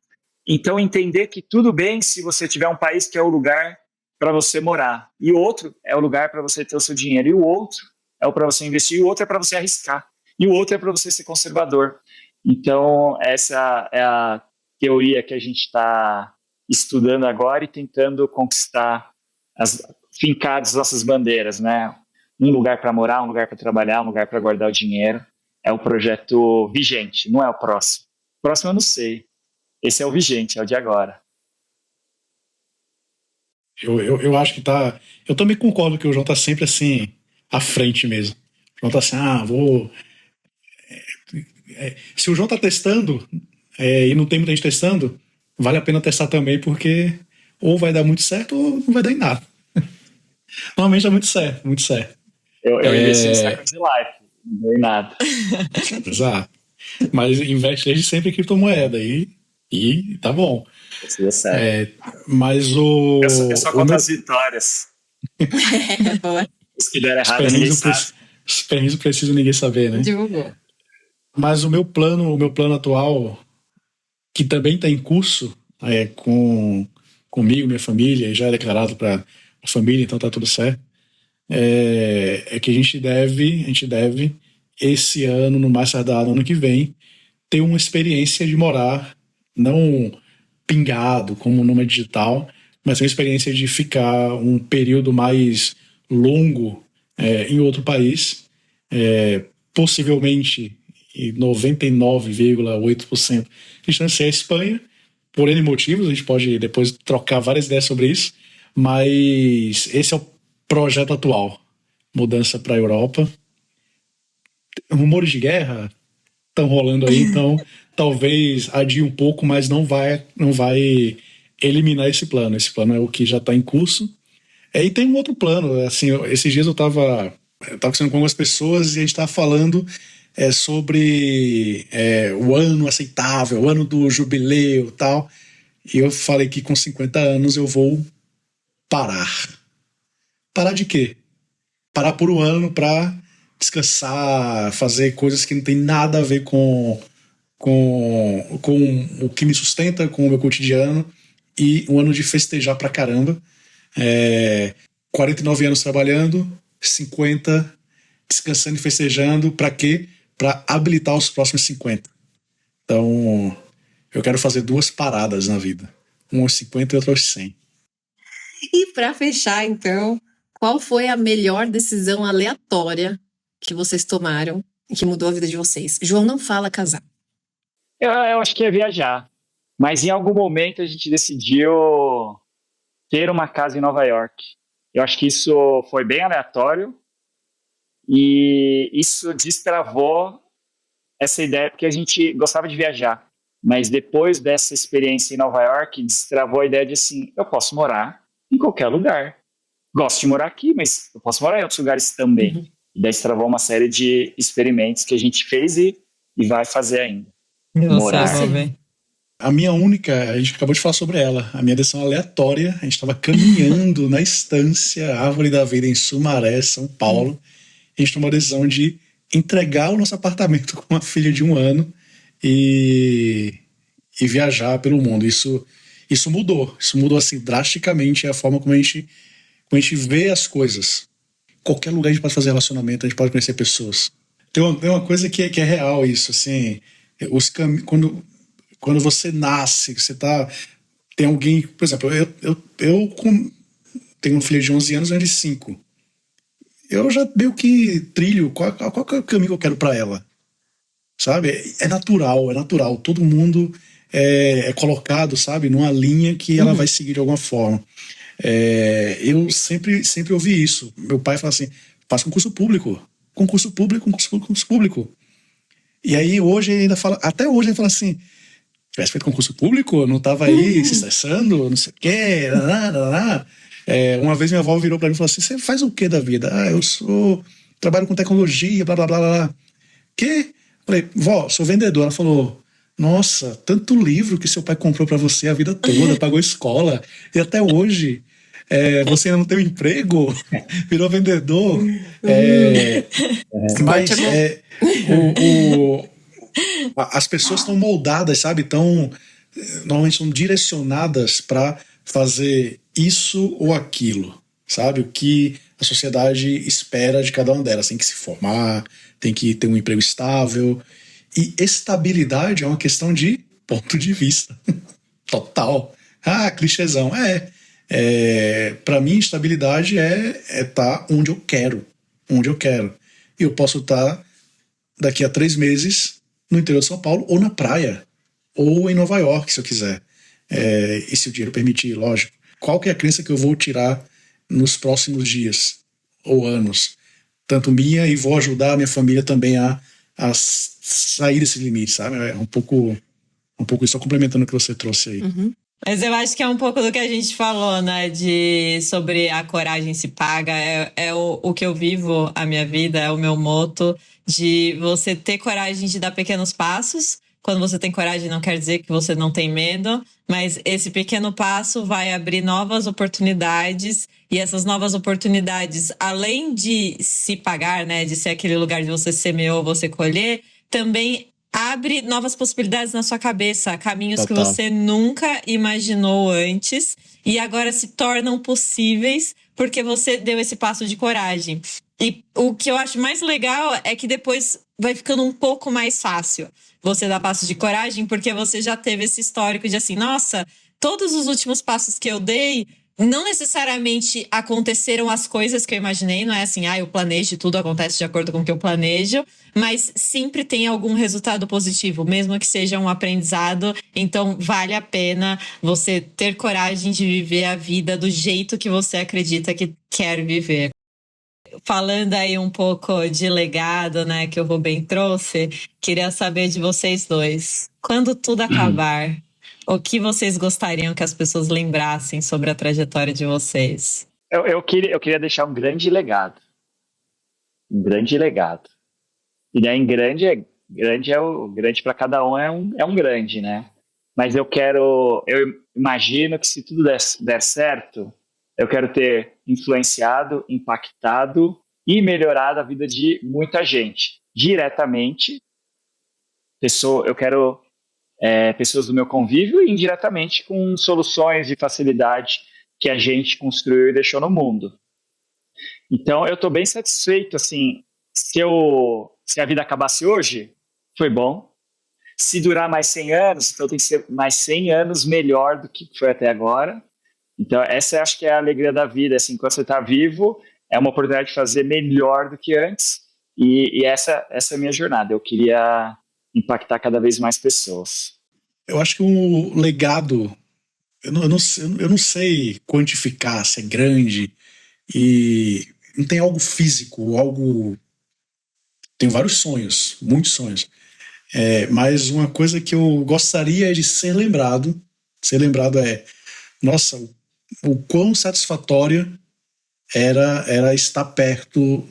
[SPEAKER 1] Então, entender que tudo bem se você tiver um país que é o lugar para você morar, e outro é o lugar para você ter o seu dinheiro, e o outro é o para você investir, e o outro é para você arriscar, e o outro é para você ser conservador. Então, essa é a teoria que a gente está estudando agora e tentando conquistar, fincar as nossas bandeiras, né? Um lugar para morar, um lugar para trabalhar, um lugar para guardar o dinheiro. É o projeto vigente, não é o próximo. O próximo eu não sei. Esse é o vigente, é o de agora.
[SPEAKER 2] Eu acho que tá. Eu também concordo que o João tá sempre assim, à frente mesmo. O João tá assim, vou. Se o João tá testando e não tem muita gente testando, vale a pena testar também, porque ou vai dar muito certo ou não vai dar em nada. Normalmente dá muito certo, muito certo.
[SPEAKER 1] Eu investi em Second Life, não deu em nada.
[SPEAKER 2] Exato. Mas investe desde sempre em criptomoeda e tá bom.
[SPEAKER 1] Isso deu certo.
[SPEAKER 2] Mas
[SPEAKER 1] eu só conto as vitórias.
[SPEAKER 3] Boa.
[SPEAKER 1] Os que deram errado, ninguém sabe.
[SPEAKER 2] Os permissos precisam ninguém saber, né?
[SPEAKER 3] Divulgou.
[SPEAKER 2] Mas o meu plano atual, que também está em curso, comigo, minha família, e já é declarado para a família, então tá tudo certo, é que a gente deve, esse ano, no mais tardar no ano que vem, ter uma experiência de morar, não pingado como numa digital, mas uma experiência de ficar um período mais longo em outro país, possivelmente 99,8% distância é a Espanha, por N motivos, a gente pode depois trocar várias ideias sobre isso, mas esse é o projeto atual, mudança para a Europa. Rumores de guerra estão rolando aí, então talvez adie um pouco, mas não vai eliminar esse plano. Esse plano é o que já está em curso. E tem um outro plano, assim, esses dias eu estava conversando com algumas pessoas e a gente estava falando sobre o ano aceitável, o ano do jubileu e tal, e eu falei que com 50 anos eu vou parar. Parar de quê? Parar por um ano para descansar, fazer coisas que não tem nada a ver com o que me sustenta, com o meu cotidiano, e um ano de festejar pra caramba. 49 anos trabalhando, 50 descansando e festejando. Pra quê? Pra habilitar os próximos 50. Então, eu quero fazer 2 paradas na vida. Um aos 50 e outro aos 100.
[SPEAKER 3] E para fechar, então, qual foi a melhor decisão aleatória que vocês tomaram e que mudou a vida de vocês? João, não fala casar.
[SPEAKER 1] Eu acho que é viajar. Mas em algum momento a gente decidiu ter uma casa em Nova York. Eu acho que isso foi bem aleatório e isso destravou essa ideia, porque a gente gostava de viajar. Mas depois dessa experiência em Nova York, destravou a ideia de assim, eu posso morar em qualquer lugar. Gosto de morar aqui, mas eu posso morar em outros lugares também.
[SPEAKER 3] Uhum.
[SPEAKER 1] E daí destravou uma série de experimentos que a gente fez e vai fazer ainda.
[SPEAKER 4] E você,
[SPEAKER 1] Morar.
[SPEAKER 4] Robin?
[SPEAKER 2] A minha única, a gente acabou de falar sobre ela, a minha decisão aleatória, a gente estava caminhando na estância Árvore da Vida em Sumaré, São Paulo, a gente tomou a decisão de entregar o nosso apartamento com uma filha de 1 ano e viajar pelo mundo. Isso mudou assim drasticamente a forma como a gente vê as coisas. Qualquer lugar a gente pode fazer relacionamento, a gente pode conhecer pessoas. Tem uma coisa que é real isso, assim, quando você nasce, tem alguém, por exemplo, eu tenho uma filha de 11 anos e uma de 5. Eu já meio que trilho qual é o caminho que eu quero para ela, sabe? É natural. Todo mundo é colocado, sabe, numa linha que ela vai seguir de alguma forma. Eu sempre ouvi isso. Meu pai fala assim, faz concurso público. E aí hoje ele ainda fala, até hoje ele fala assim, tivesse feito concurso público, eu não tava aí se estressando, não sei o quê. Uma vez minha avó virou pra mim e falou assim, você faz o que da vida? Trabalho com tecnologia, blá blá blá blá. Que? Falei, vó, sou vendedor. Ela falou, nossa, tanto livro que seu pai comprou pra você a vida toda, pagou escola, e até hoje você ainda não tem um emprego, virou vendedor. Mas as pessoas estão moldadas, sabe? Normalmente são direcionadas para fazer isso ou aquilo, sabe? O que a sociedade espera de cada uma delas. Tem que se formar, tem que ter um emprego estável. E estabilidade é uma questão de ponto de vista. Total. Clichêzão. Para mim, estabilidade é estar onde eu quero. E eu posso estar daqui a 3 meses no interior de São Paulo, ou na praia, ou em Nova York, se eu quiser. E se o dinheiro permitir, lógico. Qual que é a crença que eu vou tirar nos próximos dias ou anos? Tanto minha, e vou ajudar a minha família também a sair desse limite, sabe? É um pouco isso, só complementando o que você trouxe aí.
[SPEAKER 3] Uhum.
[SPEAKER 4] Mas eu acho que é um pouco do que a gente falou, né? Sobre a coragem se paga. O que eu vivo a minha vida, é o meu motto de você ter coragem de dar pequenos passos. Quando você tem coragem, não quer dizer que você não tem medo, mas esse pequeno passo vai abrir novas oportunidades, e essas novas oportunidades, além de se pagar, né? De ser aquele lugar de você semeou, você colher, também abre novas possibilidades na sua cabeça, caminhos
[SPEAKER 2] Total.
[SPEAKER 4] que você nunca imaginou antes e agora se tornam possíveis porque você deu esse passo de coragem. E o que eu acho mais legal é que depois vai ficando um pouco mais fácil você dar passo de coragem, porque você já teve esse histórico de assim, nossa, todos os últimos passos que eu dei, não necessariamente aconteceram as coisas que eu imaginei, não é assim, eu planejo e tudo acontece de acordo com o que eu planejo, mas sempre tem algum resultado positivo, mesmo que seja um aprendizado. Então vale a pena você ter coragem de viver a vida do jeito que você acredita que quer viver. Falando aí um pouco de legado, né, que o Rubem trouxe, queria saber de vocês dois. Quando tudo acabar, o que vocês gostariam que as pessoas lembrassem sobre a trajetória de vocês?
[SPEAKER 1] Eu queria deixar um grande legado. Um grande legado. E daí em grande para cada um é um grande, né? Mas eu imagino que se tudo der certo, eu quero ter influenciado, impactado e melhorado a vida de muita gente. Diretamente, eu quero pessoas do meu convívio e indiretamente com soluções e facilidade que a gente construiu e deixou no mundo. Então, eu estou bem satisfeito, assim, se a vida acabasse hoje, foi bom. Se durar mais 100 anos, então tem que ser mais 100 anos melhor do que foi até agora. Então, essa acho que é a alegria da vida, assim, quando você está vivo, é uma oportunidade de fazer melhor do que antes, e essa é a minha jornada. Eu queria impactar cada vez mais pessoas.
[SPEAKER 2] Eu acho que um legado, eu não sei quantificar se é grande, e não tem algo físico, algo... Tenho vários sonhos, muitos sonhos, mas uma coisa que eu gostaria de ser lembrado é, nossa, o quão satisfatória era estar perto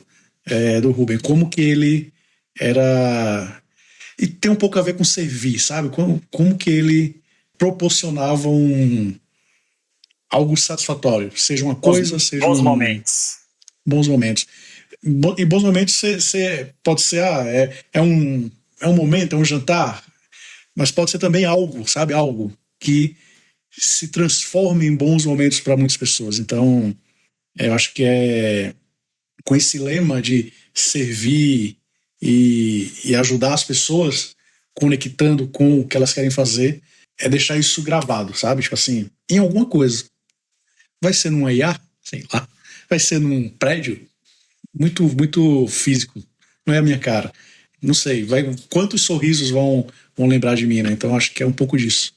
[SPEAKER 2] do Rubem, como que ele era... E tem um pouco a ver com servir, sabe? Como que ele proporcionava algo satisfatório, seja uma coisa, seja
[SPEAKER 1] bons momentos.
[SPEAKER 2] Bons momentos. E bons momentos pode ser um momento, é um jantar, mas pode ser também algo, sabe? Algo que se transforme em bons momentos para muitas pessoas. Então, eu acho que com esse lema de servir e ajudar as pessoas, conectando com o que elas querem fazer, é deixar isso gravado, sabe? Tipo assim, em alguma coisa. Vai ser num IA, sei lá. Vai ser num prédio muito, muito físico. Não é a minha cara. Não sei. Quantos sorrisos vão lembrar de mim, né? Então acho que é um pouco disso.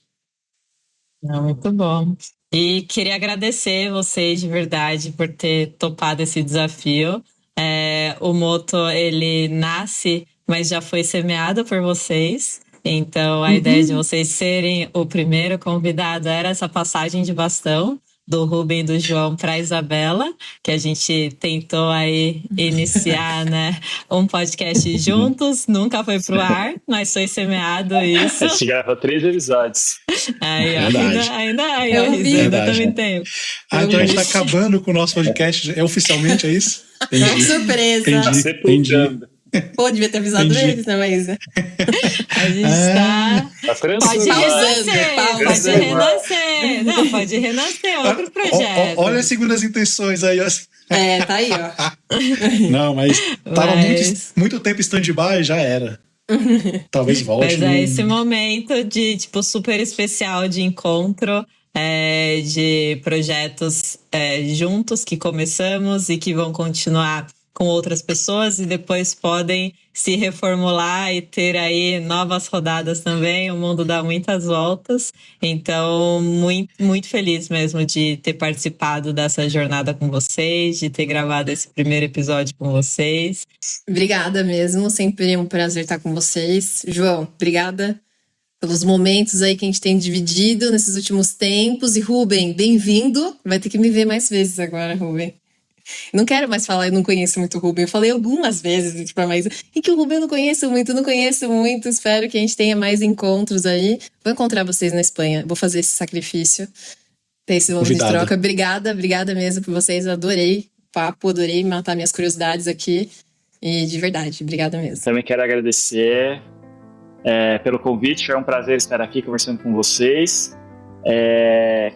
[SPEAKER 4] Muito bom. E queria agradecer vocês de verdade por ter topado esse desafio. O Moto, ele nasce, mas já foi semeado por vocês. Então, a ideia de vocês serem o primeiro convidado era essa passagem de bastão do Rubem e do João para a Isabela, que a gente tentou aí iniciar, né, um podcast juntos, nunca foi pro ar, mas foi semeado isso.
[SPEAKER 1] A gente gravou 3 episódios.
[SPEAKER 4] Aí, ainda também tem.
[SPEAKER 2] Então a gente tá acabando com o nosso podcast, oficialmente, é isso?
[SPEAKER 3] Entendi. Surpresa.
[SPEAKER 2] Entendi.
[SPEAKER 3] Pô, devia ter avisado eles, né, Maísa?
[SPEAKER 4] A gente pode renascer. Não, pode renascer, outro projeto.
[SPEAKER 2] Olha as segundas intenções aí.
[SPEAKER 3] Tá aí, ó.
[SPEAKER 2] Não, mas tava muito tempo em stand-by, já era. Talvez volte.
[SPEAKER 4] Mas esse momento de, tipo, super especial de encontro, de projetos juntos que começamos e que vão continuar com outras pessoas e depois podem se reformular e ter aí novas rodadas também. O mundo dá muitas voltas. Então, muito, muito feliz mesmo de ter participado dessa jornada com vocês, de ter gravado esse primeiro episódio com vocês.
[SPEAKER 3] Obrigada mesmo, sempre um prazer estar com vocês. João, obrigada pelos momentos aí que a gente tem dividido nesses últimos tempos. E Rubem, bem-vindo. Vai ter que me ver mais vezes agora, Rubem. Não quero mais falar, eu não conheço muito o Rubem. Eu falei algumas vezes pra Maísa, e que o Rubem eu não conheço muito. Espero que a gente tenha mais encontros aí. Vou encontrar vocês na Espanha. Vou fazer esse sacrifício. Ter esse momento de troca. Obrigada mesmo por vocês. Adorei o papo, adorei matar minhas curiosidades aqui. E de verdade, obrigada mesmo.
[SPEAKER 1] Também quero agradecer pelo convite. Foi um prazer estar aqui conversando com vocês.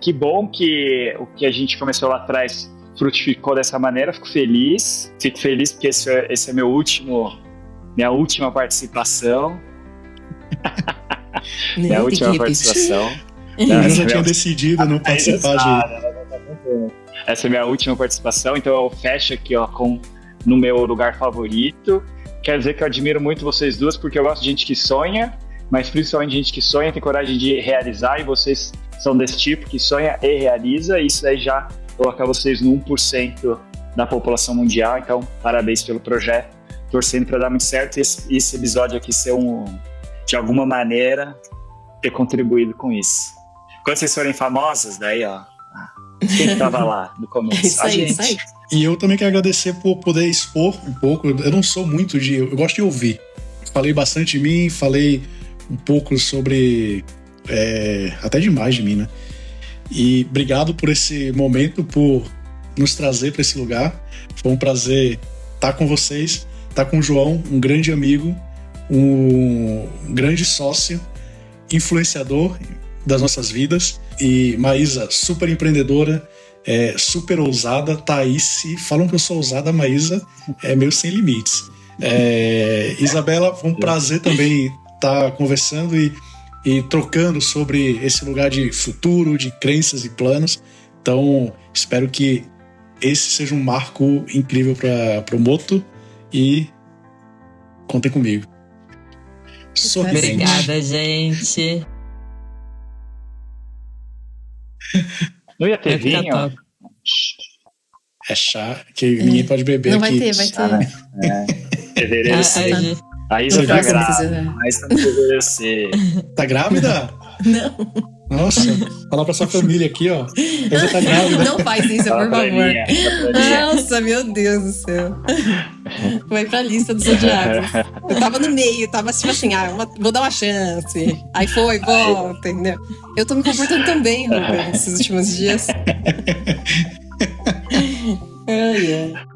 [SPEAKER 1] Que bom que o que a gente começou lá atrás frutificou dessa maneira. Fico feliz porque esse é minha última participação. Minha última participação.
[SPEAKER 2] Eu já tinha decidido não participar de...
[SPEAKER 1] Essa é minha última participação, então eu fecho aqui no meu lugar favorito. Quero dizer que eu admiro muito vocês duas, porque eu gosto de gente que sonha, mas principalmente gente que sonha, tem coragem de realizar, e vocês são desse tipo, que sonha e realiza, e isso aí já colocar vocês no 1% da população mundial. Então, parabéns pelo projeto, torcendo para dar muito certo e esse episódio aqui ser de alguma maneira, ter contribuído com isso. Quando vocês forem famosas, daí, ó, quem estava lá no começo?
[SPEAKER 3] Isso aí.
[SPEAKER 2] E eu também quero agradecer por poder expor um pouco. Eu não sou muito eu gosto de ouvir. Falei bastante de mim, falei um pouco sobre... até demais de mim, né? E obrigado por esse momento, por nos trazer para esse lugar. Foi um prazer estar com vocês, estar com o João, um grande amigo, um grande sócio, influenciador das nossas vidas. E Maísa, super empreendedora, super ousada. Thaís, se falam que eu sou ousada, a Maísa é meio sem limites. Isabela, foi um prazer também estar conversando e trocando sobre esse lugar de futuro, de crenças e planos. Então, espero que esse seja um marco incrível para o Moto e contem comigo.
[SPEAKER 4] Obrigada, gente.
[SPEAKER 1] Não ia ter
[SPEAKER 4] Vai ficar
[SPEAKER 1] vinho?
[SPEAKER 4] top.
[SPEAKER 2] É chá, que ninguém pode beber
[SPEAKER 3] Não,
[SPEAKER 2] aqui.
[SPEAKER 3] vai ter.
[SPEAKER 1] Fevereiro, sim. A Isa
[SPEAKER 3] No
[SPEAKER 1] tá
[SPEAKER 3] próximo
[SPEAKER 1] grávida,
[SPEAKER 3] episódio.
[SPEAKER 1] mas não envelhecer.
[SPEAKER 2] Tá grávida?
[SPEAKER 3] Não,
[SPEAKER 2] Nossa, fala pra sua família aqui, ó. Ela tá grávida.
[SPEAKER 3] não faz isso, por favor.
[SPEAKER 1] Planinha, planinha.
[SPEAKER 3] Nossa, meu Deus do céu. Vai pra lista dos odiados. Eu tava no meio, tava tipo assim, vou dar uma chance. Aí volta, entendeu? Eu tô me comportando tão bem, Rubens, nesses últimos dias. Ai, ai.